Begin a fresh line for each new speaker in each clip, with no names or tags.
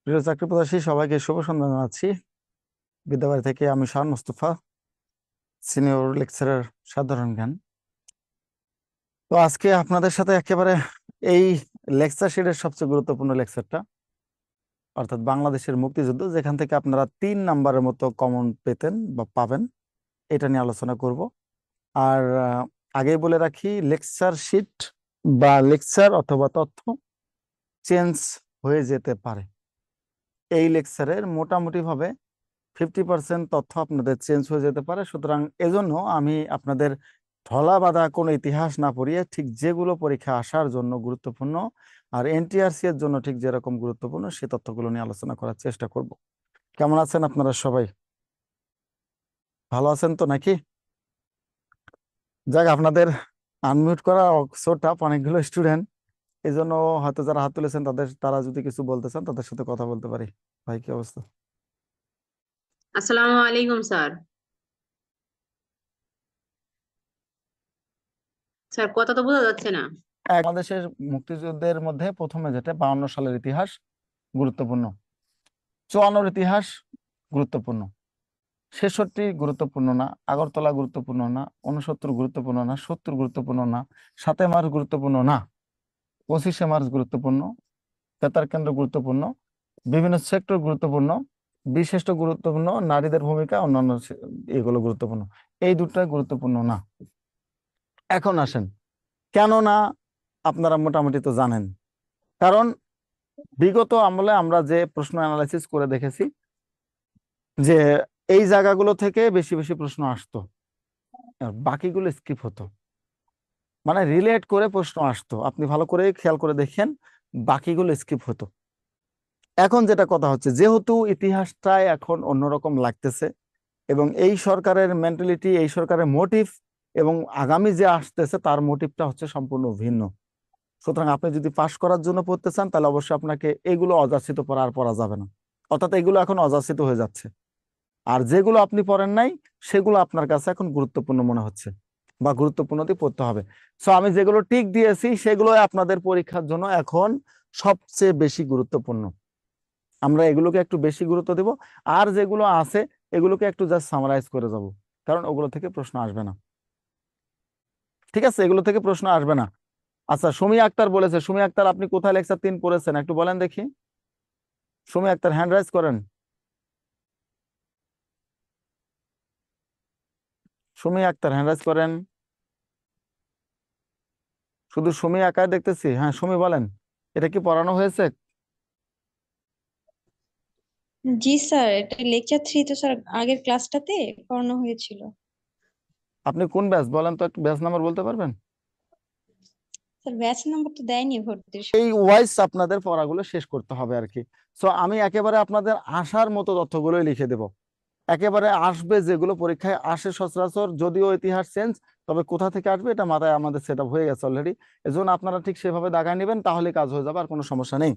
প্রিয় চাকরি প্রত্যাশী সবাইকে শুভ সন্ধ্যা জানাচ্ছি। বিদ্যাবাড়ি থেকে আমি শাহ মুস্তফা, সিনিয়র লেকচারার সাধারণ জ্ঞান। তো আজকে আপনাদের সাথে একেবারে এই লেকচার শিটের সবচেয়ে গুরুত্বপূর্ণ লেকচারটা, অর্থাৎ বাংলাদেশের মুক্তিযুদ্ধ, যেখান থেকে আপনারা 3 নাম্বারের মতো কমন পেতেন বা পাবেন, এটা নিয়ে আলোচনা করব। আর আগেই বলে রাখি, লেকচার শিট বা লেকচার অথবা তথ্য চেঞ্জ হয়ে যেতে পারে। এই লেকচারের মোটামুটি ভাবে 50% তথ্য আপনাদের চেঞ্জ হয়ে যেতে পারে। সুতরাং এজন্য আমি আপনাদের ঢলা বাঁধা কোনো ইতিহাস না পড়িয়ে ঠিক যেগুলো পরীক্ষা আসার জন্য গুরুত্বপূর্ণ আর এনটিআরসি এর জন্য ঠিক যেরকম গুরুত্বপূর্ণ সে তথ্যগুলো নিয়ে আলোচনা করার চেষ্টা করব। কেমন আছেন আপনারা সবাই? ভালো আছেন তো নাকি? যাক, আপনাদের আনমিউট করা অক্সরটা অনেকগুলো স্টুডেন্ট, এই জন্য হয়তো যারা হাত তুলেছেন তারা যদি কিছু বলতে চান তাদের সাথে কথা বলতে পারি। ভাই, কি অবস্থা?
আসসালামু আলাইকুম স্যার। স্যার, কথা তো বোঝা যাচ্ছে না।
বাংলাদেশের মুক্তিযুদ্ধের মধ্যে প্রথমে যেটা 52 সালের ইতিহাস গুরুত্বপূর্ণ, 54 ইতিহাস গুরুত্বপূর্ণ, 66 গুরুত্বপূর্ণ না, আগরতলা গুরুত্বপূর্ণ না, 69 গুরুত্বপূর্ণ না, 70 গুরুত্বপূর্ণ না, 7 মার্চ গুরুত্বপূর্ণ না, 25 মার্চ গুরুত্বপূর্ণ, বেতার কেন্দ্র গুরুত্বপূর্ণ, বিভিন্ন সেক্টর গুরুত্বপূর্ণ, বিশিষ্ট গুরুত্বপূর্ণ, নারীদের ভূমিকা, অন্যান্য এগুলো গুরুত্বপূর্ণ। এই দুটাই গুরুত্বপূর্ণ না। এখন আসেন, কেন না আপনারা মোটামুটি তো জানেন। কারণ বিগত আমলে আমরা যে প্রশ্ন অ্যানালাইসিস করে দেখেছি যে এই জায়গাগুলো থেকে বেশি বেশি প্রশ্ন আসতো, আর বাকিগুলো স্কিপ হতো, মানে রিলেট করে প্রশ্ন আসতো। আপনি ভালো করে খেয়াল করে দেখেন, বাকিগুলো স্কিপ হতো। এখন যেটা কথা হচ্ছে, যেহেতু ইতিহাসটাই এখন অন্যরকম লাগতেছে এবং এই সরকারের মেন্টালিটি, এই সরকারের মোটিভ এবং আগামী যে আসতেছে তার মোটিভটা হচ্ছে সম্পূর্ণ ভিন্ন। সুতরাং আপনি যদি পাশ করার জন্য পড়তে চান তাহলে অবশ্যই আপনাকে এগুলো অযাচিত পড়া আর পড়া যাবে না, অর্থাৎ এগুলো এখন অযাচিত হয়ে যাচ্ছে। আর যেগুলো আপনি পড়েন নাই সেগুলো আপনার কাছে এখন গুরুত্বপূর্ণ মনে হচ্ছে বা গুরুত্বপূর্ণ দিয়ে পড়তে হবে। সো আমি যেগুলো টিক দিয়েছি সেগুলো আপনাদের পরীক্ষার জন্য এখন সবচেয়ে বেশি গুরুত্বপূর্ণ। আমরা এগুলোকে একটু বেশি গুরুত্ব দেব, আর যেগুলো আছে এগুলোকে একটু জাস্ট সামারাইজ করে যাব, কারণ ওগুলো থেকে প্রশ্ন আসবে না। ঠিক আছে, এগুলো থেকে প্রশ্ন আসবে না। আচ্ছা, সুমি আক্তার বলেছে। সুমি আক্তার, আপনি কোথায় লেকচার 3 পড়েছেন একটু বলেন দেখি। সুমি আক্তার, হ্যান্ড রাইজ করেন। সুমি আক্তার, হ্যান্ড রাইজ করেন। শুধু সুমি একাই দেখতেছি। হ্যাঁ সুমি, বলেন, এটা কি পড়ানো হয়েছে?
জি স্যার, এটা লেকচার 3 তো স্যার আগের ক্লাসটাতে পড়ানো হয়েছিল।
আপনি কোন ব্যাচ বলেন তো, একটু ব্যাচ নাম্বার বলতে পারবেন?
স্যার ব্যাচ নাম্বার তো দেয়নি ভর্তির
এই ওয়াইজ আপনাদের পড়াগুলো শেষ করতে হবে আর কি। সো আমি একেবারে আপনাদের আসার মতো তথ্যগুলোই লিখে দেব, একেবারে আসবে যেগুলো পরীক্ষায় আসে সচরাচর। যদিও ইতিহাস চেঞ্জ, তবে কোথা থেকে আসবে এটা মাথায় আমাদের সেট আপ হয়ে গেছে অলরেডি। এজন্য আপনারা ঠিক সেভাবে দাগায় নেবেন, তাহলে কাজ হয়ে যাবে, আর কোনো সমস্যা নেই।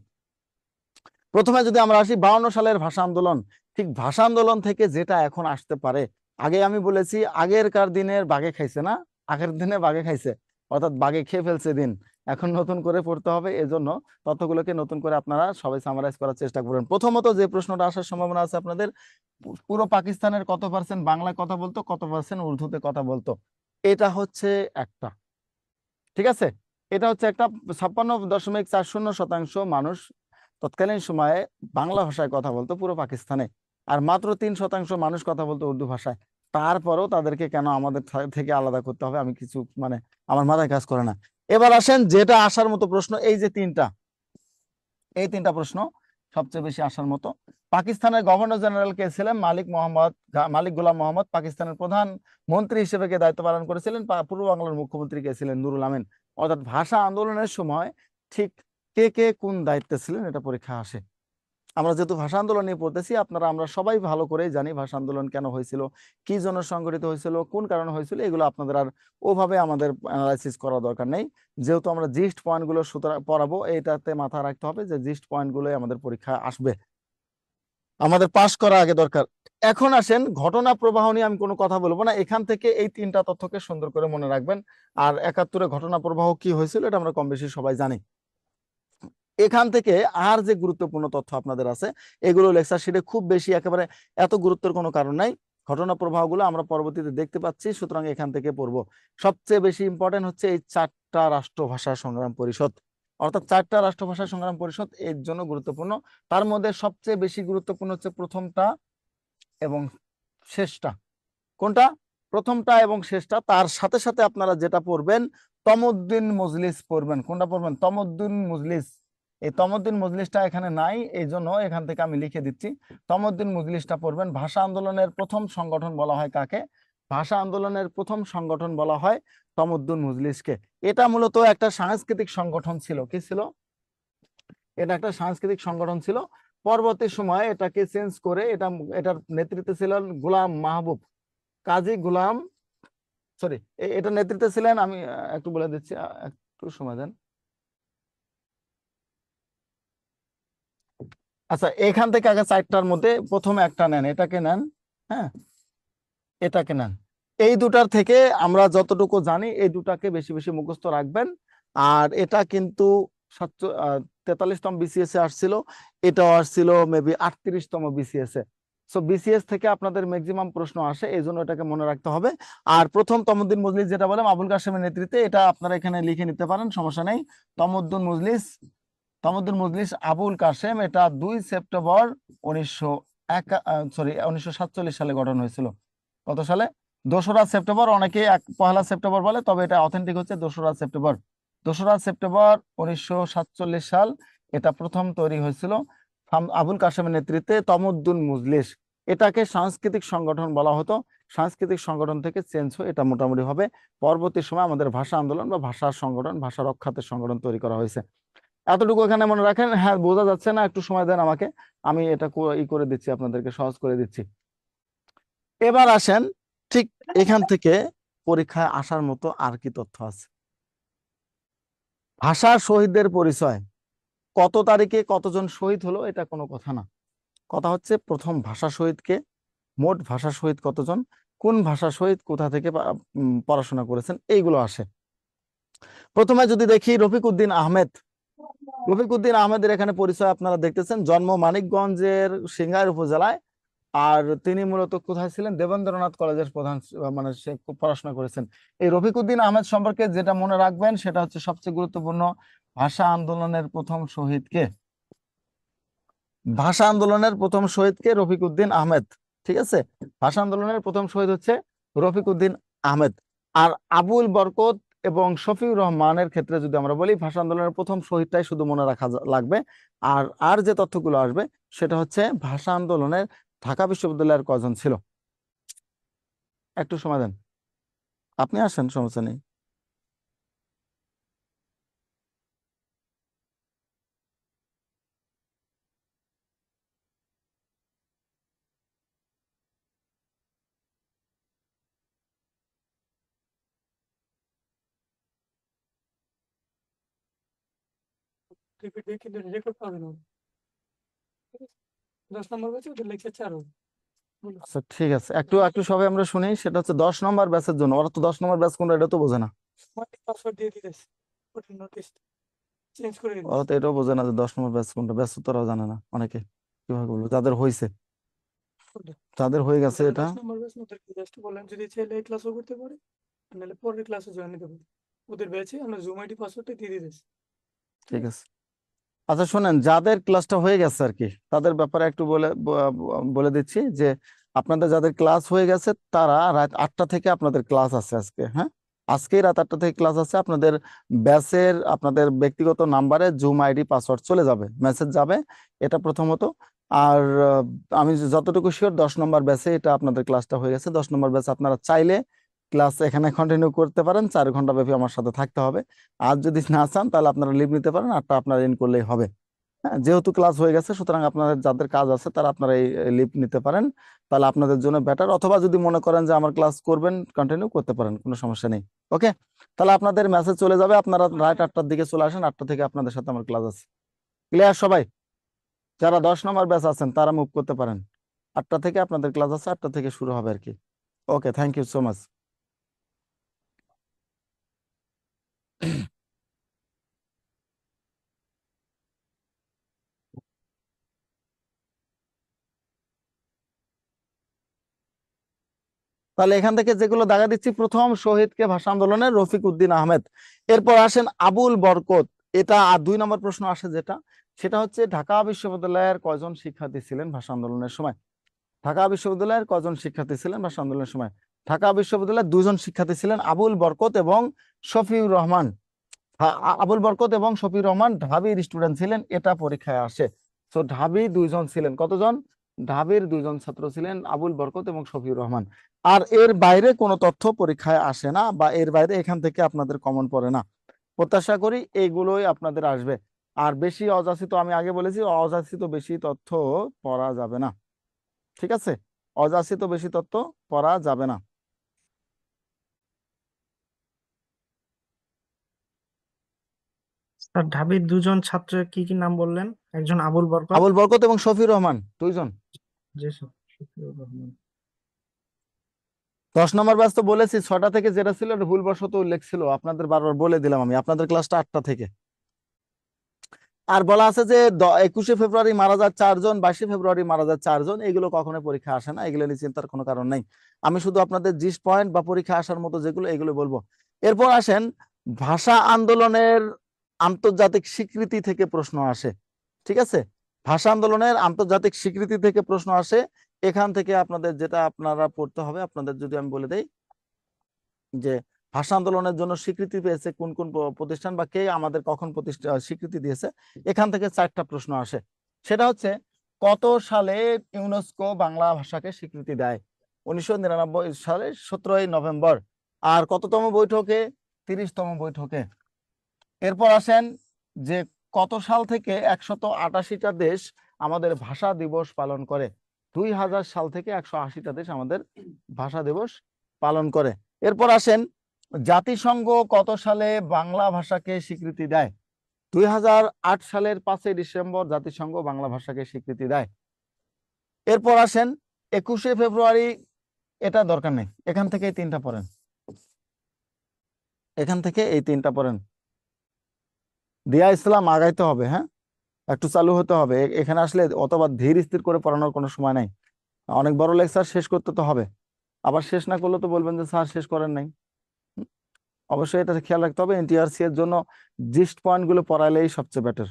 প্রথমে যদি আমরা আসি 52 সালের ভাষা আন্দোলন, ঠিক ভাষা আন্দোলন থেকে যেটা এখন আসতে পারে। আগে আমি বলেছি আগেরকার দিনের বাঘে খাইছে না, আগের দিনে বাঘে খাইছে, অর্থাৎ বাঘে খেয়ে ফেলছে দিন। এখন নতুন করে পড়তে হবে, এজন্য তথ্যগুলোকে নতুন করে আপনারা সবাই সামারাইজ করার চেষ্টা করবেন। প্রথমত যে প্রশ্নটা আসার সম্ভাবনা আছে আপনাদের, পুরো পাকিস্তানের কত পার্সেন্ট বাংলায় কথা বলতো, কত পার্সেন্ট উর্দুতে কথা বলতো, এটা হচ্ছে একটা। ঠিক আছে, এটা হচ্ছে একটা। 56.40% মানুষ তৎকালীন সময়ে বাংলা ভাষায় কথা বলতো পুরো পাকিস্তানে, আর মাত্র 3% মানুষ কথা বলতো উর্দু ভাষায়। তারপরেও তাদেরকে কেন আমাদের থেকে আলাদা করতে হবে, আমি কিছু মানে আমার মাথায় কাজ করে না। এবার আসেন যেটা আসার মতো প্রশ্ন, এই যে এই তিনটা প্রশ্ন সবচেয়ে বেশি আসার মতো। পাকিস্তানের গভর্নর জেনারেল কে ছিলেন? মালিক গোলাম মোহাম্মদ। পাকিস্তানের প্রধান মন্ত্রী হিসেবে কে দায়িত্ব পালন করেছিলেন? পূর্ব বাংলার মুখ্যমন্ত্রী কে ছিলেন? নুরুল আমিন। অর্থাৎ ভাষা আন্দোলনের সময় ঠিক কে কে কোন দায়িত্বে ছিলেন এটা পরীক্ষা আসে। আমরা যেহেতু ভাষা আন্দোলন নিয়ে পড়তেছি, আমরা সবাই ভালো করেই জানি ভাষা আন্দোলন কেন হয়েছিল, কি জন্য সংগঠিত হয়েছিল, কোন কারণে হয়েছিল। এগুলো আপনাদের আর ওভাবে আমাদের অ্যানালাইসিস করা দরকার নেই, যেহেতু আমরা জিস্ট পয়েন্টগুলো সুতরাং পড়াবো। এটাতে মাথা রাখতে হবে যে জিস্ট পয়েন্টগুলোই আমাদের পরীক্ষায় আসবে, আমাদের পাস করা আগে দরকার। এখন আসেন, ঘটনা প্রবাহ নিয়ে আমি কোনো কথা বলবো না, এখান থেকে এই তিনটা তথ্যকে সুন্দর করে মনে রাখবেন। আর 71-এ ঘটনা প্রবাহ কি হয়েছিল এটা আমরা কম বেশি সবাই জানি। এখান থেকে আর যে গুরুত্বপূর্ণ তথ্য আপনাদের আছে এগুলো লেকচার শিটে খুব বেশি একেবারে এত গুরুত্বের কোনো কারণ নাই, ঘটনা প্রবাহগুলো আমরা পরবর্তীতে দেখতে পাচ্ছি, সুতরাং এখান থেকে পড়বো। সবচেয়ে বেশি ইম্পর্টেন্ট হচ্ছে এই 4টা রাষ্ট্রভাষা সংগ্রাম পরিষদ, অর্থাৎ 4টা রাষ্ট্রভাষা সংগ্রাম পরিষদ এর জন্য গুরুত্বপূর্ণ। তার মধ্যে সবচেয়ে বেশি গুরুত্বপূর্ণ হচ্ছে প্রথমটা এবং শেষটা। কোনটা? প্রথমটা এবং শেষটা। তার সাথে সাথে আপনারা যেটা পড়বেন তমদ্দুন মজলিস পড়বেন। কোনটা পড়বেন? তমদ্দুন মজলিস। এই তমদ্দুন মজলিসটা এখানে নাই, এই জন্য এখান থেকে আমি লিখে দিচ্ছি। তমদ্দুন মজলিসটা পড়বেন। ভাষা আন্দোলনের প্রথম সংগঠন বলা হয় কাকে? ভাষা আন্দোলনের প্রথম সংগঠন বলা হয় তমদ্দুন মজলিসকে। এটা মূলত একটা সাংস্কৃতিক সংগঠন ছিল। কি ছিল? এটা একটা সাংস্কৃতিক সংগঠন ছিল। পরবর্তী সময়ে এটাকে চেঞ্জ করে এটার নেতৃত্বে ছিলেন গোলাম মাহবুব, কাজী গোলাম, সরি, এটা নেতৃত্বে ছিলেন, আমি একটু বলে দিচ্ছি, একটু সময় দেন। আচ্ছা, এখান থেকে আগে 4টার মধ্যে প্রথমে একটা নেন, এটাকে নেন। হ্যাঁ, এটাকে নেন। এই দুটার থেকে আমরা যতটুকু জানি এই দুটাকে বেশি বেশি মুখস্থ রাখবেন। আর এটা কিন্তু 43তম বিসিএস এ আসছিল, এটাও আসছিল মেবি 38তম বিসিএস এ। সো বিসিএস থেকে আপনাদের ম্যাক্সিমাম প্রশ্ন আসে, এই জন্য এটাকে মনে রাখতে হবে। আর প্রথম তমদ্দুন মজলিস যেটা বললাম আবুল কাসেমের নেতৃত্বে, এটা আপনারা এখানে লিখে নিতে পারেন, সমস্যা নেই। তমদ্দুন মজলিস, তমদ্দুন মজলিস আবুল কাসেম, এটা 2 সেপ্টেম্বর 1947 সালে গঠন হয়েছিল। কত সালে? 2রা সেপ্টেম্বর। অনেকে 1 সেপ্টেম্বর বলে, তবে এটা অথেন্টিক হচ্ছে 2রা সেপ্টেম্বর। 2রা সেপ্টেম্বর 1947 সাল এটা প্রথম তৈরি হয়েছিল আবুল কাসেমের নেতৃত্বে তমদ্দুন মজলিস। এটাকে সাংস্কৃতিক সংগঠন বলা হতো, সাংস্কৃতিক সংগঠন থেকে চেঞ্জ হয়ে এটা মোটামুটি হবে পরবর্তী সময় আমাদের ভাষা আন্দোলন বা ভাষার সংগঠন, ভাষা রক্ষার্থে সংগঠন তৈরি করা হয়েছে। এতটুকু এখানে মনে রাখেন। হ্যাঁ, বোঝা যাচ্ছে না? একটু সময় দেন আমাকে, আমি এটা করে দিচ্ছি, আপনাদেরকে সহজ করে দিচ্ছি। এবার আসেন, ঠিক এখান থেকে পরীক্ষায় আসার মতো আর কি তথ্য আছে? ভাষার শহীদদের পরিচয়, কত তারিখে কতজন শহীদ হলো এটা কোনো কথা না, কথা হচ্ছে প্রথম ভাষা শহীদকে, মোট ভাষা শহীদ কতজন, কোন ভাষা শহীদ কোথা থেকে পড়াশোনা করেছেন, এইগুলো আসে। প্রথমে যদি দেখি রফিক উদ্দিন আহমেদ, রফিক উদ্দিন আহমেদের এখানে পরিচয় আপনারা দেখতেছেন, জন্ম মানিকগঞ্জের সিংগাইর উপজেলায়। আর তিনি মূলত কোথায় ছিলেন? দেবেন্দ্রনাথ কলেজের প্রধান, মানে সে পড়াশোনা করেছেন। এই রফিক উদ্দিন আহমেদ সম্পর্কে যেটা মনে রাখবেন সেটা হচ্ছে সবচেয়ে গুরুত্বপূর্ণ, ভাষা আন্দোলনের প্রথম শহীদকে, ভাষা আন্দোলনের প্রথম শহীদকে রফিক উদ্দিন আহমেদ। ঠিক আছে, ভাষা আন্দোলনের প্রথম শহীদ হচ্ছে রফিক উদ্দিন আহমেদ। আর আবুল বরকত এবং শফিউর রহমানের ক্ষেত্রে যদি আমরা বলি, ভাষা আন্দোলনের প্রথম শহীদটাই শুধু মনে রাখা লাগবে। আর আর যে তথ্যগুলো আসবে সেটা হচ্ছে ভাষা আন্দোলনের ঢাকা বিশ্ববিদ্যালয়ের কজন ছিল। একটু সময় দেন, আপনি আসেন, সমস্যা নেই।
রিপিট দিয়ে কিন্তু রেকর্ড পাবে না। 10 নম্বর ব্যাচে ওদের লেকচার 4 হবে। বলো।
আচ্ছা ঠিক আছে, একটু একটু সবাই আমরা শুনি। সেটা হচ্ছে 10 নম্বর ব্যাচের জন্য, ওরা তো 10 নম্বর ব্যাচ কোনটা এটা তো বোঝে না।
তোমাকে পাসওয়ার্ড দিয়ে দিতেছে, ওটা নোটিস চেঞ্জ করে
ওরা
দিতেছে।
তো এটাও বোঝে না যে 10 নম্বর ব্যাচ কোনটা, ব্যাচ তো ওরাও জানে না অনেকে। কিভাবে বলবো? যাদের হয়েছে, যাদের হয়ে গেছে
যারা
এটা।
10 নম্বর ব্যাচ ওদেরকে জাস্ট বলেন যদি চাইলে এই ক্লাসও করতে পারে, নাহলে পরের ক্লাসে জয়েন নিতে পারে। ওদের ব্যাচে আমরা জুম আইডি পাসওয়ার্ডটা দিয়ে দিতেছি।
ঠিক আছে, আচ্ছা শোনেন, যাদের ক্লাসটা হয়ে গেছে আর কি তাদের ব্যাপারে একটু বলে দিচ্ছি যে আপনাদের যাদের ক্লাস হয়ে গেছে তারা রাত 8টা থেকে আপনাদের ক্লাস আছে আজকে। হ্যাঁ, আজকেই রাত 8টা থেকে ক্লাস আছে। আপনাদের ব্যাচের আপনাদের ব্যক্তিগত নাম্বারে জুম আইডি পাসওয়ার্ড চলে যাবে, মেসেজ যাবে, এটা প্রথমত। আর আমি যতটুকু শিওর 10 নম্বর ব্যাচে এটা আপনাদের ক্লাসটা হয়ে গেছে। 10 নম্বর ব্যাচ আপনারা চাইলে ক্লাস এখানে কন্টিনিউ করতে পারেন, 4 ঘন্টা ব্যাপী আমার সাথে থাকতে হবে। আর যদি না চান তাহলে আপনারা লিভ নিতে পারেন, আরটা আপনারা এন্ড করলেই হবে। হ্যাঁ, যেহেতু ক্লাস হয়ে গেছে সুতরাং আপনাদের যাদের কাজ আছে তারা আপনারা এই লিভ নিতে পারেন, তাহলে আপনাদের জন্য বেটার। অথবা যদি মনে করেন যে আমার ক্লাস করবেন, কন্টিনিউ করতে পারেন, কোনো সমস্যা নেই। ওকে, তাহলে আপনাদের মেসেজ চলে যাবে, আপনারা রাত 8টার দিকে চলে আসেন, 8টা থেকে আপনাদের সাথে আমার ক্লাস আছে। ক্লিয়ার সবাই? যারা 10 নম্বর ব্যাচ আছেন তারা মুভ করতে পারেন, 8টা থেকে আপনাদের ক্লাস আছে, 8টা থেকে শুরু হবে আর কি। ওকে, থ্যাংক ইউ সো মাচ। তাহলে এখান থেকে যেগুলো দেখা দিচ্ছি, প্রথম শহীদকে ভাষা আন্দোলনের রফিক উদ্দিন আহমেদ। এরপর আসেন আবুল বরকত। এটা 2 নম্বর প্রশ্ন আসে যেটা, সেটা হচ্ছে ঢাকা বিশ্ববিদ্যালয়ের কয়জন শিক্ষার্থী ছিলেন ভাষা আন্দোলনের সময়? ঢাকা বিশ্ববিদ্যালয়ের কয়জন শিক্ষার্থী ছিলেন ভাষা আন্দোলনের সময়? ঢাকা বিশ্ববিদ্যালয়ের 2জন শিক্ষার্থী ছিলেন, আবুল বরকত এবং শফিউর রহমান। আবুল বরকত এবং শফিউর রহমান ঢাবির স্টুডেন্ট ছিলেন, এটা পরীক্ষায় আসে। তো ঢাবি 2জন ছিলেন। কতজন? ঢাবির 2জন ছাত্র ছিলেন, আবুল বরকত এবং শফিউর রহমান। আর এর বাইরে কোনো তথ্য পরীক্ষায় আসে না, বা এর বাইরে এখান থেকে আপনাদের কমন পড়ে না। প্রত্যাশা করি এইগুলোই আপনাদের আসবে। আর বেশি অযাচিত, আমি আগে বলেছি অযাচিত বেশি তথ্য পড়া যাবে না, ঠিক আছে? অযাচিত বেশি তথ্য পড়া যাবে না।
স্যার ঢাবির দুজন ছাত্রের কি কি নাম বললেন? একজন আবুল বরকত।
আবুল বরকত এবং শফিউর রহমান 2জন।
জি স্যার, শফিউর রহমান।
10 নম্বর ব্যাচ তো বলেছি, 6টা থেকে যেটা ছিল এটা ভুলবশত উল্লেখ ছিল, আপনাদের বারবার বলে দিলাম আমি। আপনাদের ক্লাসটা 8টা থেকে। আর বলা আছে যে 21শে ফেব্রুয়ারি মারা যায় 4জন, 22শে ফেব্রুয়ারি মারা যায় 4জন। এগুলো কখনো পরীক্ষা আসে না, এগুলো নিয়ে চিন্তার কোনো কারণ নাই। আমি শুধু আপনাদের জিস্ট পয়েন্ট বা পরীক্ষা আসার মতো যেগুলো, এগুলো বলবো। এরপর আসেন ভাষা আন্দোলনের আন্তর্জাতিক স্বীকৃতি থেকে প্রশ্ন আসে, ঠিক আছে? ভাষা আন্দোলনের আন্তর্জাতিক স্বীকৃতি থেকে প্রশ্ন আসে। এখান থেকে আপনাদের যেটা আপনারা পড়তে হবে, আপনাদের যদি আমি বলে দেই যে ভাষা আন্দোলনের জন্য স্বীকৃতি পেয়েছে কোন কোন প্রতিষ্ঠান, বা কে আমাদের কখন স্বীকৃতি দিয়েছে, এখান থেকে 4টা প্রশ্ন আসে। সেটা হচ্ছে, কত সালে ইউনেস্কো বাংলা ভাষাকে স্বীকৃতি দেয়? 1999 সালে 17ই নভেম্বর। আর কততম বৈঠকে? 30তম বৈঠকে। এরপর আসেন যে কত সাল থেকে 188টা দেশ আমাদের ভাষা দিবস পালন করে? 2000 সাল থেকে 180টা দেশ আমাদের ভাষা দিবস পালন করে। এরপর আসেন জাতিসংঘ কত সালে বাংলা ভাষাকে স্বীকৃতি দেয়? 2008 সালের 5ই ডিসেম্বর জাতিসংঘ বাংলা ভাষাকে স্বীকৃতি দেয়। এরপর আসেন 21শে ফেব্রুয়ারি। এটা দরকার নেই, এখান থেকে এই 3টা পড়েন, এখান থেকে এই 3টা পড়েন। দিয়া ইসলাম আগাইতে হবে, হ্যাঁ, একটু চালু হতে হবে। এখানে আসলে অথবা ধীর স্থির করে পড়ানোর কোনো সময় নাই। অনেক বড় লেকচার শেষ করতে তো হবে, আবার শেষ না করলে তো বলবেন যে স্যার শেষ করেন নাই। অবশ্যই এটা খেয়াল রাখতে হবে, এনটিআরসি এর জন্য জিস্ট পয়েন্ট গুলো পড়াইলেই সবচেয়ে বেটার।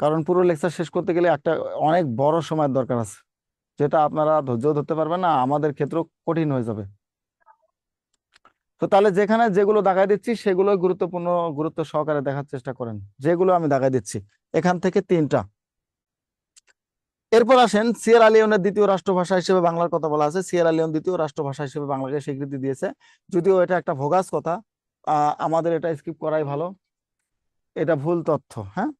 কারণ পুরো লেকচার শেষ করতে গেলে একটা অনেক বড় সময়ের দরকার আছে, যেটা আপনারা ধৈর্য ধরতে পারবেন না, আমাদের ক্ষেত্রেও কঠিন হয়ে যাবে। তো তাহলে যেখানে যেগুলো দেখাই দিচ্ছি সেগুলো গুরুত্বপূর্ণ, গুরুত্ব সহকারে দেখার চেষ্টা করেন, যেগুলো আমি দেখাই দিচ্ছি এখান থেকে 3টা। এরপর আসেন সিয়েরা লিওনের দ্বিতীয় রাষ্ট্রভাষা হিসেবে বাংলার কথা বলা আছে। সিয়েরা লিওন দ্বিতীয় রাষ্ট্রভাষা হিসেবে বাংলাকে স্বীকৃতি দিয়েছে, যদিও এটা একটা ভোগাস কথা, আমাদের এটা স্কিপ করাই ভালো, এটা ভুল তথ্য। হ্যাঁ,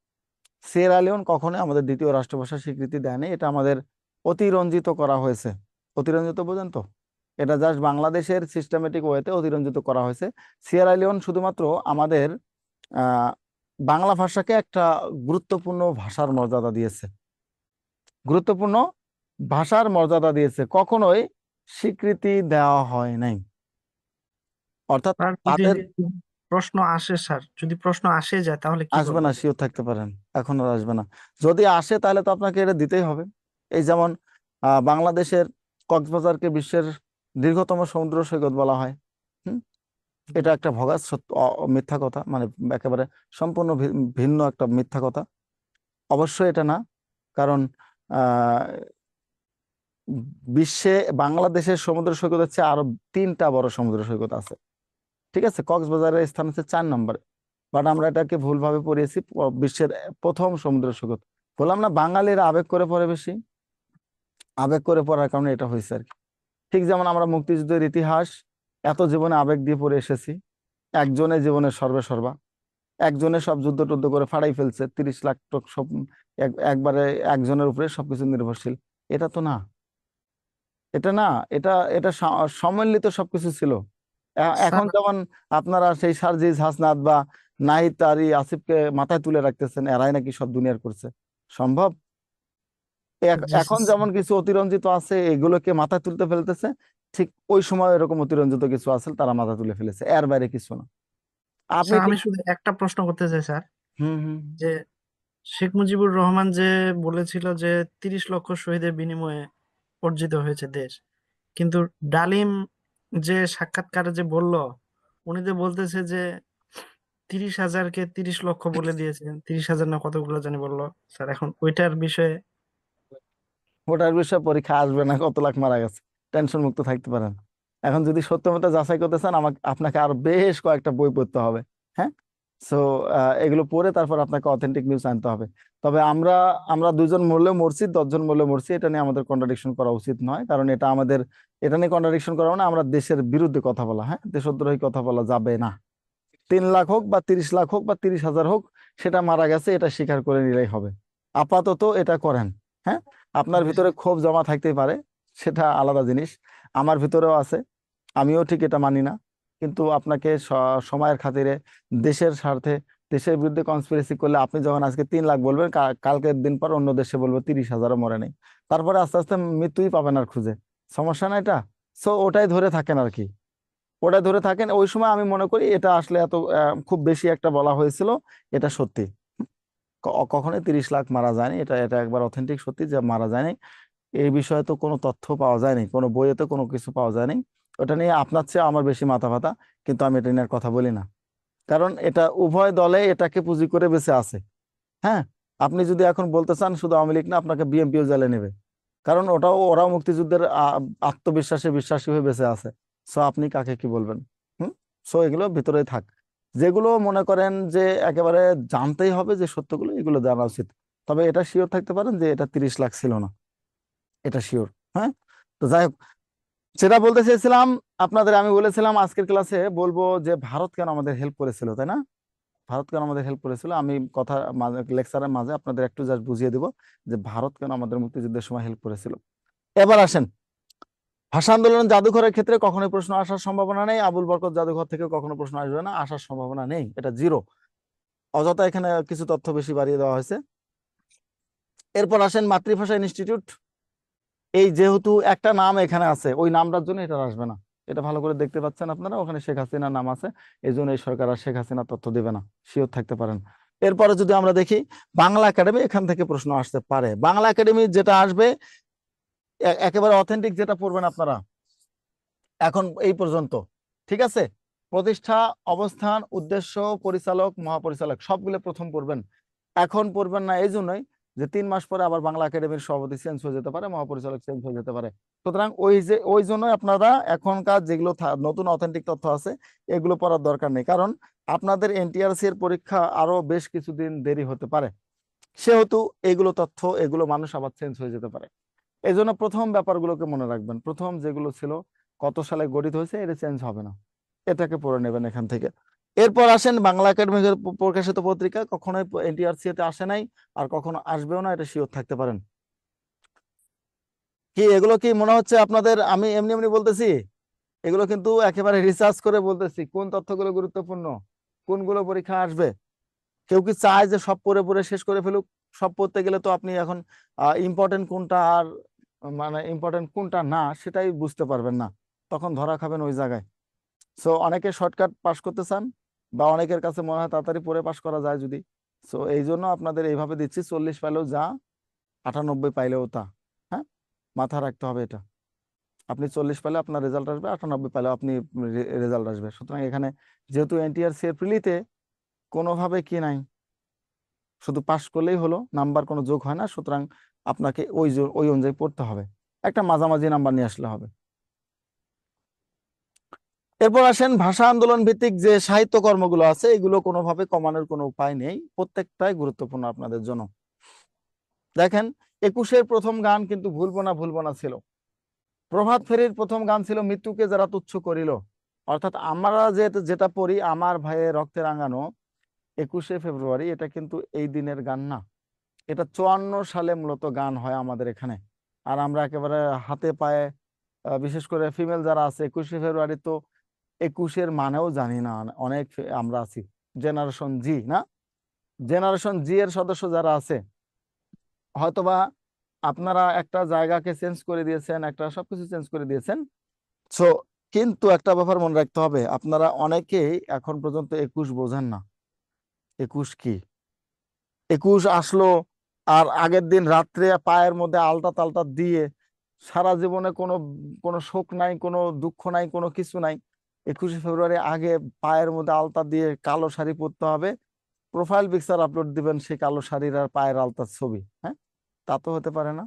সিয়েরা লিওন কখনো আমাদের দ্বিতীয় রাষ্ট্রভাষা স্বীকৃতি দেয়নি, এটা আমাদের অতিরঞ্জিত করা হয়েছে। অতিরঞ্জিত বোঝেন তো? এটা জাস্ট বাংলাদেশের সিস্টেমেটিক ওয়েতে অতিরঞ্জিত করা হয়েছে। সিয়েরা লিওন শুধুমাত্র আমাদের আহ বাংলা ভাষাকে একটা গুরুত্বপূর্ণ ভাষার মর্যাদা দিয়েছে, গুরুত্বপূর্ণ ভাষার মর্যাদা দিয়েছে, কখনোই স্বীকৃতি দেওয়া হয় নাই। অর্থাৎ
স্যার যদি
তাদের
প্রশ্ন আসে, স্যার যদি প্রশ্ন আসে যায় তাহলে কি
আসবে
করবেন?
না, শিওর থাকতে পারেন, এখন আর আসবে না। যদি আসে তাহলে তো আপনাকে এটা দিতেই হবে। এই যেমন বাংলাদেশের কক্সবাজারকে বিশ্বের দীর্ঘতম সমুদ্র সৈকত বলা হয়। হুম, এটা একটা ভগাস সত্য, মিথ্যা কথা, মানে একেবারে সম্পূর্ণ ভিন্ন একটা মিথ্যা কথা। অবশ্যই এটা না, কারণ আহ বিশ্বে বাংলাদেশের সমুদ্র সৈকত হচ্ছে আরো 3টা বড় সমুদ্র সৈকত আছে, ঠিক আছে? কক্সবাজারের স্থান হচ্ছে 4 নম্বরে, বাট আমরা এটাকে ভুলভাবে পড়িয়েছি বিশ্বের প্রথম সমুদ্র সৈকত। বললাম না, বাঙালিরা আবেগ করে পড়ে বেশি, আবেগ করে পড়ার কারণে এটা হয়েছে আর কি। ঠিক যেমন আমরা মুক্তিযুদ্ধের ইতিহাস এত জীবনে আবেগ দিয়ে পড়ে এসেছি, একজনের জীবনের সর্বে সর্বা, একজনের সব যুদ্ধ টুদ্ধ করে ফাড়াই ফেলছে, 30 লাখ লোক সব একবারে একজনের উপরে সবকিছু নির্ভরশীল। এটা তো না, এটা না, এটা এটা সম্মিলিত সবকিছু ছিল। এখন
স্যার
যেমন আপনারা সেই সার্জিস হাসনাত বা নাহিদ তারি আসিফকে মাথায় তুলে রাখতেছেন, এরাই নাকি সব দুনিয়ার করছে, সম্ভব?
জি
এখন
স্যার।
যেমন কিছু অতিরঞ্জিত আছে এগুলোকে মাথায় তুলতে ফেলতেছে, ঠিক ওই সময় এরকম অতিরঞ্জিত কিছু আছে তারা মাথা তুলে ফেলেছে, এর বাইরে কিছু না। আপনি
স্যার
ঠিক।
আমি শুধু একটা প্রশ্ন করতে চাই স্যার,
হুম হুম।
যে শেখ মুজিবুর রহমান যে বলেছিল যে 30 লক্ষ শহীদের বিনিময়ে অর্জিত হয়েছে দেশ, কিন্তু ডালিম যে সাক্ষাৎকারে যে বললো, উনি তো বলতেছে যে 30,000-কে 30 লক্ষ বলে দিয়েছেন, 30,000 না কতগুলো জানি বললো স্যার। এখন ওইটার বিষয়ে
ওটার বিষয়ে পরীক্ষা আসবে না কত লাখ মারা গেছে, টেনশন মুক্ত থাকতে পারেন। এখন যদি সত্য মিথ্যা যাচাই করতে চান আমাকে আপনাকে আরো বেশ কয়েকটা বই পড়তে হবে। হ্যাঁ, সো এগুলো পড়ে তারপর আপনাকে অথেন্টিক নিউজ আনতে হবে। তবে আমরা আমরা 2 জন মরলেও মরছি, 10 জন মরলেও মরছি, এটা নিয়ে আমাদের কন্ট্রাডিকশন করা উচিত নয়, কারণ এটা আমাদের, এটা নিয়ে কন্ট্রাডিকশন করা মানে আমরা দেশের বিরুদ্ধে কথা বলা। হ্যাঁ, দেশদ্রোহী কথা বলা যাবে না। 3 লাখ হোক বা 30 লাখ হোক বা 30,000 হোক, সেটা মারা গেছে, এটা স্বীকার করে নিলেই হবে। আপাতত এটা করেন। হ্যাঁ, আপনার ভিতরে ক্ষোভ জমা থাকতেই পারে, সেটা আলাদা জিনিস, আমার ভিতরেও আছে, আমিও ঠিক এটা মানি না। কিন্তু আপনাকে সময়ের খাতিরে, দেশের স্বার্থে, দেশের বিরুদ্ধে কনস্পিরেসি করলে আপনি যখন আজকে 3 লাখ বলবেন, কালকের দিন পর অন্য দেশে বলবো 30,000-ও মরে নেই, তারপরে আস্তে আস্তে মৃত্যুই পাবেন আর খুঁজে। সমস্যা না এটা। সো ওটাই ধরে থাকেন আর কি, ওটা ধরে থাকেন। ওই সময় আমি মনে করি এটা আসলে এত খুব বেশি একটা বলা হয়েছিল, এটা সত্যি। কখনোই 30 লাখ মারা যায়নি, এটা এটা একবার অথেন্টিক সত্যি যে মারা যায়নি। এই বিষয়ে তো কোনো তথ্য পাওয়া যায়নি, কোনো বইয়েতে কোনো কিছু পাওয়া যায়নি। ওটা নিয়ে আপনার চেয়ে আমার বেশি মাথা ব্যথা, কিন্তু আমি এটা নিয়ে আর কথা বলি না, কারণ এটা উভয় দলে এটাকে পুঁজি করে বেঁচে আছে। হ্যাঁ, আপনি যদি এখন বলতে চান শুধু আওয়ামী লীগ না, আপনাকে বিএনপিও জেলে নেবে, কারণ ওরাও মুক্তিযুদ্ধের আত্মবিশ্বাসে বিশ্বাসী হয়ে বেঁচে আছে। সো আপনি কাকে কি বলবেন? হুম। সো এগুলো ভিতরে থাক, যেগুলো মনে করেন যে একেবারে জানতেই হবে যে সত্যগুলো, এগুলো জানা উচিত। তবে এটা শিওর থাকতে পারেন যে এটা 30 লাখ ছিল না, এটা শিওর। হ্যাঁ, তো যাই হোক, সেটা বলতে চেয়েছিলাম আপনাদের। আমি বলেছিলাম আজকের ক্লাসে বলবো যে ভারত কেন আমাদের হেল্প করেছিল, তাই না? ভারত কেন আমাদের হেল্প করেছিল, আমি কথা মাঝে লেকচারের মাঝে আপনাদের একটু জাস্ট বুঝিয়ে দিব যে ভারত কেন আমাদের মুক্তিযুদ্ধের সময় হেল্প করেছিল। এবার আসেন, ভাষা আন্দোলন জাদুঘরের ক্ষেত্রে কখনোই প্রশ্ন আসার সম্ভাবনা নেই, আবুল বরকত জাদুঘর থেকে কখনো প্রশ্ন আসবে না, আসার সম্ভাবনা নেই, এটা জিরো। অযথা এখানে কিছু তথ্য বেশি বাড়িয়ে দেওয়া হয়েছে। এরপর আসেন মাতৃভাষা ইনস্টিটিউট, এই যেহেতু একটা নাম এখানে আছে, ওই নামটার জন্য এটা আসবে না। এটা ভালো করে দেখতে পাচ্ছেন আপনারা, ওখানে শেখ হাসিনার নাম আছে, এই জন্য এই সরকার আর শেখ হাসিনা তথ্য দেবে না, শিওর থাকতে পারেন। এরপরে যদি আমরা দেখি বাংলা একাডেমি, এখান থেকে প্রশ্ন আসতে পারে। বাংলা একাডেমি যেটা আসবে একেবারে অথেন্টিক যেটা পড়বেন আপনারা এখন এই পর্যন্ত, ঠিক আছে? প্রতিষ্ঠা, অবস্থান, উদ্দেশ্য, পরিচালক, মহাপরিচালক সবগুলো প্রথম পড়বেন। এখন পড়বেন না এই জন্যই যে 3 মাস পরে আবার বাংলা একাডেমির সভাপতি চেঞ্জ হয়ে যেতে পারে, মহাপরিচালক চেঞ্জ হয়ে যেতে পারে। সুতরাং ওই জন্যই আপনারা এখনকার যেগুলো নতুন অথেন্টিক তথ্য আছে এগুলো পড়ার দরকার নেই, কারণ আপনাদের এনটিআরসি এর পরীক্ষা আরো বেশ কিছুদিন দেরি হতে পারে, সেহেতু এগুলো তথ্য, এগুলো মানুষ আবার চেঞ্জ হয়ে যেতে পারে। এই জন্য প্রথম ব্যাপারগুলোকে মনে রাখবেন, প্রথম যেগুলো ছিল কত সালে গঠিত হয়েছে, এটা চেঞ্জ হবে না, এটাকে পড়ে নেবেন এখান থেকে। এরপর আসেন বাংলা একাডেমির প্রকাশিত পত্রিকা কখনোই এনটিআরসি তে আসে নাই, আর কখনো আসবেও না, এটা শিওর থাকতে পারেন। কি এগুলো কি মনে হচ্ছে আপনাদের আমি এমনি এমনি বলতেছি? এগুলো কিন্তু একেবারে রিসার্চ করে বলতেছি কোন তথ্যগুলো গুরুত্বপূর্ণ, কোনগুলো পরীক্ষা আসবে। কেউ কি চায় যে সব পড়ে পড়ে শেষ করে ফেলুক? সব পড়তে গেলে তো আপনি এখন ইম্পর্টেন্ট কোনটা আর মানে ইম্পর্টেন্ট কোনটা না সেটাই বুঝতে পারবেন না, তখন ধরা খাবেন ওই জায়গায়। সো অনেকে শর্টকাট পাস করতে চান, বা অনেকের কাছে মনে হয় তাড়াতাড়ি পড়ে পাস করা যায় যদি। সো এই জন্য আপনাদের এইভাবে দিচ্ছি, 40 পাইলেও যা, 98 পাইলেও তা। হ্যাঁ, মাথা রাখতে হবে এটা। আপনি 40 পাইলে আপনার রেজাল্ট আসবে, 98 পাইলেও আপনি রেজাল্ট আসবে। সুতরাং এখানে যেহেতু এনটিআরসি এর প্রিলিতে কোনোভাবে কি নাই, শুধু পাস করলেই হলো, নাম্বার কোনো যোগ হয় না, সুতরাং আপনাকে ওই অনুযায়ী পড়তে হবে, একটা মাঝামাঝি নাম্বার নিয়ে আসলে হবে। এরপর আসেন ভাষা আন্দোলন ভিত্তিক যে সাহিত্য কর্মগুলো আছে, এগুলো কোনোভাবে কমানোর কোনো উপায় নেই, প্রত্যেকটাই গুরুত্বপূর্ণ আপনাদের জন্য। দেখেন, 21-এর প্রথম গান কিন্তু ভুলবো না ভুলবো না ছিল। প্রভাত ফেরির প্রথম গান ছিল মৃত্যুকে যারা তুচ্ছ করিল। অর্থাৎ আমরা যেটা পড়ি আমার ভাইয়ের রক্তে রাঙানো 21শে ফেব্রুয়ারি, এটা কিন্তু এই দিনের গান না, এটা 54 সালে মূলত গান হয় আমাদের এখানে। আর আমরা একেবারে হাতে পায়ে, বিশেষ করে ফিমেল যারা আছে, 21শে ফেব্রুয়ারি তো 21-এর মানেও জানি না অনেক। আমরা আছি জেনারেশন জি, না জেনারেশন জি এর সদস্য যারা আছে, হয়তোবা আপনারা একটা জায়গাকে চেঞ্জ করে দিয়েছেন, একটা সবকিছু চেঞ্জ করে দিয়েছেন। সো কিন্তু একটা ব্যাপার মনে রাখতে হবে, আপনারা অনেকেই এখন পর্যন্ত 21 বোঝেন না। 21 কি? 21 আসলো আর আগের দিন রাত্রে পায়ের মধ্যে আলতা তালতা দিয়ে সারা জীবনে কোনো কোনো শোক নাই, কোনো দুঃখ নাই, কোনো কিছু নাই, 21শে ফেব্রুয়ারি আগে পায়ের মধ্যে আলতা দিয়ে কালো শাড়ি পরতে হবে, প্রোফাইল পিকচার আপলোড দিবেন সেই কালো শাড়ির আর পায়ের আলতার ছবি? হ্যাঁ, তা তো হতে পারে না।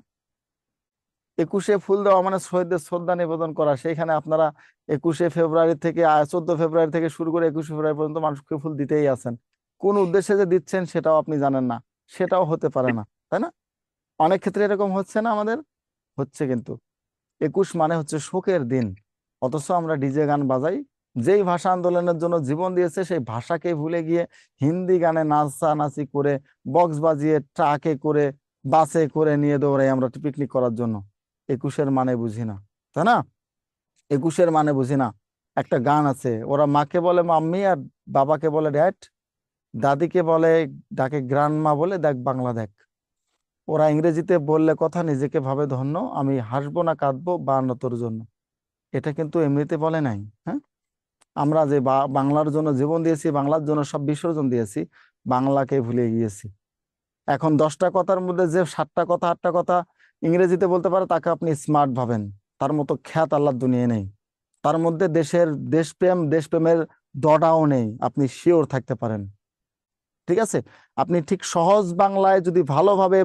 21শে ফুল দেওয়া মানে শহীদদের শ্রদ্ধা নিবেদন করা, সেইখানে আপনারা 21শে ফেব্রুয়ারি থেকে 14 ফেব্রুয়ারি থেকে শুরু করে 21শে ফেব্রুয়ারি পর্যন্ত মানুষকে ফুল দিতেই আছেন। কোন উদ্দেশ্যে যে দিচ্ছেন সেটাও আপনি জানেন না, সেটাও হতে পারে না, তাই না? অনেক ক্ষেত্রে এরকম হচ্ছে না আমাদের, হচ্ছে কিন্তু। 21 মানে হচ্ছে শোকের দিন, অথচ আমরা ডিজে গান বাজাই। যেই ভাষা আন্দোলনের জন্য জীবন দিয়েছে সেই ভাষাকে ভুলে গিয়ে হিন্দি গানে নাচানাচি করে, বক্স বাজিয়ে, ট্রাকে করে, বাসে করে নিয়ে দৌড়াই আমরা পিকনিক করার জন্য। 21-এর মানে বুঝি না, তাই না? 21-এর মানে বুঝি না। একটা গান আছে, ওরা মাকে বলে মাম্মি আর বাবাকে বলে ড্যাড, দাদিকে বলে ডাকে গ্রান্ডমা, বলে দেখ বাংলা দেখ। ওরা ইংরেজিতে বললে কথা নিজেকে ভাবে ধন্য, আমি হাসবো না কাঁদবো 52 তোর জন্য। এটা কিন্তু এমনিতে বলে নাই। হ্যাঁ, আমরা যে বাংলার জন্য জীবন দিয়েছি, বাংলার জন্য সব বিসর্জন দিয়েছি, বাংলাকে ভুলে গিয়েছি। এখন 10টা কথার মধ্যে যে 7টা কথা 8টা কথা ইংরেজিতে বলতে পারে তাকে আপনি স্মার্ট ভাবেন, তার মতো খ্যাত আল্লাহর দুনিয়ায় নেই। তার মধ্যে দেশপ্রেমের দড়াও নেই, আপনি শিওর থাকতে পারেন। ঠিক আছে, আপনি ঠিক সহজ বাংলায় যদি ভালোভাবে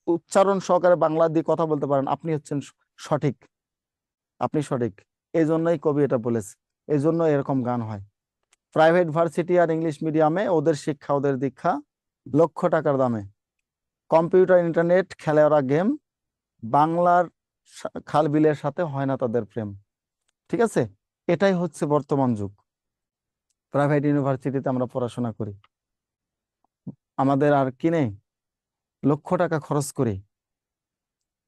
উচ্চারণ সহকারে বাংলা দিয়ে কথা বলতে পারেন, আপনি হচ্ছেন সঠিক, আপনি সঠিক। এই জন্যই কবি এটা বলেছে, এই জন্য এরকম গান হয়। প্রাইভেট ভার্সিটি আর ইংলিশ মিডিয়ামে ওদের শিক্ষা ওদের দীক্ষা, লক্ষ টাকার দামে। কম্পিউটার ইন্টারনেট খেলে ওরা গেম, বাংলার খাল বিলের সাথে হয় না তাদের প্রেম। ঠিক আছে, এটাই হচ্ছে বর্তমান যুগ। প্রাইভেট ইউনিভার্সিটিতে আমরা পড়াশোনা করি, আমাদের আর কি নেই, লক্ষ টাকা খরচ করি,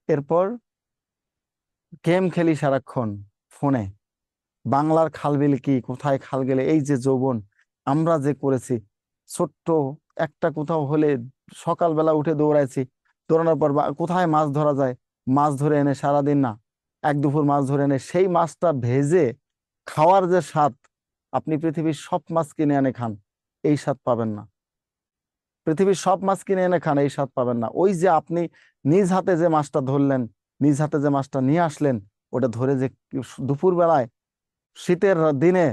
এরপর গেম খেলি সারাক্ষণ ফোনে। বাংলার খালবিল কি, কোথায় খাল গেলে এই যে যৌবন আমরা যে করেছি, ছোট্ট একটা কোথাও হলে সকালবেলা উঠে দৌড়াইছি, দৌড়ানোর পর কোথায় মাছ ধরা যায়, মাছ ধরে এনে সারাদিন না, এক দুপুর মাছ ধরে এনে সেই মাছটা ভেজে খাওয়ার যে স্বাদ, আপনি পৃথিবীর সব মাছ কিনে এনে খান, এই স্বাদ পাবেন না। পৃথিবীর সব মাছ কিনে এনে খান, এই স্বাদ পাবেন না। ওই যে আপনি নিজ হাতে যে মাছটা ধরলেন, নিজ হাতে যে মাছটা নিয়ে আসলেন, ওটা ধরে যে দুপুর বেলায় শীতের দিনে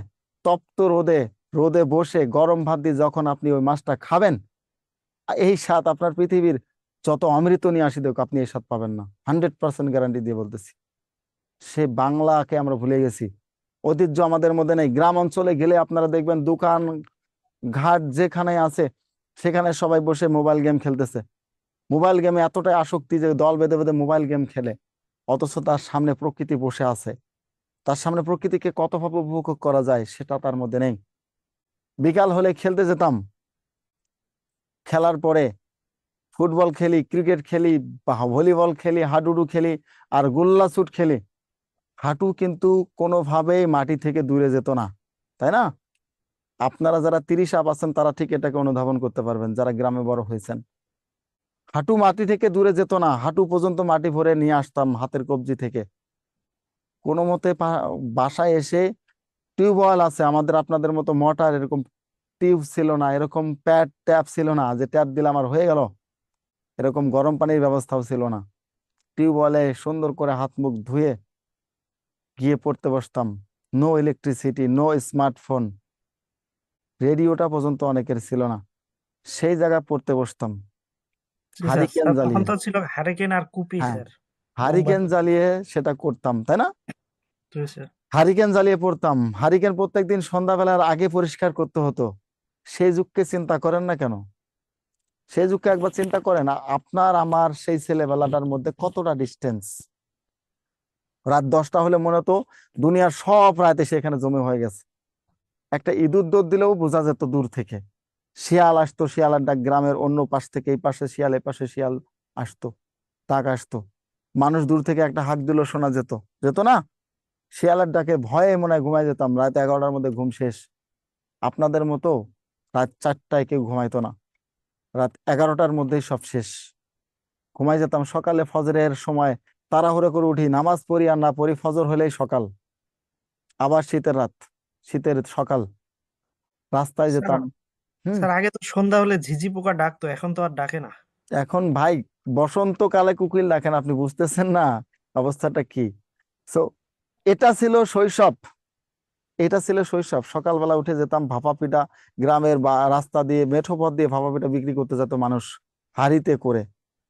তপ্ত রোদে রোদে বসে গরম ভাত দিয়ে যখন আপনি ওই মাছটা খাবেন, এই স্বাদ আপনার পৃথিবীর যত অমৃত নিয়ে আসি দেখ, আপনি এই স্বাদ পাবেন না, 100% গ্যারান্টি দিয়ে বলতেছি। সে বাংলাকে আমরা ভুলে গেছি, ঐতিহ্য আমাদের মধ্যে নেই। গ্রাম অঞ্চলে গেলে আপনারা দেখবেন দোকান ঘাট যেখানে আছে সেখানে সবাই বসে মোবাইল গেম খেলতেছে। মোবাইল গেমে এতটাই আসক্তি যে দল বেঁধে বেঁধে মোবাইল গেম খেলে, অথচ তার সামনে প্রকৃতি বসে আছে, তার সামনে প্রকৃতিকে কতভাবে উপভোগ করা যায় সেটা তার মধ্যে নেই। বিকাল হলে খেলতে যেতাম, খেলার পরে ফুটবল খেলি, ক্রিকেট খেলি, বা ভলিবল খেলি, হাডুডু খেলি, আর গোল্লা শুট খেলি। হাঁটু কিন্তু কোনোভাবেই মাটি থেকে দূরে যেত না, তাই না? আপনারা যারা 30 আপ আছেন তারা ঠিক এটাকে অনুধাবন করতে পারবেন, যারা গ্রামে বড় হয়েছেন। হাঁটু মাটি থেকে দূরে যেত না, হাঁটু পর্যন্ত মাটি ভরে নিয়ে আসতাম হাতের কবজি থেকে। কোনো মতে বাসায় এসে টিউবওয়েল আছে আমাদের, আপনাদের মতো মোটর এরকম টিউব ছিল না, এরকম প্যাড ট্যাপ ছিল না যে ট্যাপ দিলে আমার হয়ে গেল, এরকম গরম পানির ব্যবস্থাও ছিল না। টিউবওয়েলে সুন্দর করে হাত মুখ ধুয়ে গিয়ে পড়তে বসতাম। নো ইলেকট্রিসিটি, নো স্মার্টফোন, রেডিওটা পর্যন্ত অনেকের ছিল না, সেই জায়গায় পড়তে বসতাম
জি স্যার,
হারিকেন
তখন
জ্বালিয়ে।
তো ছিল হ্যারিকেন আর কুপি
হ্যাঁ,
স্যার,
হারিকেন
মোমবাতি।
জ্বালিয়ে সেটা করতাম, তাই না?
জি স্যার।
হারিকেন জ্বালিয়ে পড়তাম, হারিকেন প্রত্যেকদিন সন্ধ্যাবেলার আগে পরিষ্কার করতে হতো। সেই যুগকে চিন্তা করেন না কেন? সেই যুগকে একবার চিন্তা করেন, আপনার আমার সেই ছেলেবেলাটার মধ্যে কতটা ডিস্টেন্স। রাত 10টা হলে মনে হতো দুনিয়ার সব রাত এসে এখানে জমে হয়ে গেছে। একটা ইঁদুর দৌড় দিলেও বোঝা যেত দূর থেকে। শিয়াল আসতো, শিয়ালের ডাক গ্রামের অন্য পাশ থেকে, এই পাশে শিয়াল এই পাশে শিয়াল আসতো, ডাক আসতো। মানুষ দূর থেকে একটা হাঁক দিলেও শোনা যেত, যেত না? শিয়ালের ডাকে ভয়ে মনে হয় ঘুমাই যেতাম, রাত 11টার মধ্যে ঘুম শেষ। আপনাদের মতো রাত 4টায় কেউ ঘুমাইতো না, রাত 11টার মধ্যেই সব শেষ, ঘুমাই যেতাম। সকালে ফজরের সময় তাড়াহুড়ো করে উঠি, নামাজ পড়ি আর না পড়ি, ফজর হলেই সকাল। আবার শীতের রাত, শীতের সকাল, রাস্তায়
স্যার,
যেতাম। হুম,
স্যার আগে তো সন্ধ্যা হলে ঝিঝি পোকা ডাকতো, এখন তো আর ডাকে না।
এখন ভাই বসন্তকালে কোকিল ডাকেন, আপনি বুঝতেছেন না? অবস্থাটা কি? সো এটা ছিল শৈশব, এটা ছিল শৈশব। সকালবেলা উঠে যেতাম ভাপা পিঠা, গ্রামের বা রাস্তা দিয়ে মেঠো পথ দিয়ে ভাপা পিঠা বিক্রি করতে যেত মানুষ হাঁড়িতে করে।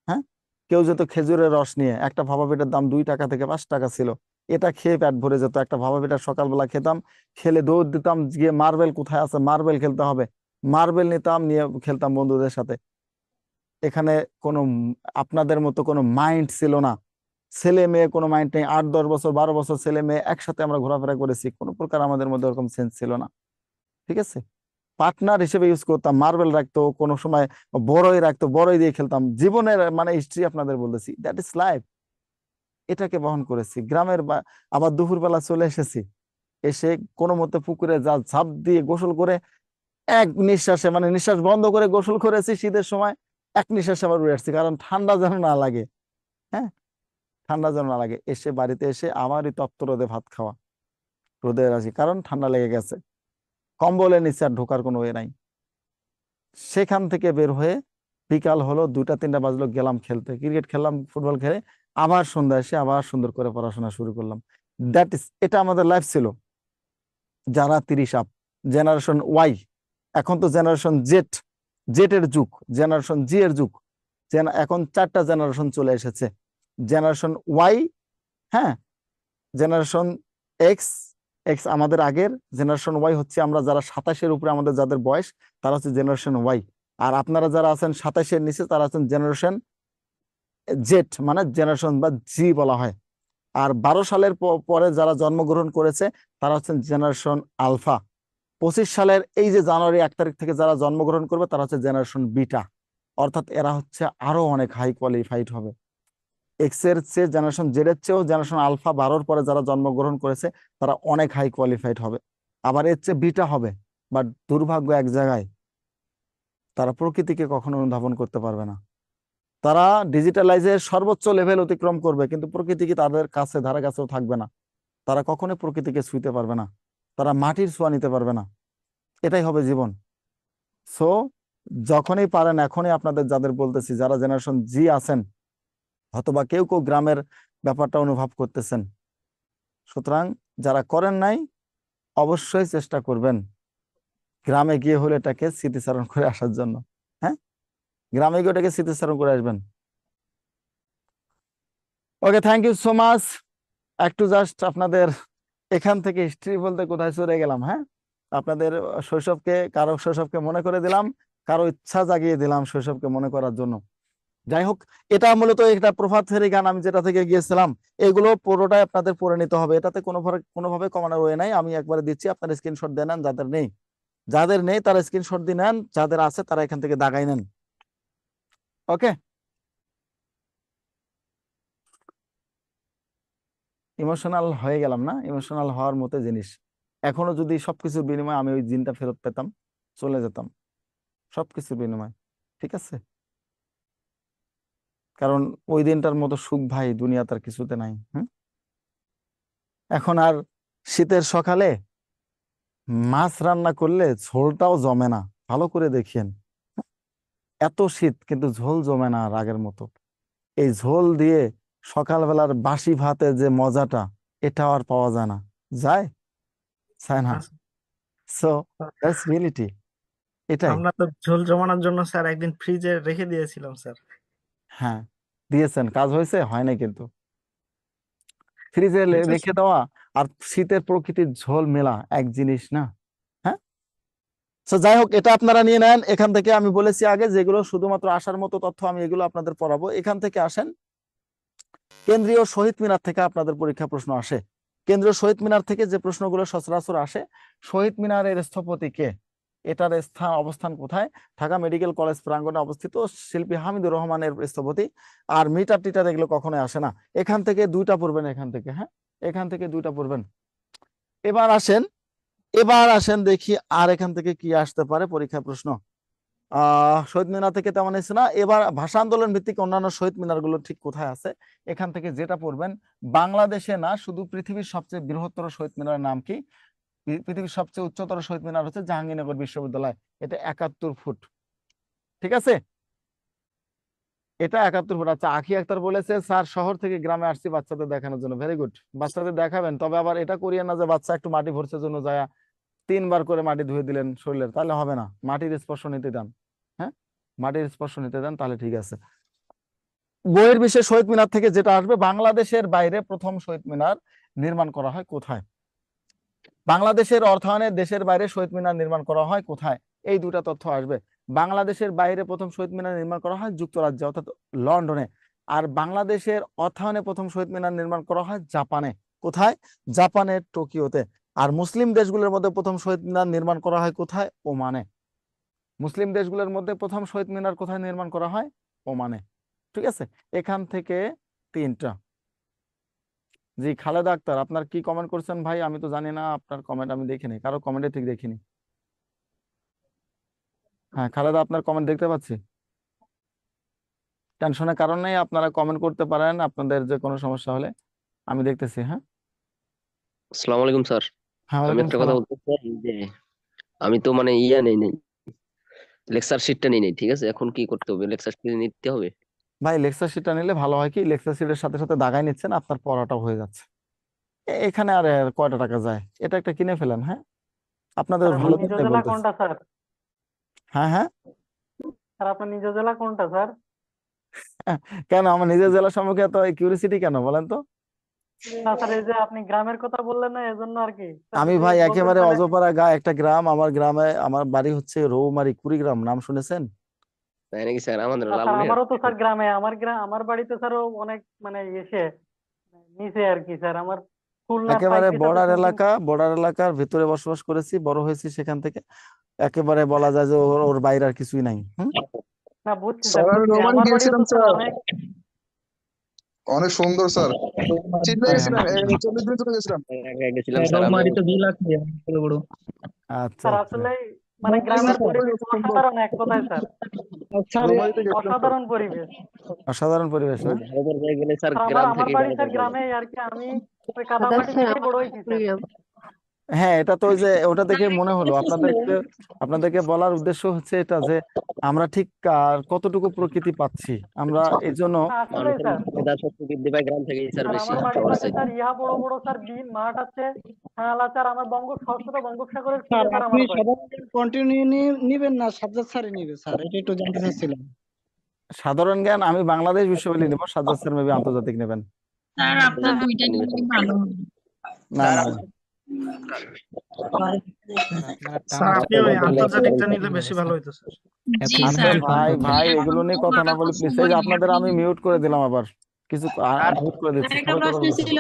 হ্যাঁ, কেউ যেত খেজুরের রস নিয়ে, একটা ভাপা পিঠার দাম 2 টাকা থেকে 5 টাকা ছিল। এটা খেয়ে পেট ভরে যেত। একটা ভাপা পিঠা সকালবেলা খেতাম, খেলে দৌড় দিতাম গিয়ে মার্বেল কোথায় আছে, মার্বেল খেলতে হবে, মার্বেল নিতাম, নিয়ে খেলতাম বন্ধুদের সাথে। এখানে কোনো আপনাদের মতো কোনো মাইন্ড ছিল না, ছেলে মেয়ে কোনো মাইন্ড নেই। 8-10 বছর 12 বছর ছেলে মেয়ে একসাথে আমরা ঘোরাফেরা করেছি, কোনো প্রকার আমাদের মধ্যে ওরকম সেন্স ছিল না। ঠিক আছে, পার্টনার হিসেবে ইউজ করতাম, মার্বেল রাখতো, কোনো সময় বড়ই রাখতো, বড়ই দিয়ে খেলতাম। জীবনের মানে হিস্ট্রি আপনাদের বলতেছি, দ্যাট ইজ লাইফ। এটাকে বহন করেছি। গ্রামের আবার দুপুরবেলা চলে এসেছি, এসে কোনো মতে পুকুরে যা ঝাঁপ দিয়ে গোসল করে এক নিঃশ্বাসে, মানে নিঃশ্বাস বন্ধ করে গোসল করেছি শীতের সময়, এক নিঃশ্বাসে আবার উড়ে আসছি, কারণ ঠান্ডা যেন না লাগে। হ্যাঁ, ঠান্ডা যেন না লাগে। এসে বাড়িতে এসে আমারই তপ্ত রোদে ভাত খাওয়া, রোদে আসি, কারণ ঠান্ডা লেগে গেছে, কম্বলের নিচে আর ঢোকার কোনো ওয়ে নাই। সেখান থেকে বের হয়ে বিকাল হলো, 2টা-3টা বাজলো, গেলাম খেলতে, ক্রিকেট খেললাম, ফুটবল খেলে আবার সন্ধ্যা এসে আবার সুন্দর করে পড়াশোনা শুরু করলাম। দ্যাট ইজ, এটা আমাদের লাইফ ছিল। যারা 30 আপ, জেনারেশন ওয়াই, এখন তো জেনারেশন জেড, জেটের যুগ, জেনারেশন জি এর যুগ, এখন 4টা জেনারেশন চলে এসেছে। জেনারেশন ওয়াই, হ্যাঁ, জেনারেশন এক্স, এক্স আমাদের আগের, জেনারেশন ওয়াই হচ্ছে আমরা যারা 27-এর উপরে আমাদের যাদের বয়স, তারা হচ্ছে জেনারেশন ওয়াই। আর আপনারা যারা আছেন 27-এর নিচে, তারা আছেন জেনারেশন জেড, মানে জেনারেশন বা জি বলা হয়। আর 12 সালের পরে যারা জন্মগ্রহণ করেছে, তারা হচ্ছেন জেনারেশন আলফা। 25 সালের এই যে জানুয়ারি 1 তারিখ থেকে যারা জন্মগ্রহণ করবে, তারা হচ্ছে জেনারেশন বিটা। অর্থাৎ এরা হচ্ছে আরো অনেক হাই কোয়ালিফাইড হবে। এক্স এর চেয়ে জেনারেশন জেড এর চেয়েও জেনারেশন আলফা 12-র পরে যারা জন্মগ্রহণ করেছে, তারা অনেক হাই কোয়ালিফাইড হবে। আবার এর চেয়ে বিটা হবে, বাট দুর্ভাগ্য এক জায়গায়, তারা প্রকৃতিকে কখনো অনুধাবন করতে পারবে না। তারা ডিজিটালাইজের সর্বোচ্চ লেভেল অতিক্রম করবে, কিন্তু প্রকৃতি কি তাদের কাছে ধারে কাছেও থাকবে না। তারা কখনোই প্রকৃতিকে ছুঁইতে পারবে না, তারা মাটির ছোঁয়া নিতে পারবে না। এটাই হবে জীবন। সো যখনই পারেন, এখনই আপনাদের যাদের বলতেছি, যারা জেনারেশন জি আছেন, অথবা কেউ কেউ গ্রামের ব্যাপারটা অনুভব করতেছেন, সুতরাং যারা করেন নাই, অবশ্যই চেষ্টা করবেন গ্রামে গিয়ে হলে এটাকে স্মৃতিচারণ করে আসার জন্য। হ্যাঁ, গ্রামে গিয়ে ওটাকে স্মৃতিচারণ করে আসবেন। ওকে, থ্যাংক ইউ সো মাচ। একটু জাস্ট আপনাদের এখান থেকে হিস্ট্রি বলতে কোথায় চলে গেলাম। হ্যাঁ, আপনাদের শৈশবকে, কারো শৈশবকে মনে করে দিলাম, কারো ইচ্ছা জাগিয়ে দিলাম শৈশবকে মনে করার জন্য। যাই হোক, এটা মূলত একটা প্রভাত ফেরি গান আমি যেটা থেকে গিয়েছিলাম, এগুলো পুরোটাই আপনাদের পড়ে নিতে হবে। এটাতে কোনোভাবে কমানোর ওয়ে নাই। আমি একবারে দিচ্ছি, আপনার স্ক্রিনশট দিয়ে নেন। যাদের নেই তারা স্ক্রিনশট দিয়ে নেন, যাদের আছে তারা এখান থেকে দাগাই নেন। ওকে, ইমোশনাল হয়ে গেলাম না? ইমোশনাল হওয়ার মতো জিনিস। এখনো যদি সবকিছুর বিনিময়ে আমি ওই জিনটা ফেরত পেতাম, চলে যেতাম সবকিছুর বিনিময়ে। ঠিক আছে, কারণ ওই দিনটার মতো সুখ ভাই দুনিয়া তার কিছুতে নাই। এখন আর শীতের সকালে মাছ রান্না করলে ঝোলটাও জমে না, ভালো করে দেখিয়েন। এত শীত কিন্তু ঝোল জমে না আর আগের মতো। এই ঝোল দিয়ে সকালবেলার বাসি ভাতের যে মজাটা, এটা আর পাওয়া যায় না। যায় না? সো দ্যাটস রিয়েলিটি, এটাই।
আমরা তো ঝোল জমানোর জন্য স্যার একদিন ফ্রিজে রেখে দিয়েছিলাম স্যার।
হ্যাঁ, দিয়েছেন, কাজ হয়েছে? হয় নাই কিন্তু। ফ্রিজে রেখে দেওয়া আর শীতের প্রকৃতির ঝোল মেলা এক জিনিস না। হ্যাঁ, তো যাই হোক, এটা আপনারা নিয়ে নেন। এখান থেকে আমি বলেছি আগে, যেগুলো শুধুমাত্র আসার মতো তথ্য, আমি এগুলো আপনাদের পড়াবো। এখান থেকে আসেন, কেন্দ্রীয় শহীদ মিনার থেকে আপনাদের পরীক্ষা প্রশ্ন আসে। কেন্দ্রীয় শহীদ মিনার থেকে যে প্রশ্নগুলো সচরাচর আসে, শহীদ মিনারের স্থপতি কে, এটার অবস্থান কোথায়? ঢাকা মেডিকেল কলেজ প্রাঙ্গণে অবস্থিত, শিল্পী হামিদুর রহমানের স্থপতি। আর মিটার টিটার এগুলো কখনোই আসে না। এখান থেকে 2টা পড়বেন, এখান থেকে, হ্যাঁ, এখান থেকে 2টা পড়বেন। এবার আসেন দেখি আর এখান থেকে কি আসতে পারে পরীক্ষা প্রশ্ন। শহীদ মিনার থেকে তেমন এসে না। এবার ভাষা আন্দোলন ভিত্তিক অন্যান্য শহীদ মিনার গুলো ঠিক কোথায় আছে, এখান থেকে যেটা পড়বেন, বাংলাদেশে না, শুধু পৃথিবীর সবচেয়ে বৃহত্তর শহীদ মিনারের নাম কি? পৃথিবীর সবচেয়ে উচ্চতর শহীদ মিনার হচ্ছে জাহাঙ্গীরনগর বিশ্ববিদ্যালয়, এটা 71 ফুট। ঠিক আছে, এটা 71 ফুট। আচ্ছা, আখি আক্তার বলেছে স্যার শহর থেকে গ্রামে আসছি বাচ্চাদের দেখানোর জন্য। ভেরি গুড, বাচ্চাদের দেখাবেন, তবে আবার এটা করিয়ে না যে বাচ্চা একটু মাটি ভরছে জন্য যায় 3 বার করে মাটি ধুয়ে দিলেন শরীরের, তাহলে হবে না। মাটির স্পর্শ নিতে দেন, হ্যাঁ, মাটির স্পর্শ নিতে দেন, তাহলে ঠিক আছে। বইয়ের বিষয়ে শহীদ মিনার থেকে যেটা আসবে, বাংলাদেশের বাইরে প্রথম শহীদ মিনার নির্মাণ করা হয় কোথায়? বাংলাদেশের অর্থায়নে দেশের বাইরে শহীদ মিনার নির্মাণ করা হয় কোথায়? এই দুটা তথ্য আসবে। বাংলাদেশের বাইরে প্রথম শহীদ মিনার নির্মাণ করা হয় যুক্তরাজ্যে অর্থাৎ লন্ডনে। আর বাংলাদেশের অর্থায়নে প্রথম শহীদ মিনার নির্মাণ করা হয় জাপানে। কোথায়? জাপানের টোকিওতে। আর মুসলিম দেশগুলোর মধ্যে প্রথম শহীদ মিনার নির্মাণ করা হয় কোথায়? ওমানে। মুসলিম দেশগুলোর মধ্যে প্রথম শহীদ মিনার কোথায় নির্মাণ করা হয়? ওমানে। ঠিক আছে, এখান থেকে 3টা। জি খালেদা আক্তার, আপনার কি কমেন্ট করছেন ভাই? আমি তো জানি না, আপনার কমেন্ট আমি দেখিনি, কারো কমেন্টে ঠিক দেখিনি। হ্যাঁ খালেদা, আপনার কমেন্ট দেখতে পাচ্ছি। টেনশনের কারণ নেই, আপনারা কমেন্ট করতে পারেন আপনাদের যে কোনো সমস্যা হলে, আমি দেখতেছি। হ্যাঁ,
আসসালামু আলাইকুম স্যার।
হ্যাঁ
আমি
ওয়ালাইকুম
একটা কথা
সালাম।
বলতে চাই যে আমি তো মানে ইয়া নেই নেই লেকচার শিটটা নেই নেই, ঠিক আছে? এখন কি করতে হবে? লেকচার শিট নিতে হবে?
ভাই লেকচার শিটটা নিলে ভালো হয়, কি লেকচার শিটের সাথে সাথে দাগাই নিচ্ছেন, আপনার পড়াটাও হয়ে যাচ্ছে। এখানে আর কয়টা টাকা যায়, এটা একটা কিনে ফেলেন। হ্যাঁ, আপনাদের
স্যার আপনার
ভালো
নিজ
জন্যই
জেলা
বলতেছি।
কোনটা স্যার?
হ্যাঁ হ্যাঁ।
স্যার আপনার নিজ জেলা কোনটা স্যার?
কেন আমার নিজের জেলা সম্পর্কে এত কিউরিসিটি কেন বলেন তো?
না স্যার, এই যে আপনি গ্রামের কথা বললেন না, এজন্য আর কি স্যার,
আমি
যদি
ভাই
বলতেন
একেবারে
তাহলে।
অজপাড়া একটা গ্রাম, আমার গ্রামে আমার বাড়ি হচ্ছে রৌমারী, কুড়িগ্রাম, নাম শুনেছেন?
তাই নাকি স্যার? আমাদের
স্যার
লালমনিরহাট।
আমারও তো স্যার গ্রামে, আমার বাড়িতে স্যার অনেক মানে এসে নিচে আর কি স্যার, আমার খুলনার
একেবারে
পাইকের সাথে
বর্ডার
শুনছেন।
এলাকা, বর্ডার এলাকার ভিতরে বসবাস করেছি, বড় হয়েছি সেখান থেকে। একেবারে বলা যায় যে ওর ওর বাইরে আর কিছুই নাই।
না বুঝছি
স্যার
স্যার,
আমি
বুঝছি,
রোমানি
আমার বাড়িও
গিয়েছিলাম
তো স্যার
স্যার,
অনেক।
অনেক সুন্দর স্যার। চিল্লা
হ্যাঁ
গেছিলাম,
হ্যাঁ।
40 দিন চলে গেছিলাম।
গেছিলাম স্যার আমি।
আচ্ছা
স্যার
আচ্ছা।
আসলে মানে গ্রামের পরিবেশ অসাধারণ, এক কথায় স্যার,
রোমানিতে গেছিলাম স্যার।
অসাধারণ পরিবেশ।
অসাধারণ পরিবেশ না?
ভালো জায়গায় গেলে স্যার
স্যার
গ্রাম
আমার
থেকে
বাড়ি
ভালো
স্যার
জায়গায়
গ্রামে আর কি, আমি ওই
দাদা
কাদামাটি
স্যার,
থেকেই বড় হয়েছি স্যার।
হ্যাঁ, এটা তো ওই যে ওটা দেখে মনে হলো আপনাদেরকে বলার উদ্দেশ্য হচ্ছে এটা যে আমরা ঠিক কতটুকু প্রকৃতি পাচ্ছি আমরা, এই জন্য
আসলে
মানুষের
স্যার,
মেধা শক্তি বৃদ্ধি পায় গ্রাম থেকেই স্যার
স্যার
বেশি
আমার বাড়ির
শহর
পাশে
চাইতে।
স্যার ইহা বড় বড় স্যার বিল মাঠ আছে, খাল আছে, আর আমার ষষ্ঠটা বঙ্গোপসাগরের
স্যার
কূলে স্যার
আপনি
আমার বাড়ি।
সাধারণ কন্টিনিউ নিবেন না সাজ্জাদ স্যারই নিবে স্যার, এটা একটু জানতে চাচ্ছিলাম।
সাধারণ জ্ঞান আমি বাংলাদেশ বিশ্ববিদ্যালয় নেব, সাজ্জাদ স্যার মেবি আন্তর্জাতিক নেবেন।
স্যার আপনার দুইটা নিলে ভালো হবে।
না না না।
স্যার আপনি ওই আন্তর্জাতিকটা নিলে বেশি ভালো হইতো স্যার।
জি
আচ্ছা
স্যার,
ভাই ভাই,
এখন
এগুলো নিয়ে
তো
কথা না
আমার
বলে প্লিজ।
পছন্দ
এই যে
নেই,
আপনাদের
আপনি
আমি মিউট করে দিলাম আবার, কিছু মিউট করে দিচ্ছি,
একটা
সবাই কথা
প্রশ্ন
বলতেছে।
ছিল।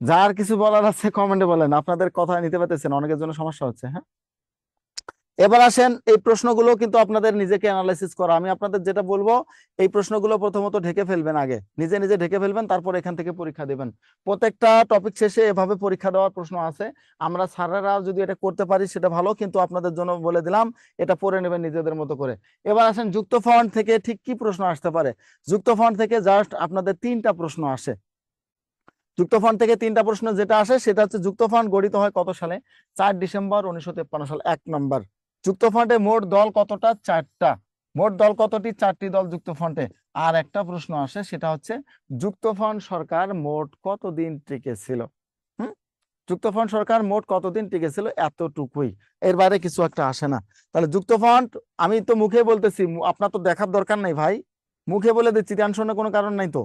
যার কিছু বলার আছে কমেন্টে বলেন, আপনাদের কথা নিতে পারতেছেন, অনেকের জন্য সমস্যা হচ্ছে। হ্যাঁ, এবার আসেন, এই প্রশ্নগুলো কিন্তু আপনাদের নিজেকে অ্যানালাইসিস করা। আমি আপনাদের যেটা বলবো, এই প্রশ্নগুলো প্রথমত ঢেকে ফেলবেন, আগে নিজে নিজে ঢেকে ফেলবেন, তারপর এখান থেকে পরীক্ষা দেবেন। প্রত্যেকটা টপিক শেষে এভাবে পরীক্ষা দেওয়ার প্রশ্ন আছে। আমরা স্যারেরা যদি এটা করতে পারি সেটা ভালো, কিন্তু আপনাদের জন্য বলে দিলাম এটা পড়ে নেবেন নিজেদের মতো করে। এবার আসেন, যুক্ত ফন্ট থেকে ঠিক কি প্রশ্ন আসতে পারে? যুক্ত ফন্ট থেকে জাস্ট আপনাদের 3টা প্রশ্ন আসে। যুক্ত ফন্ট থেকে 3টা প্রশ্ন যেটা আসে সেটা হচ্ছে, যুক্ত ফন্ট গঠিত হয় কত সালে? 4 ডিসেম্বর 1953 সাল। 1 নম্বর। যুক্ত ফন্টে মোট দল কতটা? 4টা। মোট দল কতটি? 4টি দল যুক্ত ফন্টে। আর একটা প্রশ্ন আসে, সেটা হচ্ছে যুক্ত ফন্ট সরকার মোট কতদিন টিকে ছিল? যুক্ত ফন্ট সরকার মোট কতদিন টিকে ছিল? এতটুকুই, এর বাইরে কিছু একটা আসে না। তাহলে যুক্ত ফন্ট আমি তো মুখে বলতেছি, আপনার তো দেখার দরকার নাই ভাই, মুখে বলে দিচ্ছি, টেনশনের কোনো কারণ নাই তো।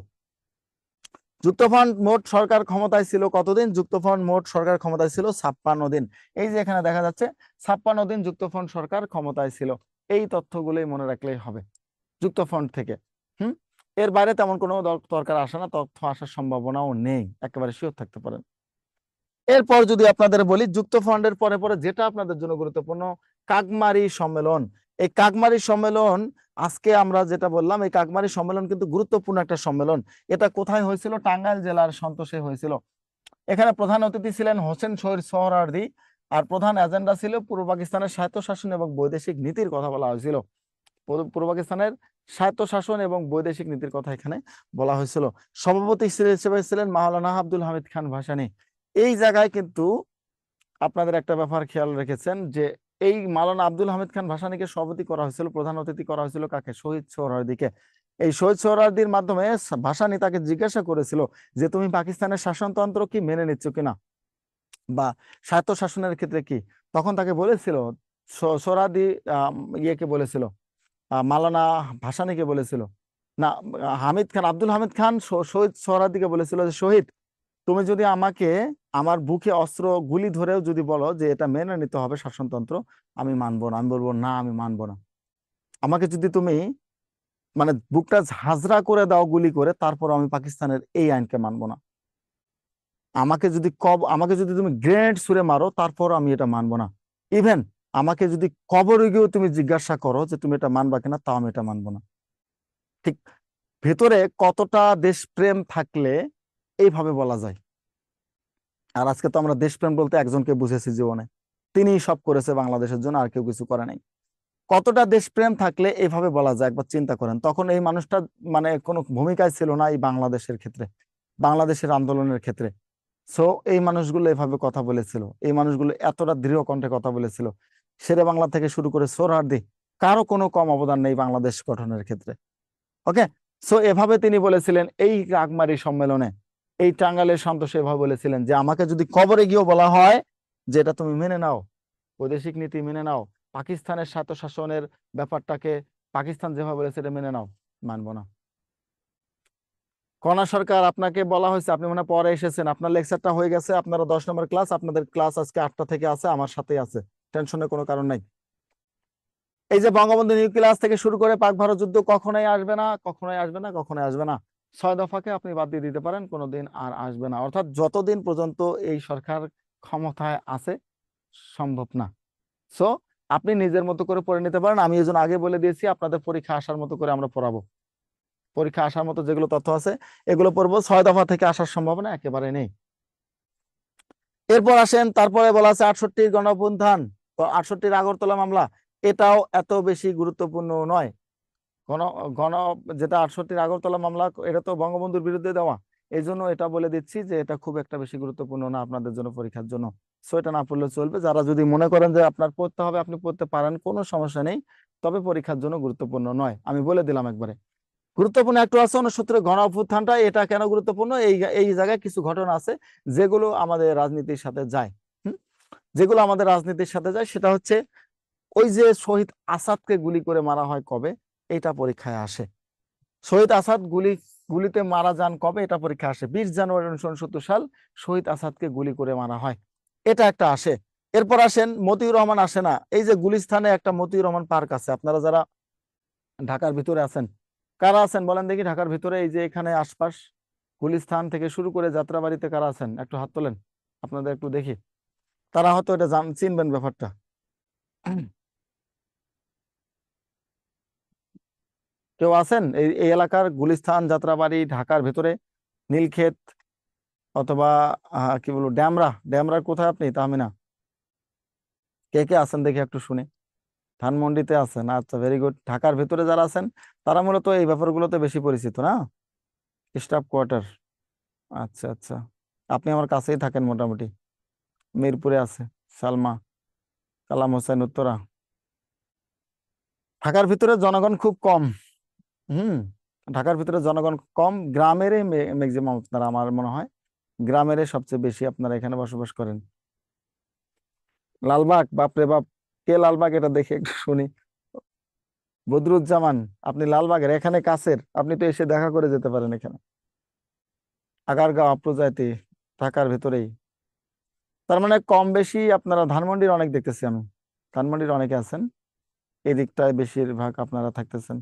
যুক্তফ্রন্ট মোট সরকার ক্ষমতায় ছিল কতদিন? যুক্তফ্রন্ট মোট সরকার ক্ষমতায় ছিল 56 দিন। এই যে এখানে দেখা যাচ্ছে 56 দিন যুক্তফ্রন্ট সরকার ক্ষমতায় ছিল। এই তথ্যগুলোই মনে রাখলেই হবে যুক্তফ্রন্ট থেকে। এর বাইরে তেমন কোনো দরকার আসে না, তথ্য আসার সম্ভাবনাও নেই, একেবারে শিওর থাকতে পারেন। এরপর যদি আপনাদের বলি, যুক্তফ্রন্টের পরে পরে যেটা আপনাদের জন্য গুরুত্বপূর্ণ, কাকমারি সম্মেলন। এই কাকমারি সম্মেলন, আজকে আমরা যেটা বললাম, এই কাকমারি সম্মেলন কিন্তু গুরুত্বপূর্ণ একটা সম্মেলন। এটা কোথায় হয়েছিল? টাঙ্গাইল জেলার সন্তোষে হয়েছিল। এখানে প্রধান অতিথি ছিলেন হোসেন শহীদ সোহরাওয়ার্দী, আর প্রধান এজেন্ডা ছিল পূর্ব পাকিস্তানের স্বায়ত্তশাসন এবং বৈদেশিক নীতির কথা বলা হয়েছিল। পূর্ব পাকিস্তানের স্বায়ত্তশাসন এবং বৈদেশিক নীতির কথা এখানে বলা হয়েছিল। সভাপতি হিসেবে ছিলেন মাওলানা আব্দুল হামিদ খান ভাসানী। এই জায়গায় কিন্তু আপনাদের একটা ব্যাপার খেয়াল রেখেছেন যে এই মাওলানা আব্দুল হামিদ খান ভাসানীকে সভাপতি করা হয়েছিল, প্রধান অতিথি করা হয়েছিল কাকে? শহীদ সোহরাওয়ার্দীকে। এই শহীদ সোহরাওয়ার্দীর মাধ্যমে ভাসানী তাকে জিজ্ঞাসা করেছিল যে তুমি পাকিস্তানের শাসনতন্ত্র কি মেনে নিচ্ছ কিনা বা স্বায়ত্ত শাসনের ক্ষেত্রে কি, তখন তাকে বলেছিল সোহরাওয়ার্দী ইয়েকে বলেছিল, মাওলানা ভাসানীকে বলেছিল না, হামিদ খান, আব্দুল হামিদ খান শহীদ সোহরাওয়ার্দীকে বলেছিল যে শহীদ, তুমি যদি আমাকে আমার বুকে অস্ত্র গুলি ধরেও যদি বলো যে এটা মেনে নিতে হবে শাসনতন্ত্র, আমি মানবো না। আমি বলবো না, আমি মানবো না। আমাকে যদি তুমি মানে বুকটা ঝাঁঝরা করে দাও গুলি করে, তারপর আমি পাকিস্তানের এই আইনকে মানবো না। আমাকে যদি তুমি গ্রেনেড ছুঁড়ে মারো, তারপর আমি এটা মানবো না। ইভেন আমাকে যদি কবরে গিয়েও তুমি জিজ্ঞাসা করো যে তুমি এটা মানবা কিনা, তাও আমি এটা মানবো না। ঠিক ভেতরে কতটা দেশপ্রেম থাকলে এইভাবে বলা যায়। আর আজকে তো আমরা দেশপ্রেম বলতে একজনকে বুঝেছি জীবনে, তিনি সব করেছে বাংলাদেশের জন্য, আর কেউ কিছু করে নাই। কতটা দেশপ্রেম থাকলে এইভাবে বলা যায় একবার চিন্তা করেন। তখন এই মানুষটা মানে কোনো ভূমিকায় ছিল না এই বাংলাদেশের ক্ষেত্রে, বাংলাদেশের আন্দোলনের ক্ষেত্রে। সো এই মানুষগুলো এভাবে কথা বলেছিল, এই মানুষগুলো এতটা দৃঢ় কণ্ঠে কথা বলেছিল। শেরে বাংলা থেকে শুরু করে সোহরাওয়ার্দী, কারো কোনো কম অবদান নেই বাংলাদেশ গঠনের ক্ষেত্রে। ওকে, সো এভাবে তিনি বলেছিলেন এই রাগমারি সম্মেলনে, এই টাঙ্গাইলের সন্তোষে এভাবে বলেছিলেন যে আমাকে যদি কবরে গিয়েও বলা হয় যে এটা তুমি মেনে নাও, বৈদেশিক নীতি মেনে নাও, পাকিস্তানের স্বায়ত্ত শাসনের ব্যাপারটাকে পাকিস্তান যেভাবে বলেছে এটা মেনে নাও, মানবো না। কণা সরকার, আপনাকে বলা হয়েছে, আপনি মনে হয় পরে এসেছেন, আপনার লেকচারটা হয়ে গেছে, আপনারা 10 নম্বর ক্লাস, আপনাদের ক্লাস আজকে 8টা থেকে আছে, আমার সাথেই আছে, টেনশনের কোনো কারণ নাই। এই যে বঙ্গবন্ধু নিউক্লিয়াস থেকে শুরু করে পাক ভারত যুদ্ধ কখনোই আসবে না, কখনোই আসবে না, কখনোই আসবে না। 6 দফাকে আপনি বাদ দিয়ে দিতে পারেন, কোনোদিন আর আসবে না। অর্থাৎ যতদিন পর্যন্ত এই সরকার ক্ষমতায় আছে সম্ভব না। সো আপনি নিজের মতো করে পড়ে নিতে পারেন। আমি এই জন্য আগে বলে দিয়েছি আপনাদের পরীক্ষা আসার মতো করে আমরা পড়াবো। পরীক্ষা আসার মতো যেগুলো তথ্য আছে এগুলো পড়বো, 6 দফা থেকে আসার সম্ভাবনা একেবারে নেই। এরপর আসেন, তারপরে বলা আছে 68 গণঅভ্যুত্থান, 68 আগরতলা মামলা, এটাও এত বেশি গুরুত্বপূর্ণ নয়। গণ গণ যেটা 68 আগরতলা মামলা, এটা তো বঙ্গবন্ধুর বিরুদ্ধে দেওয়া, এই জন্য এটা বলে দিচ্ছি যে এটা খুব একটা বেশি গুরুত্বপূর্ণ না আপনাদের জন্য, পরীক্ষার জন্য। সো এটা না পড়লে চলবে। যারা যদি মনে করেন যে আপনার পড়তে হবে, আপনি পড়তে পারেন, কোনো সমস্যা নেই, তবে পরীক্ষার জন্য গুরুত্বপূর্ণ নয়। আমি বলে দিলাম একবারে। গুরুত্বপূর্ণ একটু আছে 69 গণ অভ্যুত্থানটা, এটা কেন গুরুত্বপূর্ণ, এই জায়গায় কিছু ঘটনা আছে যেগুলো আমাদের রাজনীতির সাথে যায়। যেগুলো আমাদের রাজনীতির সাথে যায়, সেটা হচ্ছে ওই যে শহীদ আসাদকে গুলি করে মারা হয় কবে, এটা পরীক্ষায় আসে। শহীদ আসাদ গুলিতে মারা যান কবে, এটা পরীক্ষা আসে। 20 জানুয়ারি 1969 সাল শহীদ আসাদকে গুলি করে মারা হয়, এটা একটা আসে। এরপর আসেন মতিউর রহমান, আসে না? এই যে গুলিস্তানে একটা মতিউর রহমান পার্ক আছে, আপনারা যারা ঢাকার ভিতরে আছেন, কারা আছেন বলেন দেখি ঢাকার ভিতরে, এই যে এখানে আশপাশ গুলিস্তান থেকে শুরু করে যাত্রাবাড়িতে কারা আছেন, একটু হাত তোলেন, আপনাদের একটু দেখি, তারা হয়তো এটা চিনবেন ব্যাপারটা। কেউ আছেন এই এলাকার, গুলিস্তান, যাত্রাবাড়ি, ঢাকার ভেতরে, নীলক্ষেত অথবা কি বলবো ড্যামরার কোথায় আপনি, তাহমিনা, কে কে আছেন দেখি একটু শুনে। ধানমন্ডিতে আছেন, আচ্ছা, ভেরি গুড। ঢাকার ভেতরে যারা আছেন তারা মূলত এই ব্যাপারগুলোতে বেশি পরিচিত না, স্টাফ কোয়ার্টার। আচ্ছা আচ্ছা, আপনি আমার কাছেই থাকেন মোটামুটি। মিরপুরে আছে সালমা, কালাম হোসেন, উত্তরা। ঢাকার ভিতরে জনগণ খুব কম। ঢাকার ভিতরে জনগণ কম, গ্রামেরই ম্যাক্সিমাম আপনারা, আমার মনে হয় গ্রামেরই সবচেয়ে বেশি আপনারা এখানে বসবাস করেন। লালবাগ, বাপরে বাপ, কে লালবাগ এটা দেখে একটু শুনি। বদরুজ্জামান, আপনি লালবাগের, এখানে কাছের, আপনি তো এসে দেখা করে যেতে পারেন এখানে। আগারগাঁও, প্রজাতি, ঢাকার ভেতরেই। তার মানে কম বেশি আপনারা ধানমন্ডির অনেক দেখতেছি আমি, ধানমন্ডির অনেকে আছেন, এই দিকটায় বেশিরভাগ আপনারা থাকতেছেন।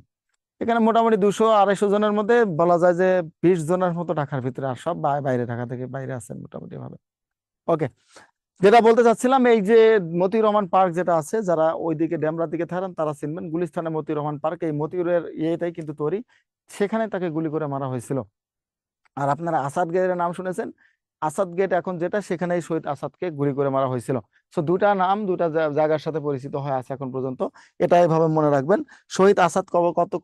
এখানে মোটামুটি 200-250 জনের মধ্যে বলা যায় যে 20 জনের মতো ঢাকার ভিতরে, আর সব বাইরে, ঢাকা থেকে বাইরে আছেন মোটামুটি ভাবে। ওকে, যেটা বলতে চাচ্ছিলাম, এই যে মতিউর রহমান পার্ক যেটা আছে, যারা ওইদিকে ড্যামরার দিকে থাকেন তারা চিনবেন, গুলিস্তানে মতিউর রহমান পার্ক, এই মতিউরের ইয়েটাই কিন্তু তৈরি, সেখানে তাকে গুলি করে মারা হয়েছিল। আর আপনারা আসাদ গেটের নাম শুনেছেন, আসাদ গেট এখন যেটা, সেখানেই শহীদ আসাদকে গুলি করে মারা হয়েছিল। সো দুটা নাম দুটা জায়গার সাথে পরিচিত হয়ে আছে এখন পর্যন্ত, এটা এভাবে মনে রাখবেন। শহীদ আসাদ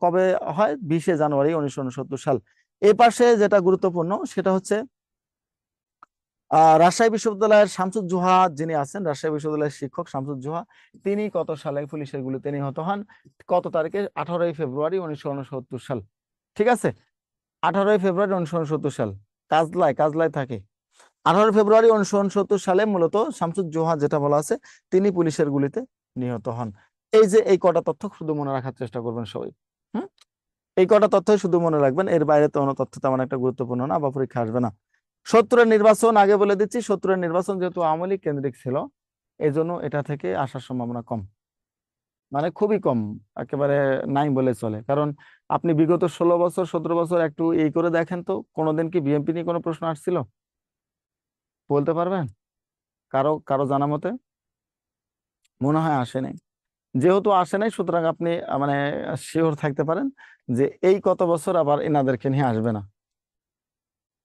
কবে হয়, 20 জানুয়ারি 1969 সাল। এই পাশে যেটা গুরুত্বপূর্ণ সেটা হচ্ছে রাজশাহী বিশ্ববিদ্যালয়ের শামসুজ্জোহা যিনি আছেন, রাজশাহী বিশ্ববিদ্যালয়ের শিক্ষক শামসুজ্জোহা, তিনি কত সালে পুলিশের গুলিতে নিহত হন, কত তারিখে, 18 ফেব্রুয়ারি 1969 সাল। ঠিক আছে? 18 ফেব্রুয়ারি 1969 সাল, কাজলায় থাকে। 18 ফেব্রুয়ারি 1969 সালে মূলত শামসুজ্জোহা যেটা বলা আছে, তিনি পুলিশের গুলিতে নিহত হন। এই যে এই কটা তথ্য শুধু মনে রাখার চেষ্টা করবেন সবাই। হুম, এই কটা তথ্যই শুধু মনে রাখবেন, এর বাইরে তো কোনো তথ্য তেমন একটা গুরুত্বপূর্ণ না বা পরীক্ষা আসবে না। 70-এর নির্বাচন আগে বলে দিচ্ছি, 70-এর নির্বাচন যেহেতু আওয়ামী লীগ কেন্দ্রিক ছিল, এই জন্য এটা থেকে আসার সম্ভাবনা কম, মানে খুবই কম, একেবারে নাই বলে চলে। কারণ আপনি বিগত 16 বছর 17 বছর একটু এই করে দেখেন তো, কোনোদিন কি বিএনপি নিয়ে কোনো প্রশ্ন আসছিল? বলতে পারবেন কারো কারো জানা মতে? মনে হয় আসে নাই। যেহেতু আসে নাই, সুতরাং আপনি মানে শিওর থাকতে পারেন যে এই কত বছর আবার এনাদেরকে নিয়ে আসবে না,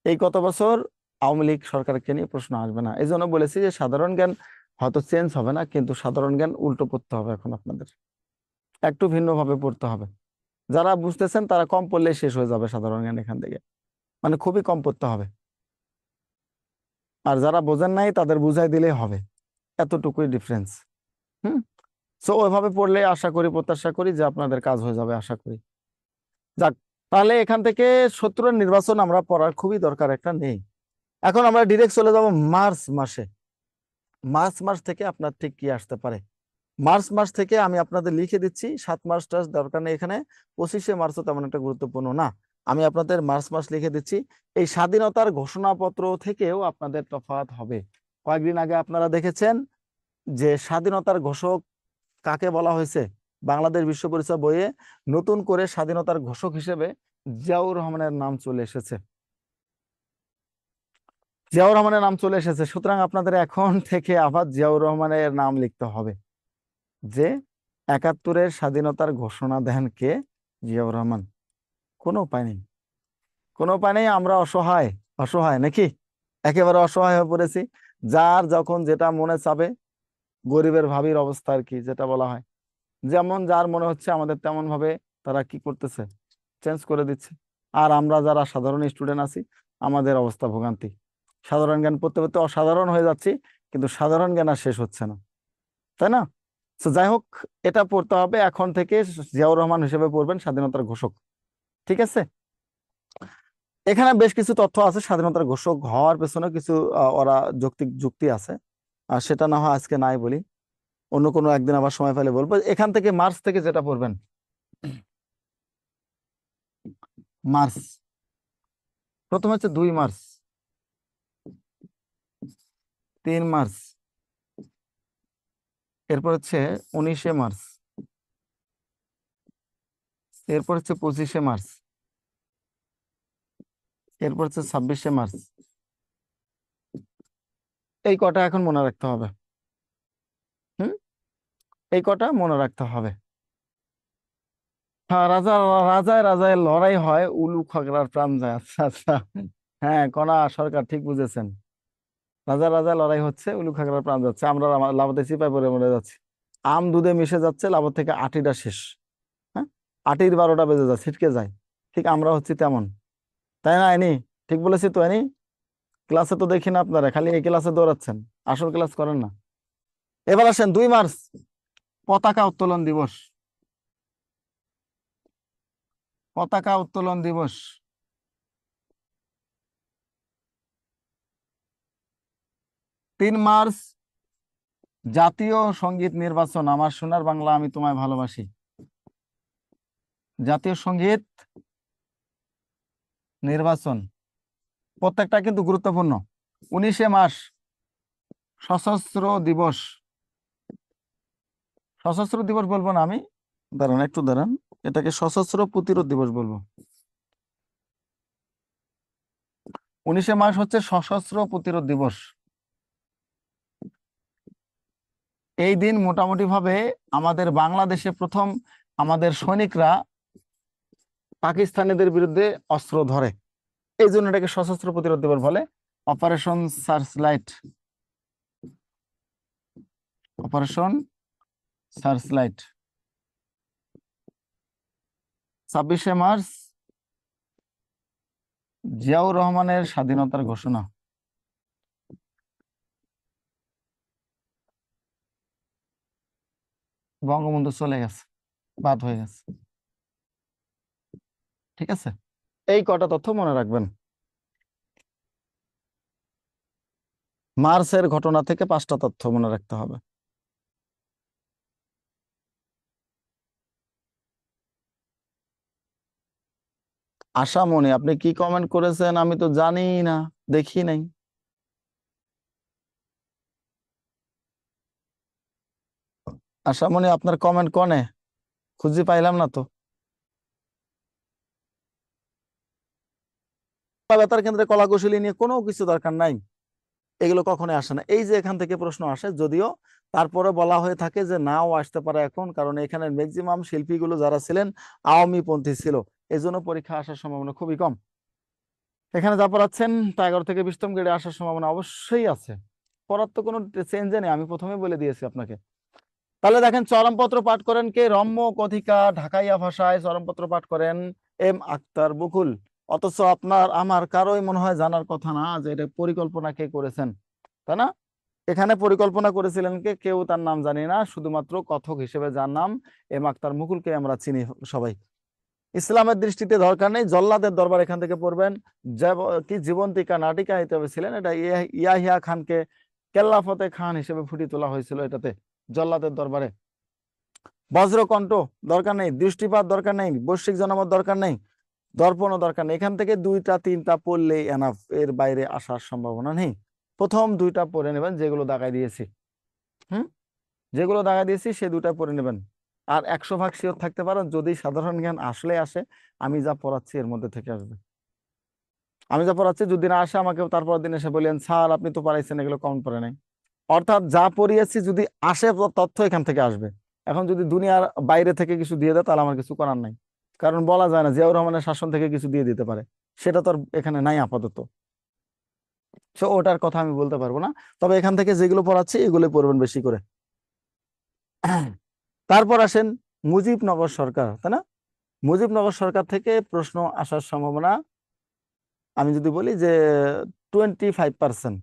এই কত বছর আওয়ামী লীগ সরকারকে নিয়ে প্রশ্ন আসবে না। এই জন্য বলেছি যে সাধারণ জ্ঞান হয়তো চেঞ্জ হবে না, কিন্তু সাধারণ জ্ঞান উল্টো পড়তে হবে, এখন আপনাদের একটু ভিন্নভাবে পড়তে হবে। যারা বুঝতেছেন তারা কম পড়লে শেষ হয়ে যাবে সাধারণ জ্ঞান এখান থেকে, মানে খুবই কম পড়তে হবে। আর যারা বোঝেন নাই তাদের বুঝাই দিলেই হবে, এতটুকুই ডিফারেন্স। হুম, সো ওইভাবে পড়লে আশা করি, প্রত্যাশা করি যে আপনাদের কাজ হয়ে যাবে, আশা করি। যাক, তাহলে এখান থেকে 70-এর নির্বাচন আমরা পড়ার খুবই দরকার একটা নেই। এখন আমরা ডিরেক্ট চলে যাব মার্চ মাসে। মার্চ মাস থেকে আপনার ঠিক কি আসতে পারে? মার্চ মাস থেকে আমি আপনাদের লিখে দিচ্ছি, 7 মাসটা দরকার নেই এখানে, 25শে মার্চও তেমন একটা গুরুত্বপূর্ণ না, আমি আপনাদের মার্চ মাস লিখে দিচ্ছি। এই স্বাধীনতার ঘোষণাপত্র থেকেও আপনাদের তফাৎ হবে। কয়েকদিন আগে আপনারা দেখেছেন যে স্বাধীনতার ঘোষক কাকে বলা হয়েছে? বাংলাদেশ বিশ্ব পরিচয় বইয়ে নতুন করে স্বাধীনতার ঘোষক হিসেবে জিয়াউর রহমানের নাম চলে এসেছে, জিয়াউর রহমানের নাম চলে এসেছে। সুতরাং আপনাদের এখন থেকে আবার জিয়াউর রহমানের নাম লিখতে হবে, যে 71-এর স্বাধীনতার ঘোষণা দেন কে? জিয়াউর রহমান। কোনো উপায় নেই, কোনো উপায় নেই, আমরা অসহায়, অসহায় নাকি, একেবারে অসহায় হয়ে পড়েছি। যার যখন যেটা মনে চাবে, গরিবের ভাবির অবস্থা আর কি, যেটা বলা হয়, যেমন যার মনে হচ্ছে আমাদের তেমন ভাবে তারা কি করতেছে, চেঞ্জ করে দিচ্ছে। আর আমরা যারা সাধারণ স্টুডেন্ট আছি, আমাদের অবস্থা ভোগান্তি, সাধারণ জ্ঞান পড়তে পড়তে অসাধারণ হয়ে যাচ্ছি, কিন্তু সাধারণ জ্ঞান আর শেষ হচ্ছে না, তাই না? তো যাই হোক, এটা পড়তে হবে এখন থেকে, জিয়াউর রহমান হিসেবে পড়বেন স্বাধীনতার ঘোষক। ঠিক আছে? এখানে বেশ কিছু তথ্য আছে স্বাধীনতার ঘোষক হওয়ার পেছনে, কিছু ওরা যৌক্তিক যুক্তি আছে, আর সেটা না হয় আজকে নাই বলি, অন্য কোনো একদিন আবার সময় পেলে বলবো। এখান থেকে মার্চ থেকে যেটা পড়বেন, মার্চ, প্রথম হচ্ছে 2 মার্চ, 3 মার্চ, এরপর হচ্ছে 19শে মার্চ, এরপর হচ্ছে 25শে মার্চ, এরপর হচ্ছে 26শে মার্চ। এই কটা এখন মনে রাখতে হবে। হুম, এই কটা মনে রাখতে হবে। হ্যাঁ, রাজায় রাজায় লড়াই হয়, উলু খাগড়ার প্রাণ যায়। আচ্ছা আচ্ছা, হ্যাঁ, কণা সরকার ঠিক বুঝেছেন, রাজায় লড়াই হচ্ছে, উলু খাগড়ার প্রাণ যাচ্ছে, আমরা লাবতে চিপায় পড়ে মরে যাচ্ছি, আম দুধে মিশে যাচ্ছে, লাবত থেকে আটিটা শেষ। হ্যাঁ, আটির 12টা বেজে যায়, ছিটকে যায়, ঠিক আমরা হচ্ছি তেমন, তাই না? এনি ঠিক বলেছি তো? এনি ক্লাসে তো দেখি না আপনারা, খালি এই ক্লাসে দৌড়াচ্ছেন, আসল ক্লাস করেন না। এবার আসেন 2 মার্চ, পতাকা উত্তোলন দিবস, পতাকা উত্তোলন দিবস। 3 মার্চ, জাতীয় সঙ্গীত নির্বাচন, আমার সোনার বাংলা আমি তোমায় ভালোবাসি, জাতীয় সঙ্গীত নির্বাচন, প্রত্যেকটা কিন্তু গুরুত্বপূর্ণ। 19শে মার্চ, সশস্ত্র দিবস, সশস্ত্র দিবস বলবো না আমি, দাঁড়ান একটু দাঁড়ান, এটাকে সশস্ত্র প্রতিরোধ দিবস বলবো। 19শে মার্চ হচ্ছে সশস্ত্র প্রতিরোধ দিবস। এই দিন মোটামুটি ভাবে আমাদের বাংলাদেশে প্রথম আমাদের সৈনিকরা পাকিস্তানিদের বিরুদ্ধে অস্ত্র ধরে, এই জন্য এটাকে সশস্ত্র প্রতিরোধ দিবস বলে। Operation searchlight, operation searchlight. 26শে মার্চ, জিয়াউর রহমানের স্বাধীনতার ঘোষণা। বঙ্গবন্ধু চলে গেছে, বাদ হয়ে গেছে। ঠিক আছে, এই কটা তথ্য মনে রাখবেন। মার্চের ঘটনা থেকে 5টা তথ্য মনে রাখতে হবে। আশামণি, আপনি কি কমেন্ট করেছেন আমি তো জানি না, দেখি নাই। আশামণি, আপনার কমেন্ট কনে খুঁজে পাইলাম না তো। বেতার কেন্দ্রে কলা কৌশলী নিয়ে কোনো কিছু দরকার নাই, এগুলো কখনোই আসে না। এই যে এখান থেকে প্রশ্ন আসে, যদিও তারপরে বলা হয়ে থাকে যে নাও আসতে পারে এখন, কারণ এখানে ম্যাক্সিমাম শিল্পীগুলো যারা ছিলেন আওয়ামী পন্থী ছিল, এই জন্য পরীক্ষা আসার সম্ভাবনা খুবই কম। এখানে যা পড়াচ্ছেন তা 11 থেকে 20তম গ্রেডে আসার সম্ভাবনা অবশ্যই আছে, পড়ার তো কোনো চেঞ্জ নেই, আমি প্রথমে বলে দিয়েছি আপনাকে। তাহলে দেখেন, চরমপত্র পাঠ করেন কে? রম্য কথিকা ঢাকাইয়া ভাষায় চরমপত্র পাঠ করেন এম আক্তার বকুল। অথচ আপনার আমার কারোই মনে হয় জানার কথা না যে এটা পরিকল্পনা কে করেছেন, তাই না? এখানে পরিকল্পনা করেছিলেন কে? কেউ তার নাম জানি না, শুধুমাত্র কথক হিসেবে যার নাম এম আক্তার মুকুলকে আমরা চিনি সবাই। ইসলামের দৃষ্টিতে দরকার নেই, জল্লাদের দরবার এখান থেকে পড়বেন। কি জীবন্তিকা নাটিকা হিসেবে ছিলেন, এটা ইয়াহিয়া খানকে কেল্লা ফতে খান হিসেবে ফুটিয়ে তোলা হয়েছিল এটাতে, জল্লাদের দরবারে। বজ্রকণ্ঠ দরকার নেই, দৃষ্টিপাত দরকার নেই, বৈশ্বিক জনমত দরকার নেই, দর্পণও দরকার নেই। এখান থেকে 2টা 3টা পড়লেই এনাফ, এর বাইরে আসার সম্ভাবনা নেই। প্রথম 2টা পড়ে নেবেন যেগুলো দাগাই দিয়েছি, যেগুলো দাগাই দিয়েছি সে 2টা পড়ে নেবেন। আর 100% শিওর থাকতে পারেন, যদি সাধারণ জ্ঞান আসলে আসে, আমি যা পড়াচ্ছি এর মধ্যে থেকে আসবে। আমি যা পড়াচ্ছি যদি না আসে, আমাকে তারপর দিন এসে বললেন স্যার আপনি তো পড়াইছেন এগুলো কম পড়ে নাই। অর্থাৎ যা পড়িয়েছি যদি আসে, তথ্য এখান থেকে আসবে। এখন যদি দুনিয়ার বাইরে থেকে কিছু দিয়ে দেয় তাহলে আমার কিছু করার নাই, কারণ বলা যায় না জিয়াউর রহমানের শাসন থেকে কিছু দিয়ে দিতে পারে, সেটা তো আর এখানে নাই আপাতত। সো ওটার কথা আমি বলতে পারবো না, তবে এখান থেকে যেগুলো পড়াচ্ছি এগুলো পড়বেন বেশি করে। তারপর আসেন মুজিবনগর সরকার, তাই না? মুজিবনগর সরকার থেকে প্রশ্ন আসার সম্ভাবনা আমি যদি বলি যে 25%।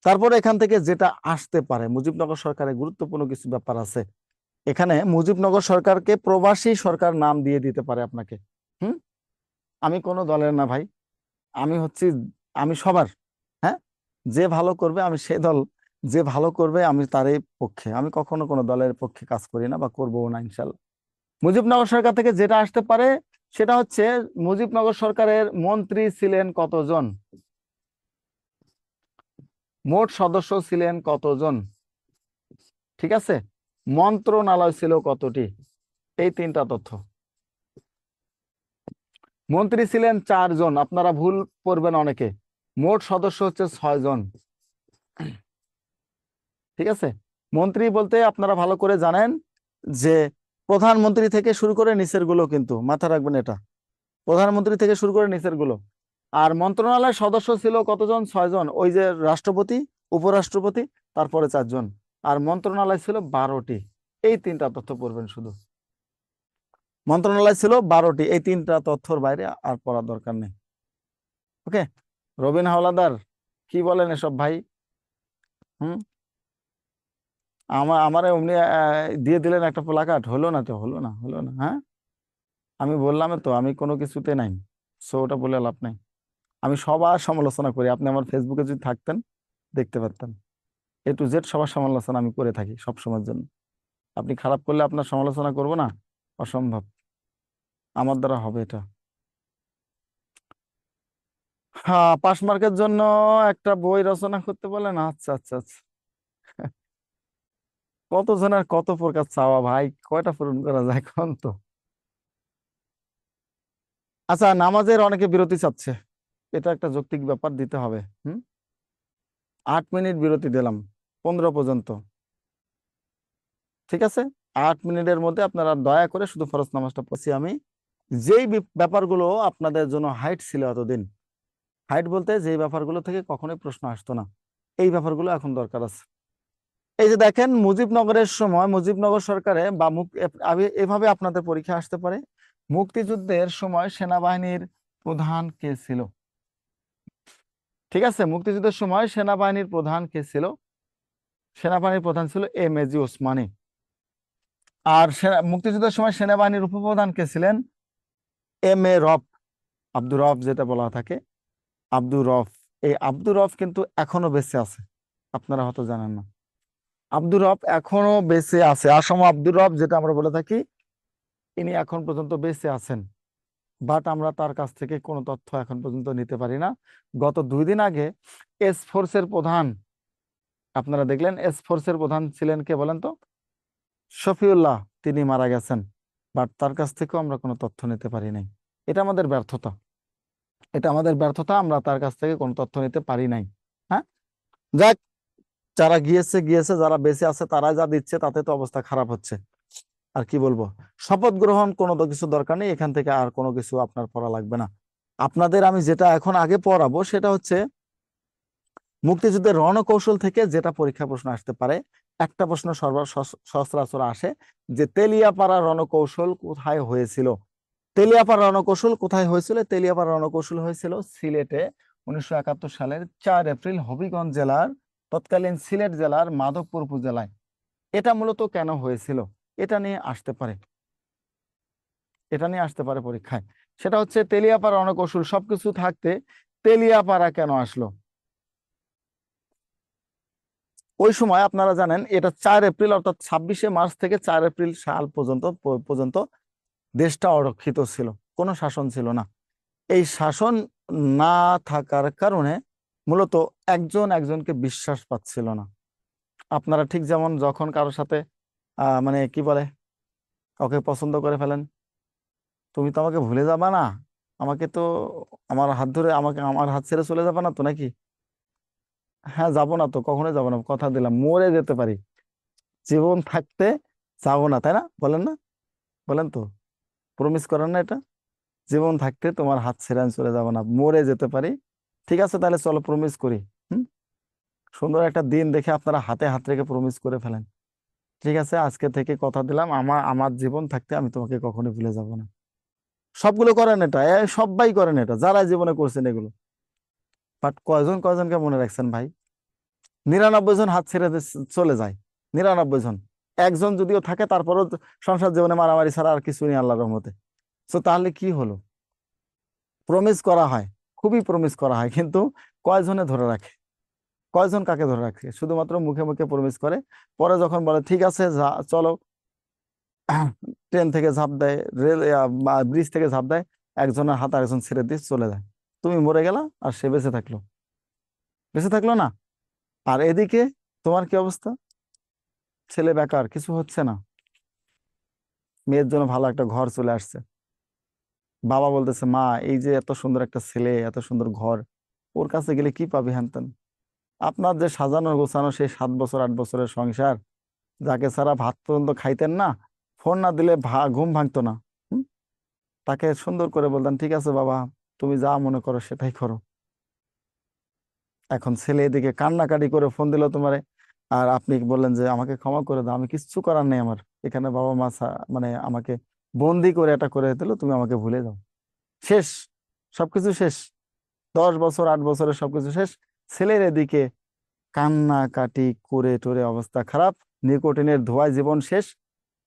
তারপরে এখান থেকে যেটা আসতে পারে, মুজিবনগর সরকারের গুরুত্বপূর্ণ কিছু ব্যাপার আছে এখানে। মুজিবনগর সরকারকে প্রবাসী সরকার নাম দিয়ে দিতে পারে আপনাকে। আমি কোনো দলের না ভাই, আমি সবার। হ্যাঁ, যে ভালো করবে আমি সে দল, যে ভালো করবে আমি তারই পক্ষে, আমি কখনো কোনো দলের পক্ষে কাজ করি না বা করবো না ইনশাল্লাহ। মুজিবনগর সরকার থেকে যেটা আসতে পারে সেটা হচ্ছে, মুজিবনগর সরকারের মন্ত্রী ছিলেন কতজন, মোট সদস্য ছিলেন কতজন, ঠিক আছে, মন্ত্রণালয় ছিল কতটি, এই 3টা তথ্য। মন্ত্রী ছিলেন 4 জন, আপনারা ভুল করবেন অনেকে, মোট সদস্য হচ্ছে 6 জন। ঠিক আছে, মন্ত্রী বলতে আপনারা ভালো করে জানেন যে প্রধানমন্ত্রী থেকে শুরু করে নিচের গুলো, কিন্তু মাথা রাখবেন এটা, প্রধানমন্ত্রী থেকে শুরু করে নিচের গুলো। আর মন্ত্রণালয়ের সদস্য ছিল কতজন? 6 জন, ওই যে রাষ্ট্রপতি, উপরাষ্ট্রপতি, তারপরে 4 জন, আর মন্ত্রণালয় ছিল 12টি। এই 3টা তথ্য পড়বেন শুধু, মন্ত্রণালয় ছিল 12টি, এই 3টা তথ্যর বাইরে আর পড়ার দরকার নেই। ওকে, রবিন হাওলাদার কি বলেন এসব ভাই? আমারে অমনি দিয়ে দিলেন একটা প্লাকার্ড, হলো না তো, হলো না। হ্যাঁ, আমি বললাম তো আমি কোনো কিছুতে নাই, সো ওটা বলে লাভ নাই। আমি সবার সমালোচনা করি, আপনি আমার ফেসবুকে যদি থাকতেন দেখতে পারতেন, A to Z সবার সমালোচনা আমি করে থাকি সব সময়ের জন্য। আপনি খারাপ করলে আপনার সমালোচনা করব না, অসম্ভব, আমার দ্বারা হবে এটা। হ্যাঁ, পাস মার্কের জন্য একটা বই রচনা করতে বলেন, আচ্ছা আচ্ছা আচ্ছা। কতজনের কত প্রকার চাওয়া ভাই, কয়টা পূরণ করা যায় কোন তো? আচ্ছা, নামাজের অনেকে বিরতি চাচ্ছে, এটা একটা যৌক্তিক ব্যাপার, দিতে হবে। 8 মিনিট বিরতি দিলাম, 15 পর্যন্ত, ঠিক আছে? 8 মিনিটের মধ্যে আপনারা দয়া করে শুধু ফরজ নামাজটা পড়ছি আমি। যেই ব্যাপারগুলো আপনাদের জন্য হাইট ছিল এতদিন, হাইট বলতে যেই ব্যাপারগুলো থেকে কখনোই প্রশ্ন আসতো না, এই ব্যাপারগুলো এখন দরকার আছে। এই যে দেখেন, মুজিবনগরের সময়, মুজিবনগর সরকারে বা এভাবে আপনাদের পরীক্ষা আসতে পারে, মুক্তিযুদ্ধের সময় সেনাবাহিনীর প্রধান কে ছিল? ঠিক আছে, মুক্তিযুদ্ধের সময় সেনাবাহিনীর প্রধান কে ছিল? সেনাবাহিনীর প্রধান ছিল এম.এ.জি. ওসমানী। আর মুক্তিযুদ্ধের সময় সেনাবাহিনীর উপপ্রধান কে ছিলেন? এম এ রফ, আব্দুর রফ যেটা বলা থাকে, আব্দুর রফ, এই আব্দুর রফ কিন্তু এখনো বেঁচে আছে, আপনারা হয়তো জানেন না। আব্দুর রফ এখনো বেঁচে আছে, আসম আব্দুর রফ যেটা আমরা বলে থাকি, ইনি এখন পর্যন্ত বেঁচে আছেন, বাট আমরা তার কাছ থেকে কোনো তথ্য এখন পর্যন্ত নিতে পারি না। গত 2 দিন আগে এস ফোর্সের প্রধান, আপনারা দেখলেন এস ফোর্সের প্রধান ছিলেন কে বলেন তো? শফিউল্লাহ, তিনি মারা গেছেন, বাট তার কাছ থেকেও আমরা কোনো তথ্য নিতে পারি নাই। এটা আমাদের ব্যর্থতা, এটা আমাদের ব্যর্থতা, আমরা তার কাছ থেকে কোনো তথ্য নিতে পারি নাই। হ্যাঁ, যাক, যারা গিয়েছে গিয়েছে, যারা বেঁচে আছে তারা যা দিচ্ছে তাতে তো অবস্থা খারাপ হচ্ছে। আর কি বলবো, শপথ গ্রহণ কোনো তো কিছু দরকার নেই, এখান থেকে আর কোনো কিছু আপনার পড়া লাগবে না। আপনাদের আমি যেটা এখন আগে পড়াবো সেটা হচ্ছে মুক্তিযুদ্ধের রণকৌশল থেকে যেটা পরীক্ষা প্রশ্ন আসতে পারে। একটা প্রশ্ন সচরাচর আসে যে তেলিয়াপাড়া রণকৌশল কোথায় হয়েছিল। তেলিয়াপাড়া রণকৌশল কোথায় হয়েছিল? তেলিয়াপাড়া রণকৌশল হয়েছিল সিলেটে 1971 সালের 4 এপ্রিল হবিগঞ্জ জেলার, তৎকালীন সিলেট জেলার মাধবপুর উপজেলায়। এটা মূলত কেন হয়েছিল এটা নিয়ে আসতে পারে, এটা নিয়ে আসতে পারে পরীক্ষায়। সেটা হচ্ছে তেলিয়াপাড়া রণকৌশল, সবকিছু থাকতে তেলিয়াপাড়া কেন আসলো? ওই সময় আপনারা জানেন এটা 4 এপ্রিল, অর্থাৎ 26শে মার্চ থেকে 4 এপ্রিল সাল পর্যন্ত দেশটা অরক্ষিত ছিল, কোনো শাসন ছিল না। এই শাসন না থাকার কারণে মূলত একজন একজনকে বিশ্বাস পাচ্ছিল না। আপনারা ঠিক যেমন যখন কারোর সাথে মানে কি বলে, কাউকে পছন্দ করে ফেলেন, তুমি তো আমাকে ভুলে যাবা না, আমাকে তো আমার হাত ধরে আমাকে আমার হাত ছেড়ে চলে যাবে না তো নাকি? হ্যাঁ, যাবো না তো, কখনোই যাবো না, কথা দিলাম, মরে যেতে পারি, জীবন থাকতে যাবো না, তাই না? বলেন না, বলেন তো, প্রমিস করেন না এটা? জীবন থাকতে তোমার হাত ছেড়ে আমি চলে যাবো না, মরে যেতে পারি। ঠিক আছে, তাহলে চলো প্রমিস করি। হুম, সুন্দর একটা দিন দেখে আপনারা হাতে হাত রেখে প্রমিস করে ফেলেন। ঠিক আছে, আজকে থেকে কথা দিলাম, আমার আমার জীবন থাকতে আমি তোমাকে কখনোই ভুলে যাব না। সবগুলো করেন এটা, সবাই করেন এটা, যারা জীবনে করছেন এগুলো। বাট কয়জন কয়জনকে মনে রাখছেন ভাই? 99 জন হাত ছেড়ে চলে যায়, 99 জন। একজন যদিও থাকে তারপরও সংসার জীবনে মারামারি ছাড়া আর কিছু নেই আল্লাহর রহমতে। তো তাহলে কি হলো? প্রমিস করা হয়, খুবই প্রমিস করা হয়, কিন্তু কয়জনে ধরে রাখে? কয়জন কাকে ধরে রাখে? শুধুমাত্র মুখে মুখে প্রমিস করে, পরে যখন বলে ঠিক আছে চলো, ট্রেন থেকে ঝাঁপ দেয়, রেল ব্রিজ থেকে ঝাঁপ দেয়, একজনের হাত আরেকজন ছেড়ে দিয়ে চলে যায়, তুমি মরে গেলা আর সে বেঁচে থাকলো, বেঁচে থাকলো না। আর এদিকে তোমার কি অবস্থা? ছেলে বেকার, কিছু হচ্ছে না, মেয়ের জন্য ভালো একটা ঘর চলে আসছে, বাবা বলতেছে মা এই যে এত সুন্দর একটা ছেলে, এত সুন্দর ঘর, ওর কাছে গেলে কি পাবি হ্যানত্যান। আপনার যে সাজানো গোছানো সেই 7 বছর 8 বছরের সংসার, যাকে ছাড়া ভাত পর্যন্ত খাইতেন না, ফোন না দিলে ঘুম ভাঙতো না, হুম? তাকে সুন্দর করে বলতেন ঠিক আছে বাবা, তুমি যা মনে করো সেটাই করো। এখন ছেলে এদিকে কান্নাকাটি করে ফোন দিল তোমারে, আর আপনি বললেন যে আমাকে ক্ষমা করে দাও, আমি কিচ্ছু করার নেই আমার, এখানে বাবা মা মানে আমাকে বন্দি করে এটা করে দিল, তুমি আমাকে ভুলে যাও। শেষ, সবকিছু শেষ, 10 বছর 8 বছরের সবকিছু শেষ। ছেলের এদিকে কান্নাকাটি করে টরে অবস্থা খারাপ, নিকোটিনের ধোঁয়ায় জীবন শেষ,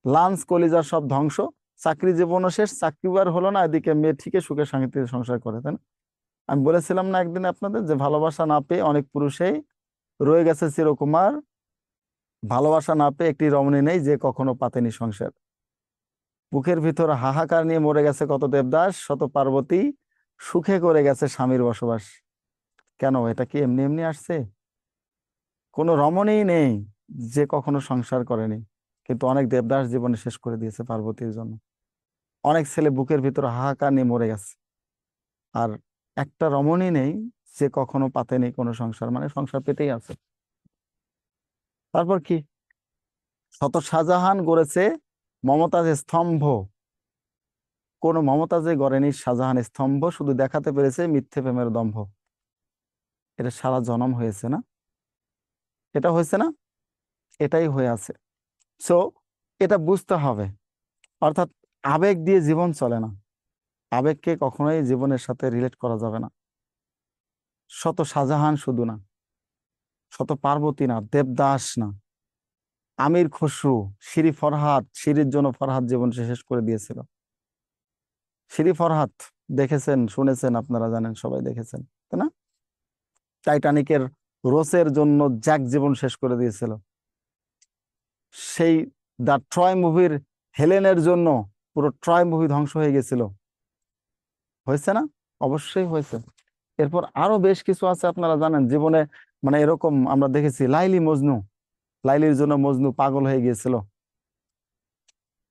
লাঞ্চ কলিজার সব ধ্বংস, চাকরি জীবনও শেষ, চাকরি আর হলো না, এদিকে মেয়ে ঠিকই সুখে শান্তিতে সংসার করে, তাই না? আমি বলেছিলাম না একদিন আপনাদের যে ভালোবাসা না পেয়ে অনেক পুরুষেই রয়ে গেছে চিরকুমার, ভালোবাসা না পেয়ে একটি রমণী নেই যে কখনো পাতেনি সংসার, বুকের ভিতর হাহাকার নিয়ে মরে গেছে কত দেবদাস, শত পার্বতী সুখে করে গেছে স্বামীর বসবাস। কেন, এটা কি এমনি এমনি আসছে? কোনো রমণীই নেই যে কখনো সংসার করেনি, কিন্তু অনেক দেবদাস জীবনে শেষ করে দিয়েছে পার্বতীর জন্য। অনেক ছেলে বুকের ভিতর হাহাকার নিয়ে মরে গেছে, আর একটা রমণী নেই যে কখনো পাতেনি কোনো সংসার, মানে সংসার পেতেই আছে। তারপর কি, শত শাহজাহান গড়েছে মমতাজ স্তম্ভ, কোন মমতাজে গড়েনি শাহজাহান স্তম্ভ, শুধু দেখাতে পেরেছে মিথ্যে প্রেমের দম্ভ। এটা সারা জনম হয়েছে না? এটা হয়েছে না? এটাই হয়ে আছে। সো এটা বুঝতে হবে, অর্থাৎ আবেগ দিয়ে জীবন চলে না, আবেগকে কখনোই জীবনের সাথে রিলেট করা যাবে না। শত শাহজাহান শুধু না, শত পার্বতী না, দেবদাস না, আমির খসরু, শিরি ফরহাদ, শিরির জন্য ফরহাদ জীবন শেষ করে দিয়েছিল। সিরি ফরহাদ দেখেছেন, শুনেছেন, আপনারা জানেন, সবাই দেখেছেন, তাই না? টাইটানিকের রোসের জন্য জ্যাক জীবন শেষ করে দিয়েছিল। সেই দ্য ট্রয় মুভির হেলেনের জন্য পুরো ট্রয় মুভি ধ্বংস হয়ে গেছিল। হয়েছে না? অবশ্যই হয়েছে। এরপর আরো বেশ কিছু আছে, আপনারা জানেন জীবনে, মানে এরকম আমরা দেখেছি। লাইলি মজনু, লাইলির জন্য মজনু পাগল হয়ে গিয়েছিল।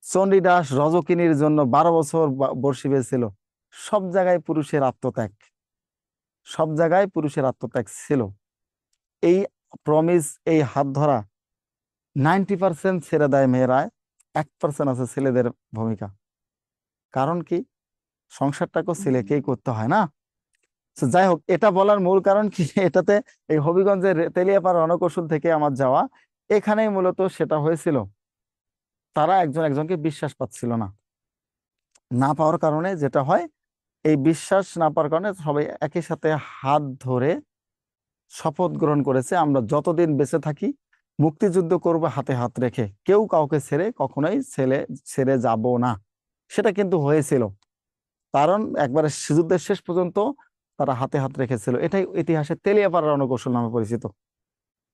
চণ্ডীদাস রজকিনীর জন্য 12 বছর বর্ষি পেয়েছিল। সব জায়গায় পুরুষের আত্মত্যাগ, সব জায়গায় পুরুষের আত্মত্যাগ ছিল। এই প্রমিস, এই হাত ধরা 90% ছেড়ে দেয় মেয়েরা, 1% আছে ছেলেদের ভূমিকা। কারণ কি? সংসারটাকেও ছেলেকেই করতে হয় না? তো যাই হোক, এটা বলার মূল কারণ কি, এটাতে এই হবিগঞ্জের তেলিয়াপাড়া রণকৌশল থেকে আমার যাওয়া, এখানেই মূলত সেটা হয়েছিল। তারা একজন একজনকে বিশ্বাস পাচ্ছিল না, না পাওয়ার কারণে যেটা হয়, এই বিশ্বাস না পাওয়ার কারণে সবাই একই সাথে হাত ধরে শপথ গ্রহণ করেছে, আমরা যতদিন বেঁচে থাকি মুক্তিযুদ্ধ করব হাতে হাত রেখে, কেউ কাউকে ছেড়ে কখনোই ছেড়ে যাব না। সেটা কিন্তু হয়েছিল, কারণ একবারে যুদ্ধের শেষ পর্যন্ত তারা হাতে হাত রেখেছিল। এটাই ইতিহাসে তেলিয়াপাড়া রণকৌশল নামে পরিচিত।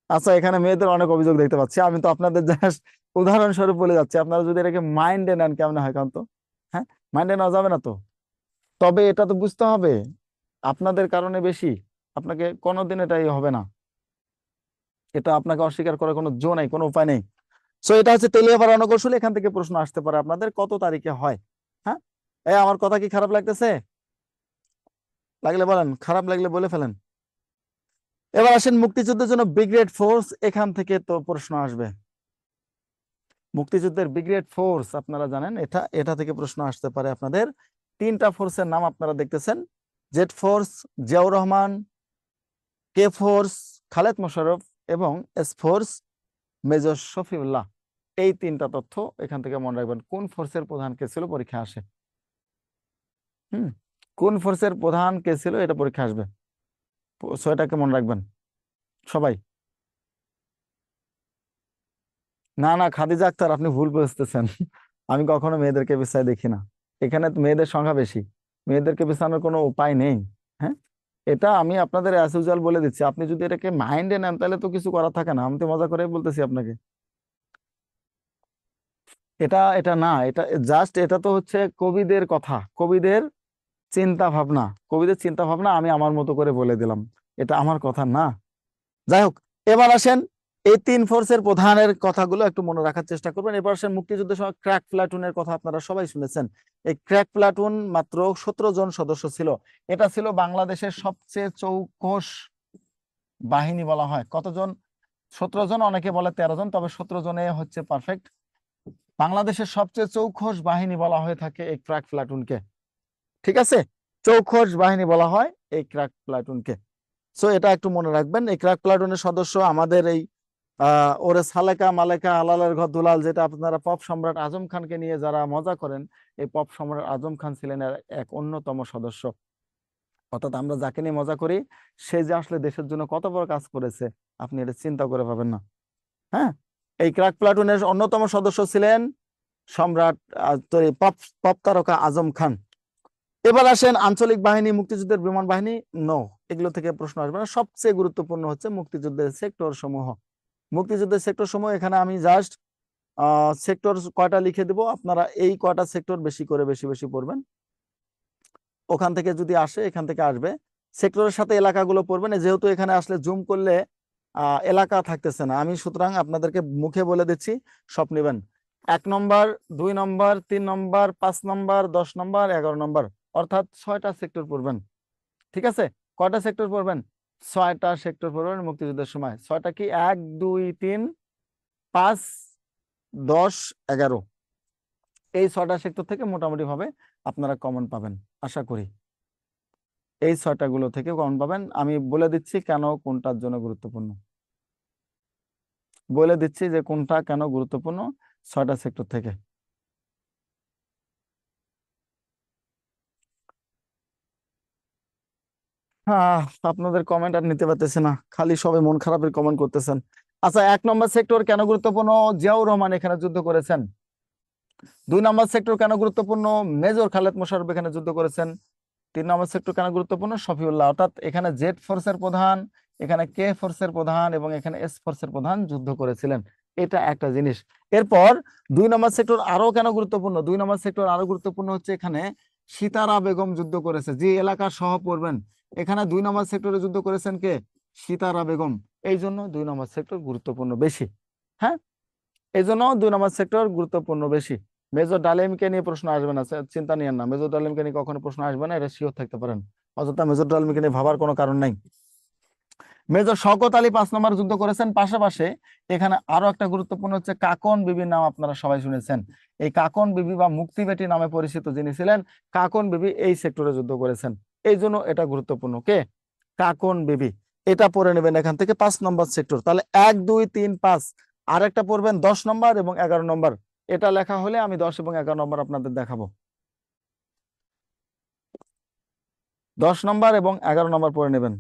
আচ্ছা, এখানে মেয়েদের অনেক অভিযোগ দেখতে পাচ্ছি। আমি তো আপনাদের জাস্ট উদাহরণস্বরূপ বলে যাচ্ছি, আপনারা যদি এটাকে মাইন্ডে নেন কেমন হয় কারণ তো, হ্যাঁ, মাইন্ডে নেওয়া যাবে না তো। তবে এটা তো বুঝতে হবে, আপনাদের কারণে বেশি, আপনাকে কোনোদিন এটাই হবে না, এটা আপনাকে অস্বীকার করার কোনো জো নাই, কোনো উপায় নেই। সো এটা হচ্ছে তেলিয়াপাড়া রণকৌশল। এখান থেকে প্রশ্ন আসতে পারে আপনাদের, কত তারিখে হয়। হ্যাঁ, আমার কথা কি খারাপ লাগতেছে? লাগলে বলেন, খারাপ লাগলে বলে ফেলেন। এবার আসেন মুক্তিযুদ্ধের জন্য ব্রিগেড ফোর্স, এখান থেকে তো প্রশ্ন আসবে। মুক্তিযুদ্ধের ব্রিগেড ফোর্স আপনারা জানেন, এটা থেকে প্রশ্ন আসতে পারে আপনাদের। 3টা ফোর্সের নাম আপনারা দেখতেছেন, Z force Ziaur Rahman, K force Khaled Mosharraf এবং এস ফোর্স মেজর শফিউল্লাহ। এই 3টা তথ্য এখান থেকে মনে রাখবেন। কোন ফোর্সের প্রধান কে ছিল পরীক্ষা আসে, কোন ফোর্সের প্রধান কে ছিল এটা পরীক্ষা আসবে, এটাকে মনে রাখবেন সবাই। না না, খাদিজা আক্তার, আপনি ভুল বুঝতেছেন। আমি কখনো মেয়েদেরকে বিছায় দেখি না, এখানে তো মেয়েদের সংখ্যা বেশি, মেয়েদেরকে বিছানোর কোনো উপায় নেই। হ্যাঁ, এটা আমি আপনাদের অ্যাজ ইউজুয়াল বলে দিচ্ছি। আপনি যদি এটাকে মাইন্ডে নেন তাহলে তো কিছু করার থাকে না। আমি তো মজা করে বলতেছি আপনাকে, এটা না, এটা জাস্ট, এটা তো হচ্ছে কবিদের কথা, কবিদের চিন্তা ভাবনা, কবিদের চিন্তা ভাবনা আমি আমার মতো করে বলে দিলাম, এটা আমার কথা না। যাই হোক, এবার আসেন এই 3 ফোর্সের প্রধানের কথাগুলো একটু মনে রাখার চেষ্টা করবেন। এবার আসেন মুক্তিযুদ্ধের সময় ক্র্যাক প্লাটুনের কথা আপনারা সবাই শুনেছেন। এই ক্র্যাক প্লাটুন মাত্র 17 জন সদস্য ছিল। এটা ছিল বাংলাদেশের সবচেয়ে চৌকস বাহিনী বলা হয়। কতজন? 17 জন, অনেকে বলে 13 জন, তবে 17 জনে হচ্ছে পারফেক্ট। বাংলাদেশের সবচেয়ে চৌকস বাহিনী বলা হয়ে থাকে এই ক্র্যাক প্লাটুনকে। ঠিক আছে, চৌকস বাহিনী বলা হয় এই ক্র্যাক প্লাটুনকে। সো এটা একটু মনে রাখবেন। এই ক্র্যাক প্লাটুনের সদস্য আমাদের এই ওরে সালেকা মালেকা আলালের ঘর দুলাল, যেটা আপনারা পপ সম্রাট আজম খানকে নিয়ে যারা মজা করেন, এই পপ সম্রাট আজম খান ছিলেন এক অন্যতম সদস্য। অর্থাৎ আমরা যাকে নিয়ে মজা করি, সে যে আসলে দেশের জন্য কত বড় কাজ করেছে আপনি এটা চিন্তা করে পাবেন না। হ্যাঁ, এই ক্র্যাক প্লাটুনের অন্যতম সদস্য ছিলেন সম্রাট পপ পপ তারকা আজম খান। এবার আসেন আঞ্চলিক বাহিনী, মুক্তিযুদ্ধের বিমান বাহিনী, নো, এগুলো থেকে প্রশ্ন আসবে না। সবচেয়ে গুরুত্বপূর্ণ হচ্ছে মুক্তিযুদ্ধের সেক্টর সমূহ। মুক্তিযুদ্ধের সেক্টর সমূহ, এখানে আমি জাস্ট সেক্টর কয়টা লিখে দেব, আপনারা এই কয়টা সেক্টর বেশি করে বেশি বেশি পড়বেন। ওখান থেকে যদি আসে, এখান থেকে আসবে, সেক্টরের সাথে এলাকাগুলো পড়বেন। যেহেতু এখানে আসলে জুম করলে এলাকা থাকতেছে না, আমি সুতরাং আপনাদেরকে মুখে বলে দিচ্ছি, সব নেবেন। 1 নম্বর, 2 নম্বর, 3 নম্বর, 5 নম্বর, 10 নম্বর, 11 নম্বর, অর্থাৎ 6টা সেক্টর পড়বেন। ঠিক আছে, কয়টা সেক্টর পড়বেন? 6টা সেক্টর পড়বেন মুক্তিযুদ্ধের সময়। 6টা কি? 1, 2, 3, 5, 10, 11। এই 6টা সেক্টর থেকে মোটামুটি ভাবে আপনারা কমন পাবেন আশা করি। এই 6টা গুলো থেকে কমন পাবেন। আমি বলে দিচ্ছি কেন, কোনটার জন্য গুরুত্বপূর্ণ বলে দিচ্ছি, যে কোনটা কেন গুরুত্বপূর্ণ 6টা সেক্টর থেকে। আপনাদের কমেন্ট আর নিতে পারতেছে না, খালি সবাই মন খারাপের কমেন্ট করতেছেন। আচ্ছা, 1 নম্বর সেক্টর কেন গুরুত্বপূর্ণ? জিয়াউর রহমান এখানে যুদ্ধ করেছেন। 2 নম্বর সেক্টর কেন গুরুত্বপূর্ণ? মেজর খালেদ মোশাররফ এখানে যুদ্ধ করেছেন। 3 নম্বর সেক্টর কেন গুরুত্বপূর্ণ? শফিউল্লাহ, অর্থাৎ এখানে জেড ফোর্সের প্রধান, এখানে কে ফোর্সের প্রধান এবং এখানে এস ফোর্সের প্রধান যুদ্ধ করেছিলেন। এটা একটা জিনিস। এরপর 2 নম্বর সেক্টর আরো কেন গুরুত্বপূর্ণ? 2 নম্বর সেক্টর আরো গুরুত্বপূর্ণ হচ্ছে এখানে সিতারা বেগম যুদ্ধ করেছে, যে এলাকার সহ পড়বেন। এখানে 2 নম্বর সেক্টরে যুদ্ধ করেছেন কে? সিতারা বেগম। এই জন্য 2 নম্বর সেক্টর গুরুত্বপূর্ণ বেশি। হ্যাঁ, এই জন্য 2 নম্বর সেক্টর গুরুত্বপূর্ণ বেশি। মেজর ডালিমকে নিয়ে প্রশ্ন আসবে না, চিন্তা নিয়েন না। মেজর ডালিমকে নিয়ে কখনো প্রশ্ন আসবে না, এটা শিওর থাকতে পারেন। অযথা মেজর ডালিমকে নিয়ে ভাবার কোনো কারণ নাই। মেজর শওকত আলী 5 নম্বর যুদ্ধ করেছেন। পাশাপাশি এখানে আরো একটা গুরুত্বপূর্ণ হচ্ছে কাকন বিবির নাম আপনারা সবাই শুনেছেন। এই কাকন বিবি বা মুক্তি বেটি নামে পরিচিত যিনি ছিলেন, কাকন বিবি এই সেক্টরে যুদ্ধ করেছেন। এই জন্য এটা গুরুত্বপূর্ণ। কে? কাকন বিবি। এটা পড়ে নেবেন এখান থেকে 5 নম্বর সেক্টর। তাহলে 1 2 3 5, আর একটা পড়বেন 10 নম্বর এবং 11 নম্বর। এটা লেখা হলে আমি 10 এবং 11 নম্বর আপনাদের দেখাবো। 10 নম্বর এবং 11 নম্বর পড়ে নেবেন।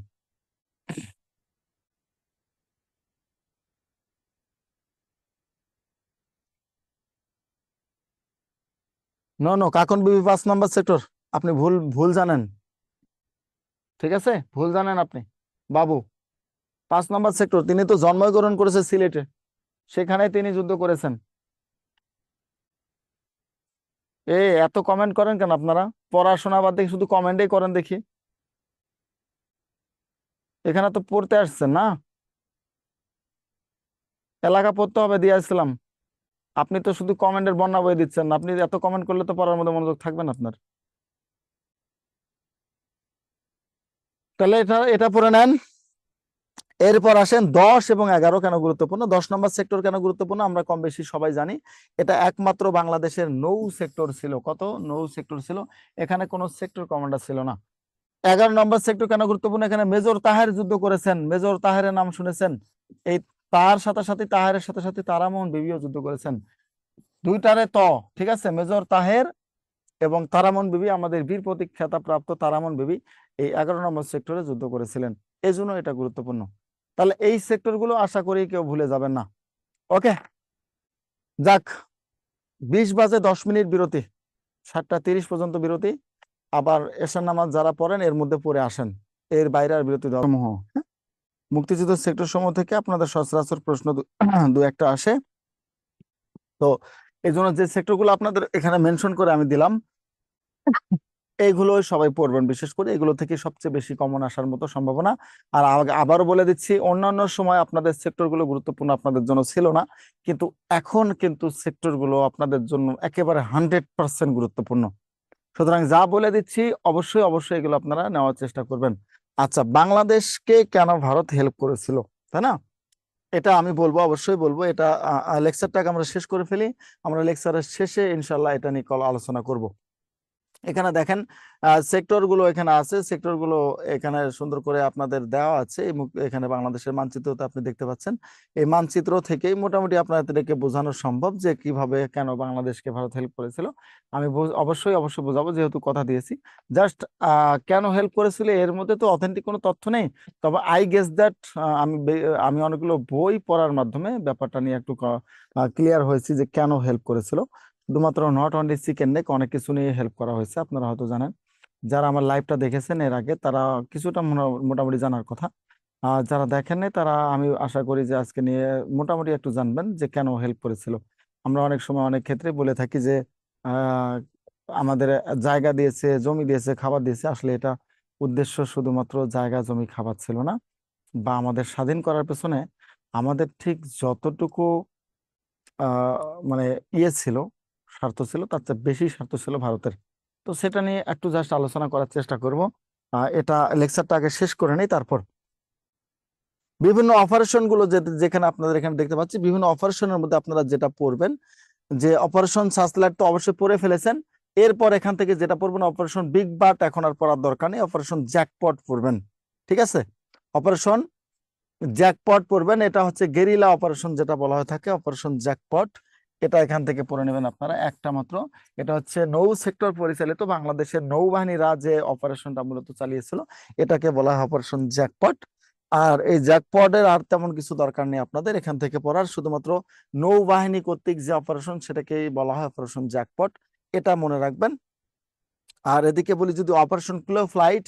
নো, কাকন বিবি 5 নম্বর সেক্টর। আপনি ভুল ভুল জানেন, ঠিক আছে? ভুল জানেন আপনি বাবু। 5 নম্বর সেক্টর, তিনি তো জন্মগ্রহণ করেছে সিলেটে, সেখানে তিনি যুদ্ধ করেছেন। এত কমেন্ট করেন কেন আপনারা? পড়াশোনা বাদ দেখি শুধু কমেন্টই করেন দেখি। এখানে তো পড়তে আসছেন না, এলাকা পড়তে হবে দিয়ে আসছিলাম। আপনি তো শুধু কমেন্টের বন্যা বয়ে দিচ্ছেন। আপনি এত কমেন্ট করলে তো পড়ার মধ্যে মনোযোগ থাকবেন আপনার। তাহলে এটা এটা পড়ে নেন। এরপর আসেন 10 এবং 11 কেন গুরুত্বপূর্ণ। 10 নম্বর সেক্টর কেন গুরুত্বপূর্ণ আমরা কম বেশি সবাই জানি। এটা একমাত্র বাংলাদেশের নৌ সেক্টর ছিল। কত? নৌ সেক্টর ছিল, এখানে কোনো সেক্টর কমান্ডার ছিল না। 11 নম্বর সেক্টর কেন গুরুত্বপূর্ণ? এখানে মেজর তাহের যুদ্ধ করেছেন। মেজর তাহেরের নাম শুনেছেন? এই তার সাথে সাথে তাহেরের সাথে সাথে তারামন বিবিও যুদ্ধ করেছেন। দুইটারে ত, ঠিক আছে? মেজর তাহের এবং তারামন বিবি, আমাদের বীর প্রতীক খেতাবপ্রাপ্ত তারামন বিবি এই 11 নম্বর সেক্টরে যুদ্ধ করেছিলেন। এই জন্য এটা গুরুত্বপূর্ণ। তাহলে এই সেক্টর গুলো আশা করি কেউ ভুলে যাবেন না। ওকে, যাক, 20 বাজে 10 মিনিট বিরতি, 7টা 30 পর্যন্ত বিরতি। আবার এশার নামাজ যারা পড়েন এর মধ্যে পড়ে আসেন, এর বাইরে আর বিরতি দেওয়া। হ্যাঁ, মুক্তিযুদ্ধ সেক্টর সমূহ থেকে আপনাদের সচরাচর প্রশ্ন দু একটা আসে। তো এই জন্য যে সেক্টর গুলো আপনাদের এখানে মেনশন করে আমি দিলাম, এইগুলো সবাই পড়বেন। বিশেষ করে এগুলো থেকে সবচেয়ে বেশি কমন আসার মতো সম্ভাবনা। আর আবারও বলে দিচ্ছি, অন্যান্য সময় আপনাদের সেক্টর গুলো গুরুত্বপূর্ণ আপনাদের জন্য ছিল না, কিন্তু এখন কিন্তু সেক্টর গুলো আপনাদের জন্য একেবারে 100% গুরুত্বপূর্ণ। সুতরাং যা বলে দিচ্ছি অবশ্যই অবশ্যই এগুলো আপনারা নেওয়ার চেষ্টা করবেন। আচ্ছা, বাংলাদেশকে কেন ভারত হেল্প করেছিল, তাই না? এটা আমি বলবো, অবশ্যই বলবো। এটা লেকচারটাকে আমরা শেষ করে ফেলি। আমরা লেকচারের শেষে ইনশাল্লাহ এটা নিয়ে আলোচনা করব। এখানে দেখেন সেক্টর গুলো এখানে আছে, সেক্টর গুলো এখানে সুন্দর করে আপনাদের দেওয়া আছে। এখানে বাংলাদেশের মানচিত্রতে আপনি দেখতে পাচ্ছেন। এই মানচিত্র থেকেই মোটামুটি আপনাদেরকে বোঝানো সম্ভব যে কিভাবে কেন বাংলাদেশকে ভারত হেল্প করেছিল। আমি অবশ্যই বোঝাবো, যেহেতু কথা দিয়েছি। জাস্ট কেন হেল্প করেছিল এর মধ্যে তো অথেন্টিক কোনো তথ্য নেই, তবে আই গেস দ্যাট আমি অনেকগুলো বই পড়ার মাধ্যমে ব্যাপারটা নিয়ে একটু ক্লিয়ার হয়েছি যে কেন হেল্প করেছিল। শুধুমাত্র নট অনলি চিকেন নেক, অনেক কিছু নিয়ে হেল্প করা হয়েছে, আপনারা হয়তো জানেন। যারা আমার লাইভটা দেখেছেন এর আগে তারা কিছুটা মোটামুটি জানার কথা। যারা দেখেননি তারা আমি আশা করি যে আজকে নিয়ে মোটামুটি একটু জানবেন যে কেন হেল্প করেছিল। আমরা অনেক সময় অনেক ক্ষেত্রে বলে থাকি যে আমাদের জায়গা দিয়েছে, জমি দিয়েছে, খাবার দিয়েছে। আসলে এটা উদ্দেশ্য শুধুমাত্র জায়গা জমি খাবার ছিল না, বা আমাদের স্বাধীন করার পেছনে আমাদের ঠিক যতটুকু মানে ছিল, স্বার্থ ছিল, তার চেয়ে বেশি স্বার্থ ছিল ভারতের। তো সেটা নিয়ে একটু জাস্ট আলোচনা করার চেষ্টা করব। এটা লেকচারটা আগে শেষ করে নেই, তারপর বিভিন্ন অপারেশন গুলো যেখানে আপনাদের এখানে দেখতে পাচ্ছি, বিভিন্ন অপারেশনের মধ্যে আপনারা যেটা পড়বেন, যে অপারেশন সার্চলাইট তো অবশ্যই পড়ে ফেলেছেন। এরপর এখান থেকে যেটা পড়বেন অপারেশন বিগ বাট, এখন আর পড়ার দরকার নেই। অপারেশন জ্যাকপট পড়বেন, ঠিক আছে? অপারেশন জ্যাকপট পড়বেন। এটা হচ্ছে গেরিলা অপারেশন যেটা বলা হয়ে থাকে, অপারেশন জ্যাকপট। এটা এখান থেকে পড়ে নেবেন আপনারা একটা মাত্র। এটা হচ্ছে নৌ সেক্টর পরিচালিত বাংলাদেশের নৌবাহিনীরা যে অপারেশনটা মূলত চালিয়েছিল, এটাকে বলা হয় অপারেশন জ্যাকপট। আর এই জ্যাকপটের আর তেমন কিছু দরকার নেই আপনাদের এখান থেকে পড়ার, শুধুমাত্র নৌবাহিনী কর্তৃক যে অপারেশন সেটাকেই বলা হয় অপারেশন জ্যাকপট, এটা মনে রাখবেন। আর এদিকে বলি যদি অপারেশন ক্লো ফ্লাইট,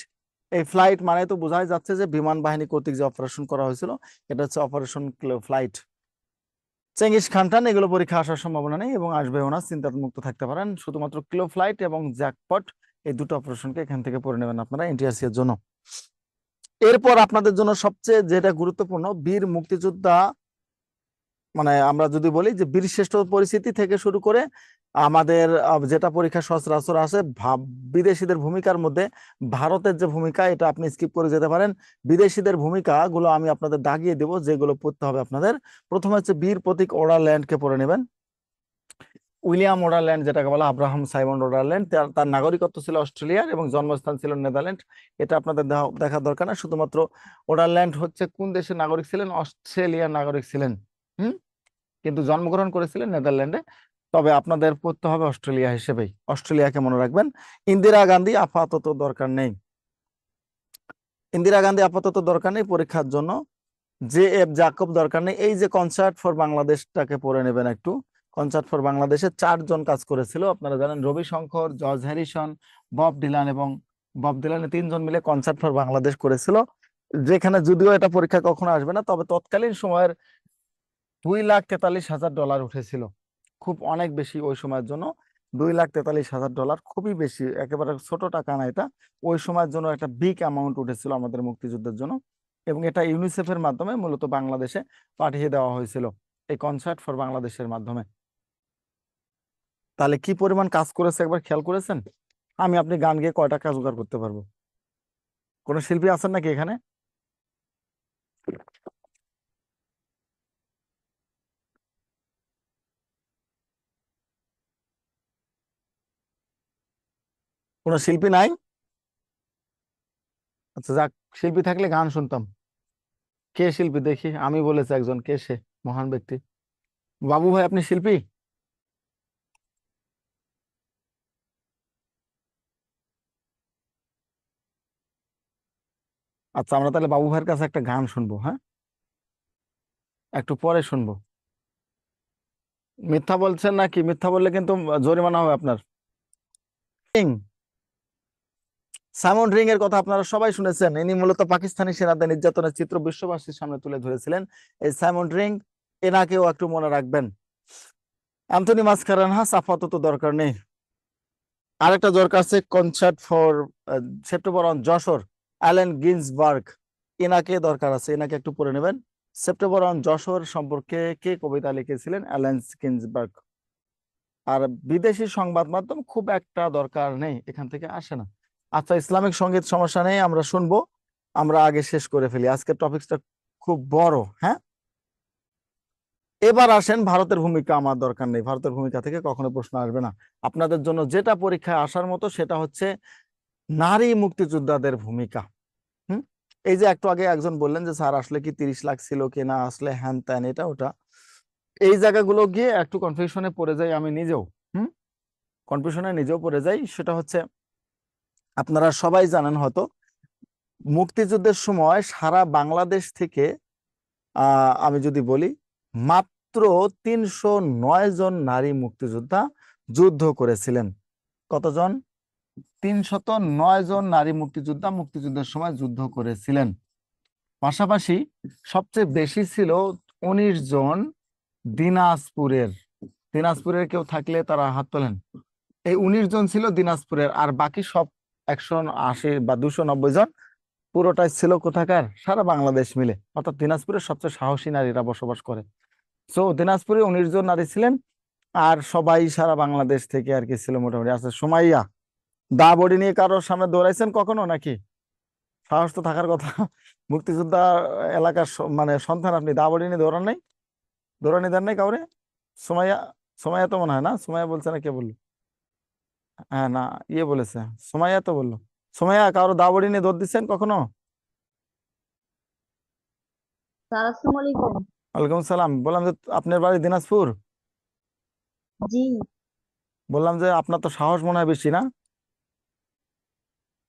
এই ফ্লাইট মানে তো বোঝাই যাচ্ছে যে বিমান বাহিনী কর্তৃক যে অপারেশন করা হয়েছিল এটা হচ্ছে অপারেশন ক্লো ফ্লাইট। চেঙ্গিস খান টান এগুলো পরীক্ষা আসার সম্ভাবনা নেই এবং আসবেও না, চিন্তা মুক্ত থাকতে পারেন। শুধুমাত্র ক্লো ফ্লাইট এবং জ্যাকপট এই দুটো অপারেশনকে এখান থেকে পড়ে নেবেন আপনারা এনটিআরসি এর জন্য। এরপর আপনাদের জন্য সবচেয়ে যেটা গুরুত্বপূর্ণ বীর মুক্তিযোদ্ধা, মানে আমরা যদি বলি যে বীরশ্রেষ্ঠ পরিস্থিতি থেকে শুরু করে আমাদের যেটা পরীক্ষা সচরাচর আছে বিদেশিদের ভূমিকার মধ্যে ভারতের যে ভূমিকা এটা আপনি স্কিপ করে যেতে পারেন। বিদেশিদের ভূমিকা গুলো আমি আপনাদের দাগিয়ে দেবো যেগুলো পড়তে হবে আপনাদের। প্রথমে হচ্ছে বীর প্রতীক ওডারল্যান্ডকে পড়ে নেবেন। উইলিয়াম ওডারল্যান্ড যেটাকে বলা আব্রাহাম সাইমন ওডারল্যান্ড, তার নাগরিকত্ব ছিল অস্ট্রেলিয়ার এবং জন্মস্থান ছিল নেদারল্যান্ড। এটা আপনাদের দেখার দরকার না, শুধুমাত্র ওডারল্যান্ড হচ্ছে কোন দেশের নাগরিক ছিলেন, অস্ট্রেলিয়ার নাগরিক ছিলেন, কিন্তু জন্মগ্রহণ করেছিলেন নেদারল্যান্ডে। তবে আপনাদের পড়তে হবে অস্ট্রেলিয়া হিসেবেই, অস্ট্রেলিয়াকে মনে রাখবেন। ইন্দিরা গান্ধী আপাতত দরকার নেই, ইন্দিরা গান্ধী আপাতত দরকার নেই পরীক্ষার জন্য। জে এফ জাকব দরকার নেই। এই যে কনসার্ট ফর বাংলাদেশটাকে পড়ে নেবেন একটু। কনসার্ট ফর বাংলাদেশে 4 জন কাজ করেছিল আপনারা জানেন, Ravi Shankar, George Harrison, Bob Dylan এবং বব ডিলানে 3 জন মিলে কনসার্ট ফর বাংলাদেশ করেছিল, যেখানে যদিও এটা পরীক্ষা কখনো আসবে না তবে তৎকালীন সময়ের $2,43,000 উঠেছিল, খুব অনেক বেশি ওই সময়ের জন্য। $2,43,000 খুবই বেশি, একেবারে ছোট টাকা না এটা, ওই সময়ের জন্য একটা বিগ অ্যামাউন্ট উঠেছিল আমাদের মুক্তিযুদ্ধের জন্য। এবং এটা ইউনিসেফের মাধ্যমে মূলত বাংলাদেশে পাঠিয়ে দেওয়া হয়েছিল এই কনসার্ট ফর বাংলাদেশের মাধ্যমে। তাহলে কি পরিমাণ কাজ করেছে একবার খেয়াল করেছেন? আমি আপনি গান গেয়ে কয় টাকা জোগাড় করতে পারবো? কোন শিল্পী আছেন নাকি এখানে? কোন শিল্পী নাই? আচ্ছা যাক, শিল্পী থাকলে গান শুনতাম। কে শিল্পী দেখি? আমি বলেছি একজন, কে সে মহান ব্যক্তি? বাবু ভাই আপনি শিল্পী? আচ্ছা আমরা তাহলে বাবু ভাইয়ের কাছে একটা গান শুনবো, হ্যাঁ একটু পরে শুনবো। মিথ্যা বলছেন নাকি? মিথ্যা বললে কিন্তু জরিমানা হবে আপনার। সাইমন রিং এর কথা আপনারা সবাই শুনেছেন, ইনি মূলত পাকিস্তানি সেনাদের নির্যাতনের চিত্র বিশ্ববাসীর সামনে তুলে ধরেছিলেন। এই সাইমন রিং, এনাকেও একটু মনে রাখবেন। অ্যান্থনি মাসকারেনহাস আপাতত দরকার নেই। আরেকটা দরকার আছে concert for September on Jessore, Allen Ginsberg, এনাকে দরকার আছে, এনাকে একটু পড়ে নেবেন। সেপ্টেম্বর অন যশোর সম্পর্কে কে কবিতা লিখেছিলেন? Allen Ginsberg. আর বিদেশি সংবাদ মাধ্যম খুব একটা দরকার নেই, এখান থেকে আসে না। আচ্ছা ইসলামিক সঙ্গীত সমস্যা নেই, আমরা শুনবো। আমরা আগে শেষ করে ফেলি, আজকের টপিকসটা খুব বড়। হ্যাঁ এবার আসেন ভারতের ভূমিকা, আমার দরকার নেই, ভারতের ভূমিকা থেকে কখনো প্রশ্ন আসবে না। আপনাদের জন্য যেটা পরীক্ষায় আসার মতো সেটা হচ্ছে নারী মুক্তিযোদ্ধাদের ভূমিকা। এই যে একটু আগে একজন বললেন যে স্যার আসলে কি 30 লাখ ছিল কিনা, আসলে হ্যান ত্যান এটা ওটা, এই জায়গাগুলো গিয়ে একটু কনফিউশনে পড়ে যাই আমি নিজেও। কনফিউশনে নিজেও পড়ে যাই। সেটা হচ্ছে আপনারা সবাই জানেন হয়তো মুক্তিযুদ্ধের সময় সারা বাংলাদেশ থেকে আমি যদি বলি মাত্র 309 জন নারী মুক্তিযোদ্ধা যুদ্ধ করেছিলেন। কতজন? 309 জন নারী মুক্তিযোদ্ধা মুক্তিযুদ্ধের সময় যুদ্ধ করেছিলেন। পাশাপাশি সবচেয়ে বেশি ছিল 19 জন দিনাজপুরের। দিনাজপুরের কেউ থাকলে তারা হাত তোলেন। এই 19 জন ছিল দিনাজপুরের, আর বাকি সব 180 বা 290 জন পুরোটাই ছিল কোথাকার? সারা বাংলাদেশ মিলে, অর্থাৎ দিনাজপুরের সবচেয়ে সাহসী নারীরা বসবাস করে। সো দিনাজপুরে 19 জন নারী ছিলেন, আর সবাই সারা বাংলাদেশ থেকে আর কি ছিল মোটামুটি। আছে সুমাইয়া, দা বডি নিয়ে কারোর সামনে দৌড়াইছেন কখনো নাকি? সাহস তো থাকার কথা। মুক্তিযোদ্ধা এলাকার মানে সন্তান আপনি, দা বডি নিয়ে দৌড়ান নাই? দৌড়ানি দেন নাই কাউরে? সুমাইয়া, সুমাইয়া তো মনে হয় না, সুমাইয়া বলছে না, কে বললো? হ্যাঁ না ইয়ে বলেছে, সুমাইয়া তো বললো। সুমাইয়া কারো দা বডি নিয়ে দৌড় দিচ্ছেন কখনো?
স্যার আসসালামু আলাইকুম।
ওয়ালাইকুম সালাম। বললাম যে আপনার বাড়ি দিনাজপুর?
জি।
বললাম যে আপনার তো সাহস মনে হয় বেশি না?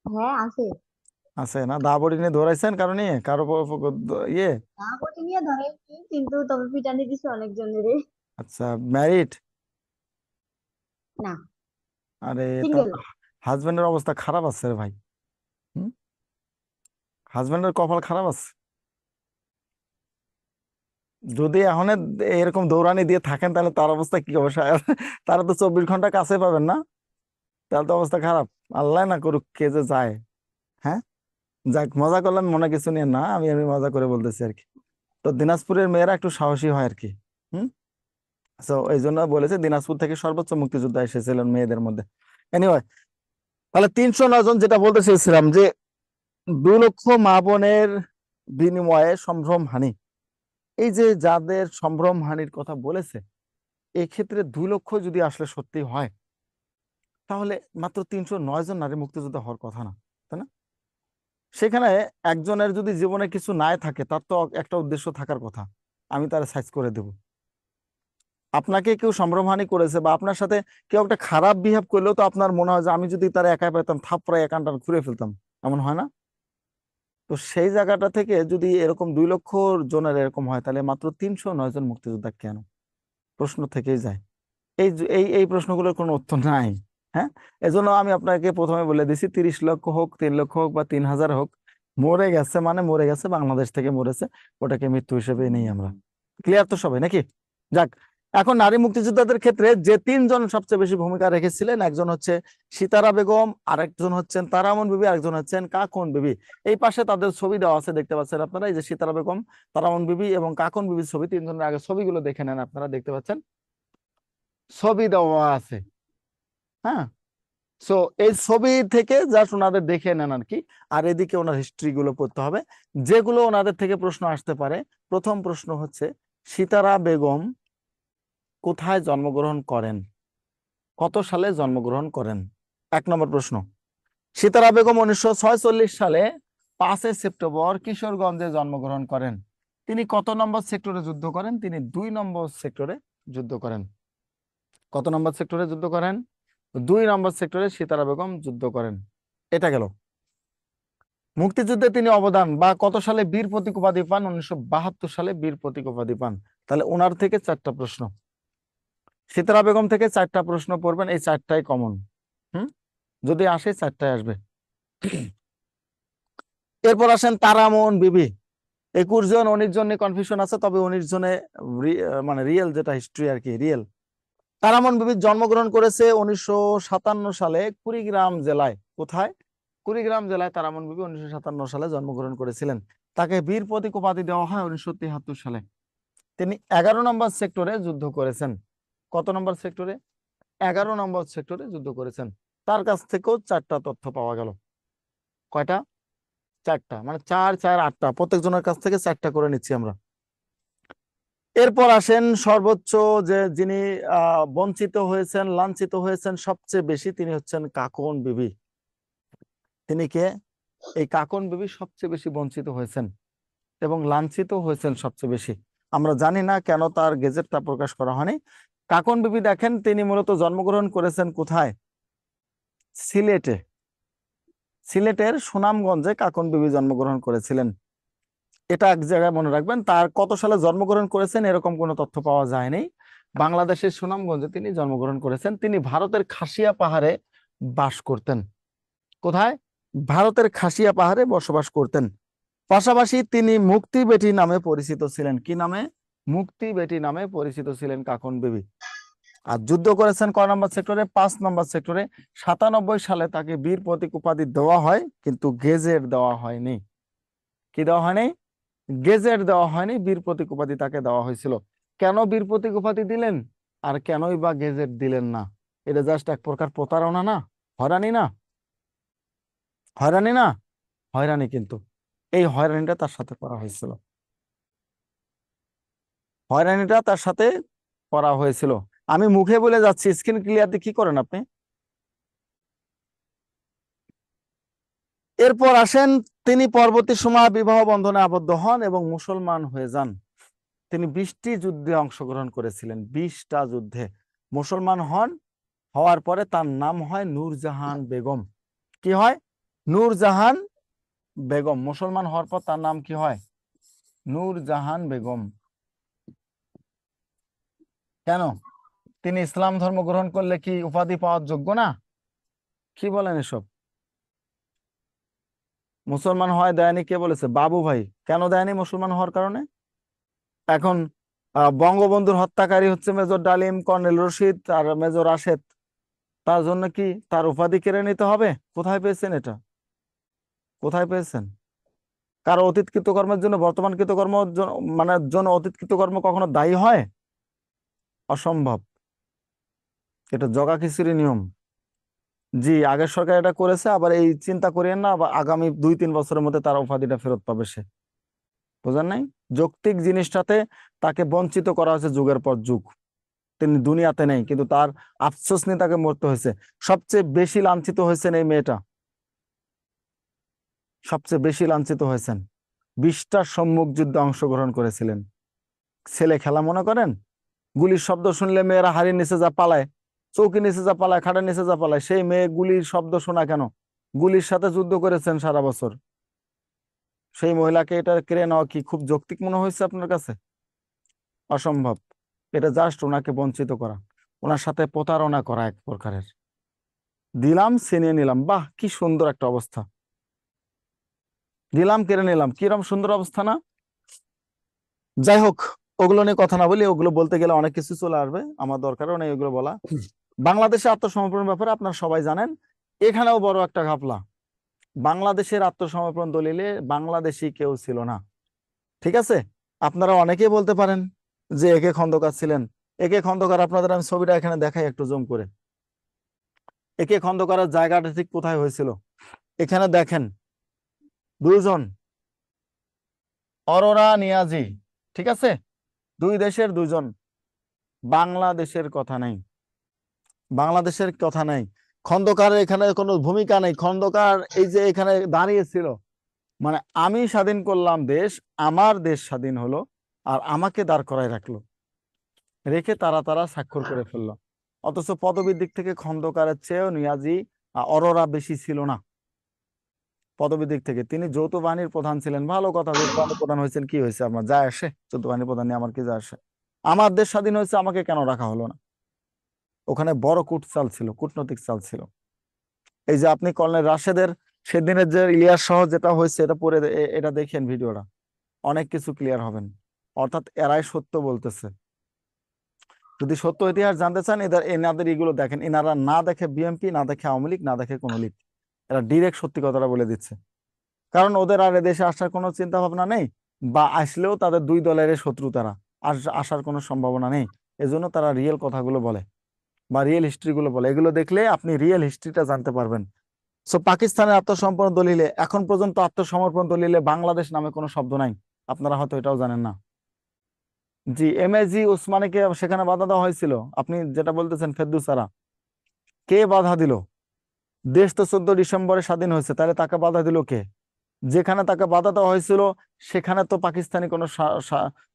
হ্যাঁ আছে।
আছে না? দাবড়ি নিয়ে ধরাইছেন কারণ কারো ইয়ে?
না বটি নিয়ে ধরাইছি, কিন্তু তবে পিটানি দিছে অনেকজনের।
আচ্ছা, ম্যারিড?
না,
আরে
সিঙ্গেল।
হাজবেন্ডের অবস্থা খারাপ আছে রে ভাই। হুম, হাজবেন্ডের কপাল খারাপ আছে। যদি এখন এরকম দৌড়ানি দিয়ে থাকেন তাহলে তার অবস্থা কি হবে? তারা তো 24 ঘন্টা কাছে পাবেন না, তাহলে তো অবস্থা খারাপ। আল্লাহ না করুক কে যে যায়। হ্যাঁ, যাক, মজা করলাম, মনে কিছু নিয়ে না, আমি আমি মজা করে বলতেছি আর কি। তো দিনাজপুরের মেয়েরা একটু সাহসী হয় আর কি। হুম, তো এই জন্য বলেছে দিনাজপুর থেকে সর্বোচ্চ মুক্তিযোদ্ধা এসেছিলেন মেয়েদের মধ্যে। এনিওয়ে, তাহলে 309 জন, যেটা বলতে চেয়েছিলাম যে 2 লক্ষ মা বোনের বিনিময়ে সম্ভ্রম হানি, এই যে যাদের সম্ভ্রম হানির কথা বলেছে, এক্ষেত্রে 2 লক্ষ যদি আসলে সত্যি হয়, তাহলে মাত্র 309 জন নারী মুক্তিযোদ্ধা হওয়ার কথা না, তাই না? সেখানে একজনের যদি জীবনে কিছু নাই থাকে, তার তো একটা উদ্দেশ্য থাকার কথা, আমি তার সাইজ করে দেব। আপনাকে কেউ সম্ভ্রমহানি করেছে বা আপনার সাথে কেউ একটা খারাপ বিহেভ করলেও তো আপনার মনে হয় যে আমি যদি তার একাই পেতাম, থাপড়ায় একানটা খুঁড়ে ফেলতাম, এমন হয় না? তো সেই জায়গাটা থেকে যদি এরকম 2 লক্ষ জনের এরকম হয়, তাহলে মাত্র 309 জন মুক্তিযোদ্ধা কেন? প্রশ্ন থেকেই যায়। এই প্রশ্নগুলোর কোনো উত্তর নাই। হ্যাঁ, এজন্য আমি আপনাকে প্রথমে বলে দিছি, 30 লক্ষ হোক, 3 লক্ষ হোক বা 3000 হোক, মরে গেছে মানে মরে গেছে, বাংলাদেশ থেকে মরেছে, ওটাকে মৃত্যু হিসেবে নেই আমরা। ক্লিয়ার তো সবাই নাকি? যাক, এখন নারী মুক্তিযোদ্ধাদের ক্ষেত্রে যে 3 জন সবচেয়ে বেশি ভূমিকা রেখেছিলেন, একজন হচ্ছে সিতারা বেগম, আরেকজন হচ্ছেন তারামন বিবি, আরেকজন হচ্ছেন কাকন বিবি। এই পাশে তাদের ছবি দেওয়া আছে, দেখতে পাচ্ছেন আপনারা, এই যে সিতারা বেগম, তারামন বিবি এবং কাকন বিবির ছবি, 3 জনের আগে ছবিগুলো দেখে নেন, আপনারা দেখতে পাচ্ছেন ছবি দেওয়া আছে। হ্যাঁ, সো এই ছবি থেকে জাস্ট ওনাদের দেখে নেন আর কি। আর এদিকে ওনার হিস্ট্রি গুলো পড়তে হবে, যেগুলো ওনাদের থেকে প্রশ্ন আসতে পারে। প্রথম প্রশ্ন হচ্ছে, সিতারা বেগম কোথায় জন্মগ্রহণ করেন, কত সালে জন্মগ্রহণ করেন? 1 নম্বর প্রশ্ন। সিতারা বেগম 1946 সালে 5 সেপ্টেম্বর কিশোরগঞ্জে জন্মগ্রহণ করেন। তিনি কত নম্বর সেক্টরে যুদ্ধ করেন? তিনি 2 নম্বর সেক্টরে যুদ্ধ করেন। কত নম্বর সেক্টরে যুদ্ধ করেন? 2 নম্বর সেক্টরে সিতারা বেগম যুদ্ধ করেন। এটা গেল। মুক্তিযুদ্ধে তিনি অবদান বা কত সালে বীর প্রতীক উপাধি পান? 1972 সালে বীর প্রতীক উপাধি পান। তাহলে ওনার থেকে 4টা প্রশ্ন, সিতারা বেগম থেকে 4টা প্রশ্ন পড়বেন, এই 4টাই কমন। যদি আসে 4টাই আসবে। এরপর আসেন তারামন বিবি। 21 জন 19 জন নিয়ে কনফিউশন আছে, তবে 19 জনে মানে রিয়েল যেটা হিস্ট্রি আর কি, রিয়েল। তারামন বিবি জন্মগ্রহণ করেছে 1957 সালে কুড়িগ্রাম জেলায়। কোথায়? কুড়িগ্রাম জেলায় তারামন বিবি 1957 সালে জন্মগ্রহণ করেছিলেন। তাকে বীর প্রতীক উপাধি দেওয়া হয় 1973 সালে। তিনি 11 নম্বর সেক্টরে যুদ্ধ করেছেন। কত নম্বর সেক্টরে? 11 নম্বর সেক্টরে যুদ্ধ করেছেন। তার কাছ থেকেও 4টা তথ্য পাওয়া গেল। কয়টা? 4টা, মানে 4 4 8টা, প্রত্যেকজনের কাছ থেকে 4টা করে নিচ্ছি আমরা। এরপর আসেন সর্বোচ্চ, যে যিনি বঞ্চিত হয়েছেন, লাঞ্ছিত হয়েছেন সবচেয়ে বেশি, তিনি হচ্ছেন কাকন বিবি। তিনি কে? এই কাকন বিবি সবচেয়ে বেশি বঞ্চিত হয়েছেন এবং লাঞ্ছিত হয়েছেন সবচেয়ে বেশি। আমরা জানি না কেন তার গেজেটটা প্রকাশ করা হয়নি। কাকন বিবি দেখেন, তিনি মূলত জন্মগ্রহণ করেছেন কোথায়? সিলেটে। সিলেটের সুনামগঞ্জে কাকন বিবি জন্মগ্রহণ করেছিলেন। এটা এক জায়গায় মনে রাখবেন। তার কত সালে জন্মগ্রহণ করেছেন এরকম কোনো তথ্য পাওয়া যায়নি। বাংলাদেশের সুনামগঞ্জে তিনি জন্মগ্রহণ করেছেন। তিনি ভারতের খাসিয়া পাহাড়ে বাস করতেন। কোথায়? ভারতের খাসিয়া পাহাড়ে বসবাস করতেন। পাশাপাশি তিনি মুক্তি বেটি নামে পরিচিত ছিলেন। কি নামে? মুক্তি বেটি নামে পরিচিত ছিলেন কাকন বিবি। আর যুদ্ধ করেছেন কয় নম্বর সেক্টরে? 5 নম্বর সেক্টরে। 97 সালে তাকে বীর প্রতীক উপাধি দেওয়া হয়, কিন্তু গেজেট দেওয়া হয়নি। কি দেওয়া হয়নি? গেজেট দেওয়া হয়নি, বীর প্রতীক উপাধি তাকে দেওয়া হয়েছিল। কেন বীর প্রতীক উপাধি দিলেন আর কেনই বা গেজেট দিলেন না? এটা জাস্ট এক প্রকার প্রতারণা না? হয়রানি না? হয়রানি না? হয়রানি। কিন্তু এই হয়রানিটা তার সাথে করা হয়েছিল। হয়রানিটা তার সাথে করা হয়েছিল। আমি মুখে বলে যাচ্ছি, স্ক্রিন ক্লিয়ার দিয়ে কি করেন আপনি? এরপর আসেন, তিনি পরবর্তী সময় বিবাহ বন্ধনে আবদ্ধ হন এবং মুসলমান হয়ে যান। তিনি 20টি যুদ্ধে অংশগ্রহণ করেছিলেন, 20টা যুদ্ধে। মুসলমান হন, হওয়ার পরে তার নাম হয় নূরজাহান বেগম। কি হয়? নূরজাহান বেগম, মুসলমান হওয়ার পর তার নাম কি হয়? নূরজাহান বেগম। কেন? তিনি ইসলাম ধর্ম গ্রহণ করলে কি উপাধি পাওয়ার যোগ্য না? কি বলেন এসব? মুসলমান হয় দেয়নি কে বলেছে? বাবু ভাই। কেন দেয়নি মুসলমান হওয়ার কারণে? এখন বঙ্গবন্ধুর হত্যাকারী হচ্ছে মেজর ডালিম, কর্নেল রশিদ আর মেজর রাশেদ, তার জন্য কি তার উপাধি কেড়ে নিতে হবে? কোথায় পেয়েছেন এটা? কোথায় পেয়েছেন? কারো অতীত কৃতকর্মের জন্য বর্তমান কৃতকর্ম মানে জন্য অতীত কৃতকর্ম কখনো দায়ী হয়? অসম্ভব। এটা জগা খিচুড়ি নিয়ম। জি, আগের সরকার এটা করেছে, আবার এই চিন্তা করিয়েন না আবার আগামী 2-3 বছরের মধ্যে তার উপাধিটা ফেরত পাবে সে। বুঝেন নাই? যৌক্তিক জিনিসটাতে তাকে বঞ্চিত করা হয়েছে যুগের পর যুগ। তিনি দুনিয়াতে নেই, কিন্তু তার আফসোস নিয়ে তাকে মরতে হয়েছে। সবচেয়ে বেশি লাঞ্ছিত হয়েছেন এই মেয়েটা, সবচেয়ে বেশি লাঞ্ছিত হয়েছেন। 20টা সম্মুখ যুদ্ধে অংশগ্রহণ করেছিলেন। ছেলে খেলা মনে করেন? গুলির শব্দ শুনলে মেয়েরা হাড়ির নিচে যা পালায়, চৌকি নিচে যা পালায়, খাটের নিচে যা পালায়, সেই মেয়ে গুলির শব্দ শোনা কেন? গুলির সাথে যুদ্ধ করেছেন সারা বছর। সেই মহিলাকে এটা কেড়ে নেওয়া কি খুব যৌক্তিক মনে হয়েছে আপনার কাছে? অসম্ভব। এটা জাস্ট ওনাকে বঞ্চিত করা, ওনার সাথে প্রতারণা করা এক প্রকারের। দিলাম, ছিনিয়ে নিলাম, বাহ কি সুন্দর একটা অবস্থা। দিলাম, কেড়ে নিলাম, কিরম সুন্দর অবস্থা না? যাই হোক, ওগুলো নিয়ে কথা না বলি, ওগুলো বলতে গেলে অনেক কিছু চলে আসবে, আমার দরকারও নেই ওগুলো বলা। বাংলাদেশে আত্মসমর্পণের ব্যাপারে আপনারা সবাই জানেন। এখানেও বড় একটা ঘাপলা। বাংলাদেশের আত্মসমর্পণ দলিলে বাংলাদেশি কেউ ছিল না। ঠিক আছে? আপনারা অনেকেই বলতে পারেন যে একে খন্দকার ছিলেন। একে খন্দকার, আপনাদের আমি ছবিটা এখানে দেখাই একটু জুম করে। একে খন্দকারের জায়গাটা ঠিক কোথায় হয়েছিল? এখানে দেখেন, দুজন, অরোরা নিয়াজি। ঠিক আছে? দুই দেশের দুজন। বাংলাদেশের কথা নেই, বাংলাদেশের কথা নেই। খন্দকারের এখানে কোনো ভূমিকা নেই। খন্দকার এই যে এখানে দাঁড়িয়েছিল, মানে আমি স্বাধীন করলাম দেশ, আমার দেশ স্বাধীন হলো, আর আমাকে দাঁড় করায় রাখলো, রেখে তারা স্বাক্ষর করে ফেললো। অথচ পদবীর দিক থেকে খন্দকারের চেয়েও নিয়াজি অরোরা বেশি ছিল না। পদবীর দিক থেকে তিনি যৌথ বাহিনীর প্রধান ছিলেন। ভালো কথা, যৌথ বাহিনীর প্রধান হয়েছেন, কি হয়েছে আপনার যায় আসে? যৌথ বাহিনীর প্রধান নিয়ে আমার কি যায় আসে? আমার দেশ স্বাধীন হয়েছে, আমাকে কেন রাখা হলো না? ওখানে বড় কূটচাল ছিল, কূটনৈতিক চাল ছিল। এই যে আপনি কর্নেল রাশেদের সেদিনের যে ইলিয়াস সহ যেটা হয়েছে, এটা পরে এটা দেখেন ভিডিওটা, অনেক কিছু ক্লিয়ার হবেন। অর্থাৎ এরাই সত্য বলতেছে। যদি সত্য ইতিহাস জানতে চান, এনাদের এগুলো দেখেন। এনারা না দেখে বিএনপি, না দেখে আওয়ামী লীগ, না দেখে কোনো লীগ, এরা ডিরেক্ট সত্যি কথাটা বলে দিচ্ছে। কারণ ওদের আর এদেশে আসার কোনো চিন্তা ভাবনা নেই, বা আসলেও তাদের দুই দলের শত্রু, তারা আসার কোনো সম্ভাবনা নেই। এজন্য তারা রিয়েল কথাগুলো বলে বা রিয়েল হিস্ট্রিগুলো বলে। এগুলো দেখলে আপনি রিয়েল হিস্ট্রিটা জানতে পারবেন। সো পাকিস্তানের আত্মসমর্পণ দলিলে এখন পর্যন্ত আত্মসমর্পণ দলিলে বাংলাদেশ নামে কোনো শব্দ নাই। আপনারা হয়তো এটাও জানেন না। জি, এমএজি উসমানীকে সেখানে বাধা দেওয়া হয়েছিল। আপনি যেটা বলতেছেন ফেরদৌস, কে বাধা দিল? দেশ তো 14 ডিসেম্বরে স্বাধীন হয়েছে, তাহলে তাকে বাধা দিল কে? যেখানে তাকে বাধা দেওয়া হয়েছিল সেখানে তো পাকিস্তানি কোনো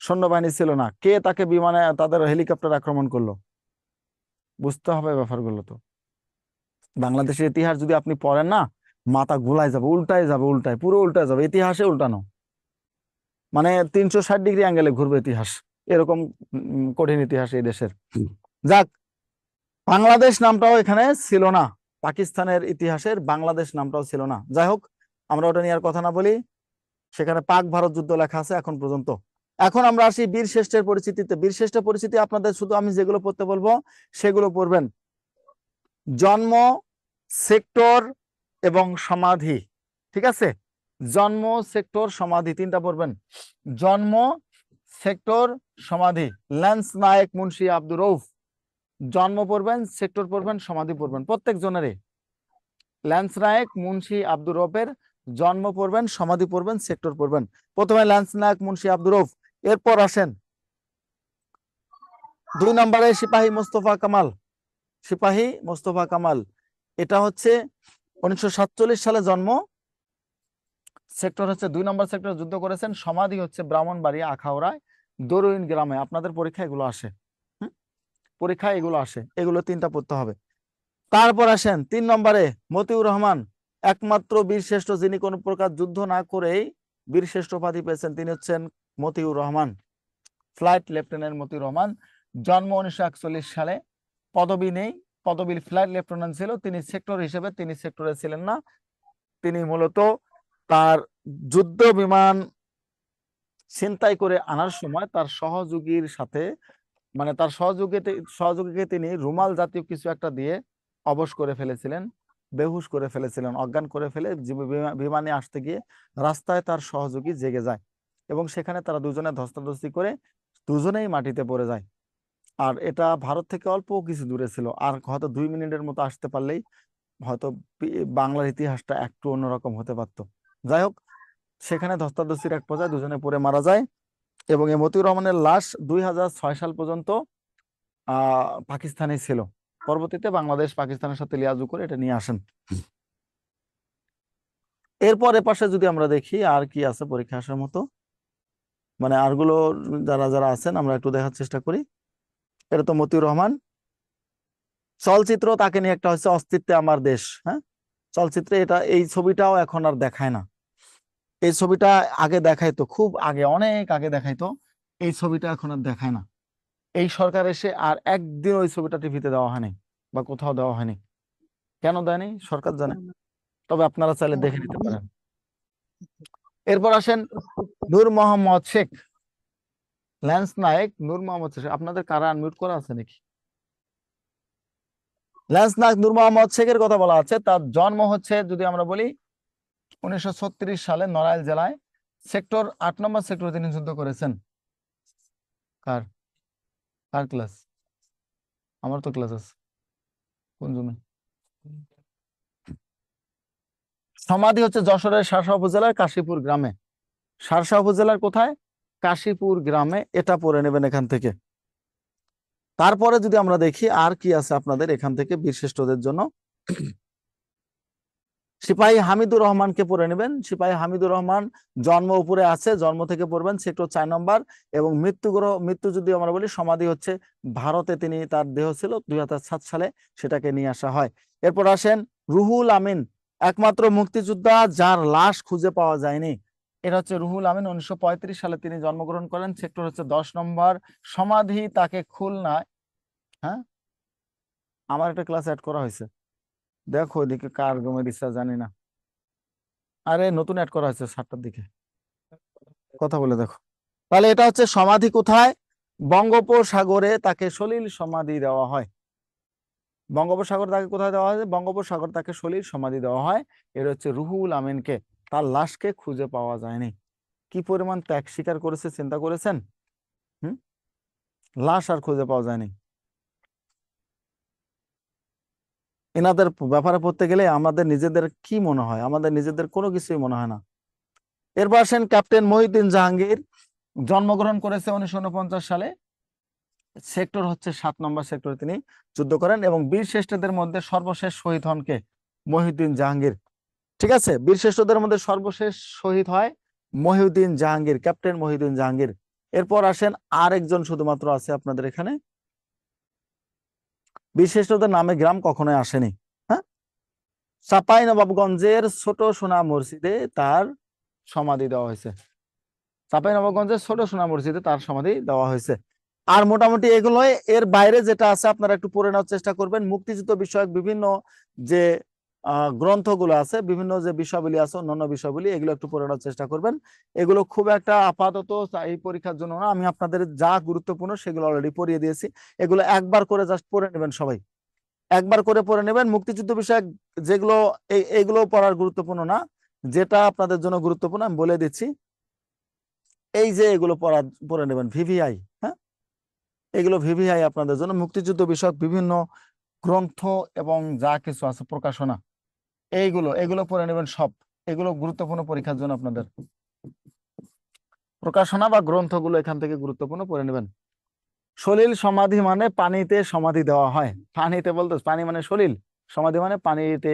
সৈন্যবাহিনী ছিল না। কে তাকে বিমানে, তাদের হেলিকপ্টার আক্রমণ করলো? বুঝতে হবে ব্যাপারগুলো। তো বাংলাদেশের ইতিহাস যদি আপনি পড়েন না, মাথা গুলায় যাবে, উল্টায় যাবে, উল্টায় পুরো উল্টায় যাবে। ইতিহাসে উল্টানো মানে 360 ডিগ্রি অ্যাঙ্গেলে ঘুরবে ইতিহাস। এরকম কঠিন ইতিহাস এই দেশের। যাক, বাংলাদেশ নামটাও এখানে ছিল না, পাকিস্তানের ইতিহাসের বাংলাদেশ নামটাও ছিল না। যাই হোক, আমরা ওটা নিয়ে আর কথা না বলি। সেখানে পাক ভারত যুদ্ধ লেখা আছে এখন পর্যন্ত। এখন আমরা আসি বীরশ্রেষ্ঠের পরিচিতিতে। বীরশ্রেষ্ঠের পরিচিতি আপনাদের শুধু আমি যেগুলো পড়তে বলবো সেগুলো পড়বেন। জন্ম, সেক্টর এবং সমাধি। ঠিক আছে? জন্ম, সেক্টর, সমাধি, তিনটা পড়বেন। জন্ম, সেক্টর, সমাধি। ল্যান্স নায়েক মুন্সি আব্দুর রউফ। জন্ম পড়বেন, সেক্টর পড়বেন, সমাধি পড়বেন, প্রত্যেক জনেরই। ল্যান্স নায়েক মুন্সি আব্দুর রউফের জন্ম পড়বেন, সমাধি পড়বেন, সেক্টর পড়বেন। প্রথমে ল্যান্স নায়েক মুন্সি আব্দুর রউফ। এরপর আসেন 2 নম্বরে সিপাহী মোস্তফা কামাল। সিপাহী মোস্তফা কামাল, এটা হচ্ছে 1947 সালে জন্ম। সেক্টর হচ্ছে 2 নম্বর সেক্টর, যুদ্ধ করেছেন। সমাধি হচ্ছে ব্রাহ্মণবাড়িয়া আখাউড়ায় দরুইন গ্রামে। আপনাদের পরীক্ষা এগুলো আসে, পরীক্ষায় এগুলো আসে, এগুলো তিনটা পড়তে হবে। তারপর আসেন 3 নম্বরে মতিউর রহমান। একমাত্র বীরশ্রেষ্ঠ যিনি কোনো প্রকার যুদ্ধ না করেই বীরশ্রেষ্ঠ উপাধি পেয়েছেন তিনি হচ্ছেন মতিউর রহমান, ফ্লাইট লেফটেন্যান্ট মতিউর রহমান। জন্ম 1941 সালে, পদবি নেই, পদবী ফ্লাইট লেফটেন্যান্ট ছিল। তিনি সেক্টর হিসেবে তিনি সেক্টরে ছিলেন না, তিনি মূলত তার যুদ্ধ বিমান ছিনতাই করে আনার সময় তার সহযোগীর সাথে, মানে তার সহযোগীকে তিনি রুমাল জাতীয় কিছু একটা দিয়ে অবশ করে ফেলেছিলেন, বেহুশ করে ফেলেছিলেন, অজ্ঞান করে ফেলে বিমানে আসতে গিয়ে রাস্তায় তার সহযোগী জেগে যায় এবং সেখানে তারা দুজনে ধস্তাধস্তি করে দুজনেই মাটিতে পড়ে যায়। আর এটা ভারত থেকে অল্প কিছু দূরে ছিল, আর হয়তো 2 মিনিটের মতো আসতে পারলেই হয়তো বাংলার ইতিহাসটা একটু অন্যরকম হতে পারতো। যাই হোক, সেখানে ধস্তাধস্তির এক পর্যায়ে দুজনে পড়ে মারা যায় এবং এই মতিউর রহমানের লাশ 2006 সাল পর্যন্ত পাকিস্তানে ছিল। পরবর্তীতে বাংলাদেশ পাকিস্তানের সাথে লিয়াজু করে এটা নিয়ে আসেন। এরপর এপাশে যদি আমরা দেখি আর কি আছে পরীক্ষা আসার মতো, মানে আরগুলো যারা যারা আছেন আমরা একটু দেখার চেষ্টা করি। এটা তো মতিউর রহমান। চলচ্চিত্র তাকে নিয়ে একটা হচ্ছে অস্তিত্বে আমার দেশ, হ্যাঁ চলচ্চিত্রে এটা, এই ছবিটাও এখন আর দেখায় না। এই ছবিটা আগে দেখাইতো, খুব আগে, অনেক আগে দেখাইতো, এই ছবিটা এখন আর দেখায় না। এই সরকার এসে আর একদিন ওই ছবিটা টিভিতে দেওয়া হয়নি বা কোথাও দেওয়া হয়নি। কেন দেয়নি সরকার জানে, তবে আপনারা চাইলে দেখে নিতে পারেন। এরপর আসেন নূর মোহাম্মদ শেখ, ল্যান্স নায়েক নূর মোহাম্মদ শেখ। আপনাদের কারা আনমিউট করা আছে নাকি? ল্যান্স নায়েক নূর মোহাম্মদ শেখের কথা বলা আছে। তার জন্ম হচ্ছে যদি আমরা বলি 1936 সালে নড়াইল জেলায় সেক্টর 8 নম্বর সেক্টরে তিনি যুদ্ধ করেছেন। কার কার ক্লাস? আমার তো ক্লাস আছে। কোন জন্য? সমাধি হচ্ছে যশোরের শার্শা উপজেলার কাশীপুর গ্রামে। শার্শা উপজেলার কোথায়? কাশীপুর গ্রামে। এটা পড়ে নেবেন এখান থেকে। তারপরে যদি আমরা দেখি আর কি আছে আপনাদের এখান থেকে বীরশ্রেষ্ঠদের জন্য, সিপাহী হামিদুর রহমানকে পড়ে নেবেন। সিপাহী হামিদুর রহমান জন্ম উপরে আছে, জন্ম থেকে পড়বেন সেক্টর 4 নম্বর। এবং মৃত্যু যদি আমরা বলি, সমাধি হচ্ছে ভারতে, তিনি তার দেহ ছিল 2007 সালে সেটাকে নিয়ে আসা হয়। এরপর আসেন রুহুল আমিন, একমাত্র মুক্তিযোদ্ধা যার লাশ খুঁজে পাওয়া যায়নি। এটা হচ্ছে রুহুল আমিন। 1935 সালে তিনি জন্মগ্রহণ করেন, সেক্টর হচ্ছে 10 নম্বর। সমাধি তাকে খুলনায়, হ্যাঁ আমার একটা ক্লাস অ্যাড করা হয়েছে, দেখো ওইদিকে কার গমে দিচ্ছে জানি না। আরে নতুন অ্যাড করা হয়েছে 7টার দিকে, কথা বলে দেখো। তাহলে এটা হচ্ছে সমাধি কোথায়? বঙ্গোপসাগরে তাকে সলিল সমাধি দেওয়া হয়। বঙ্গোপসাগর তাকে কোথায় দেওয়া হয়? বঙ্গোপসাগর তাকে সলিল সমাধি দেওয়া হয়। এটা হচ্ছে রুহুল আমিনকে। তার লাশকে খুঁজে পাওয়া যায়নি। কি পরিমাণ ত্যাগ স্বীকার করেছে চিন্তা করেছেন? লাশ আর খুঁজে পাওয়া যায়নি। এনাদের ব্যাপারে পড়তে গেলে আমাদের নিজেদের কি মনে হয়? আমাদের নিজেদের কোনো কিছুই মনে হয় না। এরপর আসেন ক্যাপ্টেন মহিউদ্দিন জাহাঙ্গীর, জন্মগ্রহণ করেছে 1949 সালে, সেক্টর হচ্ছে 7 নম্বর সেক্টরে তিনি যুদ্ধ করেন। এবং বীরশ্রেষ্ঠদের মধ্যে সর্বশেষ শহীদ হন কে? মহিউদ্দিন জাহাঙ্গীর। ঠিক আছে, বীরশ্রেষ্ঠদের মধ্যে সর্বশেষ শহীদ হয় মহিউদ্দিন জাহাঙ্গীর, ক্যাপ্টেন মহিউদ্দিন জাহাঙ্গীর। এরপর আসেন আরেকজন শুধুমাত্র আছে আপনাদের এখানে, বীরশ্রেষ্ঠদের নামে গ্রাম কখনোই আসেনি, হ্যাঁ চাঁপাইনবাবগঞ্জের ছোট সোনা মসজিদে তার সমাধি দেওয়া হয়েছে। চাঁপাইনবাবগঞ্জের ছোট সোনা মসজিদে তার সমাধি দেওয়া হয়েছে। আর মোটামুটি এগুলোই। এর বাইরে যেটা আছে আপনারা একটু পড়ে নেওয়ার চেষ্টা করবেন। মুক্তিযুদ্ধ বিষয়ক বিভিন্ন যে গ্রন্থগুলো আছে, বিভিন্ন যে বিষয়গুলি আছে, অন্যান্য বিষয়গুলি, এগুলো একটু পড়ে নেওয়ার চেষ্টা করবেন। এগুলো খুব একটা আপাতত এই পরীক্ষার জন্য না, আমি আপনাদের যা গুরুত্বপূর্ণ সেগুলো অলরেডি পড়িয়ে দিয়েছি। এগুলো একবার করে জাস্ট পড়ে নেবেন, সবাই একবার করে পড়ে নেবেন। মুক্তিযুদ্ধ বিষয়ক যেগুলো, এইগুলো পড়ার গুরুত্বপূর্ণ না, যেটা আপনাদের জন্য গুরুত্বপূর্ণ আমি বলে দিচ্ছি। এই যে এগুলো পড়ে নেবেন, ভিভিআই, হ্যাঁ এগুলো ভিভিআই আপনাদের জন্য, মুক্তিযুদ্ধ বিষয়ক বিভিন্ন গ্রন্থ এবং যা কিছু আছে প্রকাশনা, এগুলো পড়ে নেবেন সব। এগুলো গুরুত্বপূর্ণ পরীক্ষার জন্য আপনাদের। প্রকাশনা বা গ্রন্থগুলো এখান থেকে গুরুত্বপূর্ণ পড়ে নেবেন। সলিল সমাধি মানে পানিতে সমাধি দেওয়া হয়। পানিতে বলতে পানি মানে সলিল, সমাধি মানে পানিতে,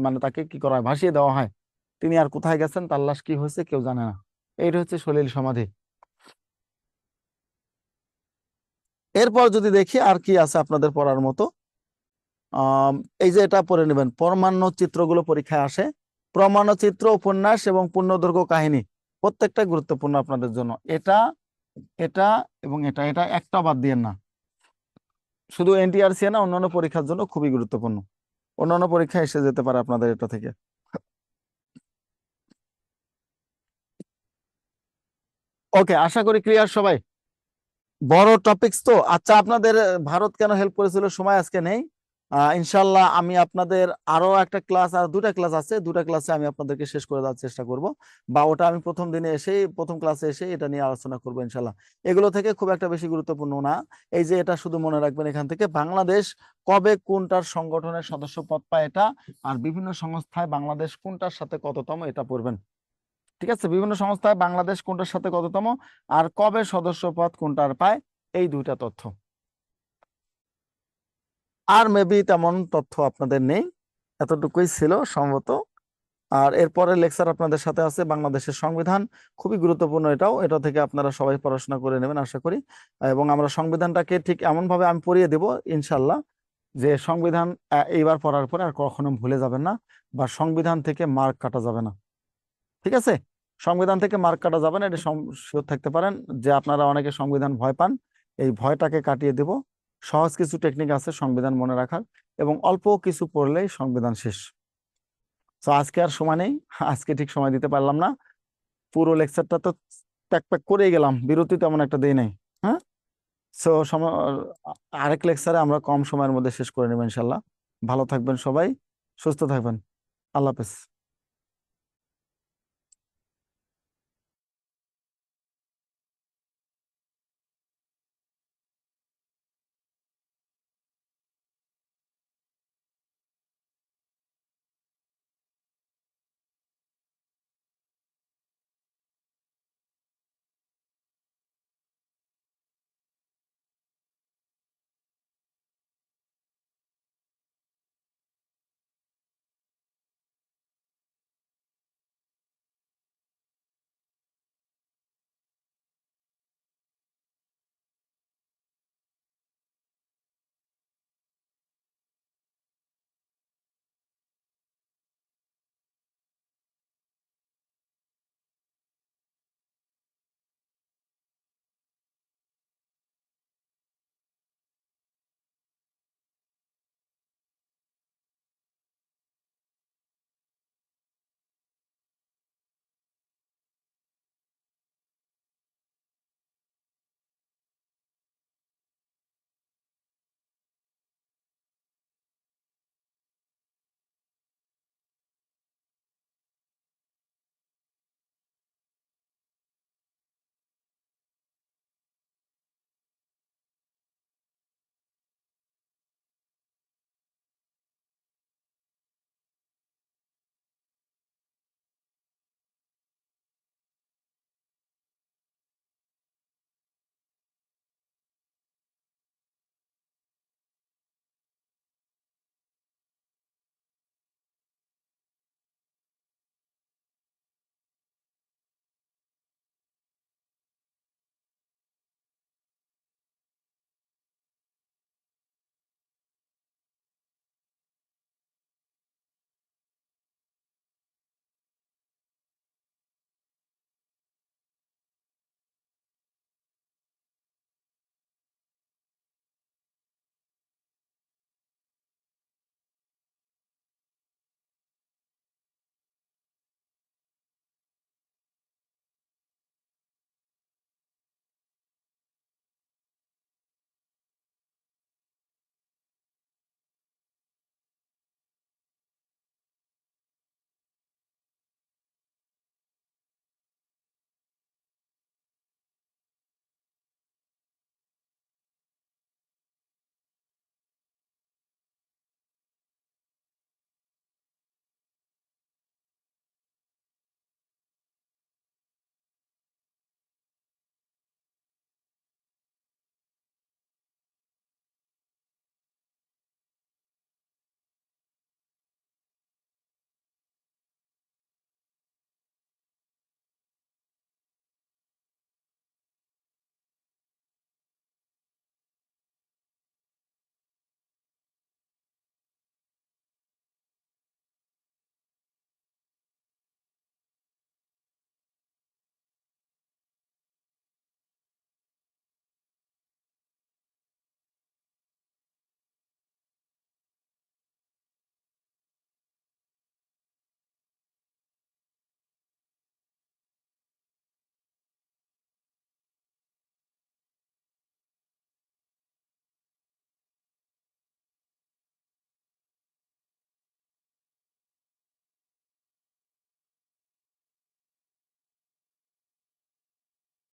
মানে তাকে কি করা হয়? ভাসিয়ে দেওয়া হয়। তিনি আর কোথায় গেছেন, তার লাশ কি হয়েছে কেউ জানে না। এইটা হচ্ছে সলিল সমাধি। এরপর যদি দেখি আর কি আছে আপনাদের পড়ার মতো, আম, এই যে এটা পড়ে নেবেন, পরমাণু চিত্রগুলো পরীক্ষায় আসে। পরমাণু চিত্র, উপন্যাস এবং পূর্ণদৈর্ঘ্য কাহিনী প্রত্যেকটা গুরুত্বপূর্ণ আপনাদের জন্য। এটা এটা এবং এটা এটা একটা বাদ দিয়েন না। শুধু এনটিআরসি না, অন্যান্য পরীক্ষার জন্য খুবই গুরুত্বপূর্ণ। অন্যান্য পরীক্ষা এসে যেতে পারে আপনাদের এটা থেকে। ওকে, আশা করি ক্লিয়ার সবাই। বড় টপিকস তো। আচ্ছা, আপনাদের ভারত কেন হেল্প করেছিল সময় আজকে নেই। ইনশাল্লাহ আমি আপনাদের আরো একটা ক্লাস, আর দুটা ক্লাস আছে, দুটা ক্লাসে আমি আপনাদেরকে শেষ করে দেওয়ার চেষ্টা করব, বা ওটা আমি প্রথম দিনে এসেই, প্রথম ক্লাসে এসে এটা নিয়ে আলোচনা করবো ইনশাল্লাহ। এগুলো থেকে খুব একটা বেশি গুরুত্বপূর্ণ না। এই যে এটা শুধু মনে রাখবেন, এখান থেকে বাংলাদেশ কবে কোনটার সংগঠনের সদস্য পদ পায় এটা, আর বিভিন্ন সংস্থায় বাংলাদেশ কোনটার সাথে কততম, এটা পড়বেন। ঠিক আছে, বিভিন্ন সংস্থায় বাংলাদেশ কোনটার সাথে কততম আর কবে সদস্য পদ কোনটার পায়, এই দুইটা তথ্য। আর মেবি তেমন তথ্য আপনাদের নেই, এতটুকুই ছিল সম্ভবত। আর এরপরে লেকচার আপনাদের সাথে আছে বাংলাদেশের সংবিধান, খুবই গুরুত্বপূর্ণ এটাও। এটা থেকে আপনারা সবাই পড়াশোনা করে নেবেন আশা করি। এবং আমরা সংবিধানটাকে ঠিক এমন ভাবে আমি পড়িয়ে দেব ইনশাল্লাহ, যে সংবিধান এইবার পড়ার পরে আর কখনো ভুলে যাবেন না, বা সংবিধান থেকে মার্ক কাটা যাবে না। ঠিক আছে, সংবিধান থেকে মার্ক কাটা যাবে না, এটা শিওর থাকতে পারেন। যে আপনারা অনেকে সংবিধান ভয় পান, এই ভয়টাকে কাটিয়ে দেব। সহজ কিছু টেকনিক আছে সংবিধান মনে রাখার, এবং অল্প কিছু পড়লেই সংবিধান শেষ। তো আজকে আর সময় নেই, আজকে ঠিক সময় দিতে পারলাম না। পুরো লেকচারটা তো প্যাক প্যাক করেই গেলাম, বিরতি তেমন একটা দেই নাই। হ্যাঁ, সো আরেক লেকচারে আমরা কম সময়ের মধ্যে শেষ করে নেব ইনশাল্লাহ। ভালো থাকবেন সবাই, সুস্থ থাকবেন। আল্লাহ হাফেজ।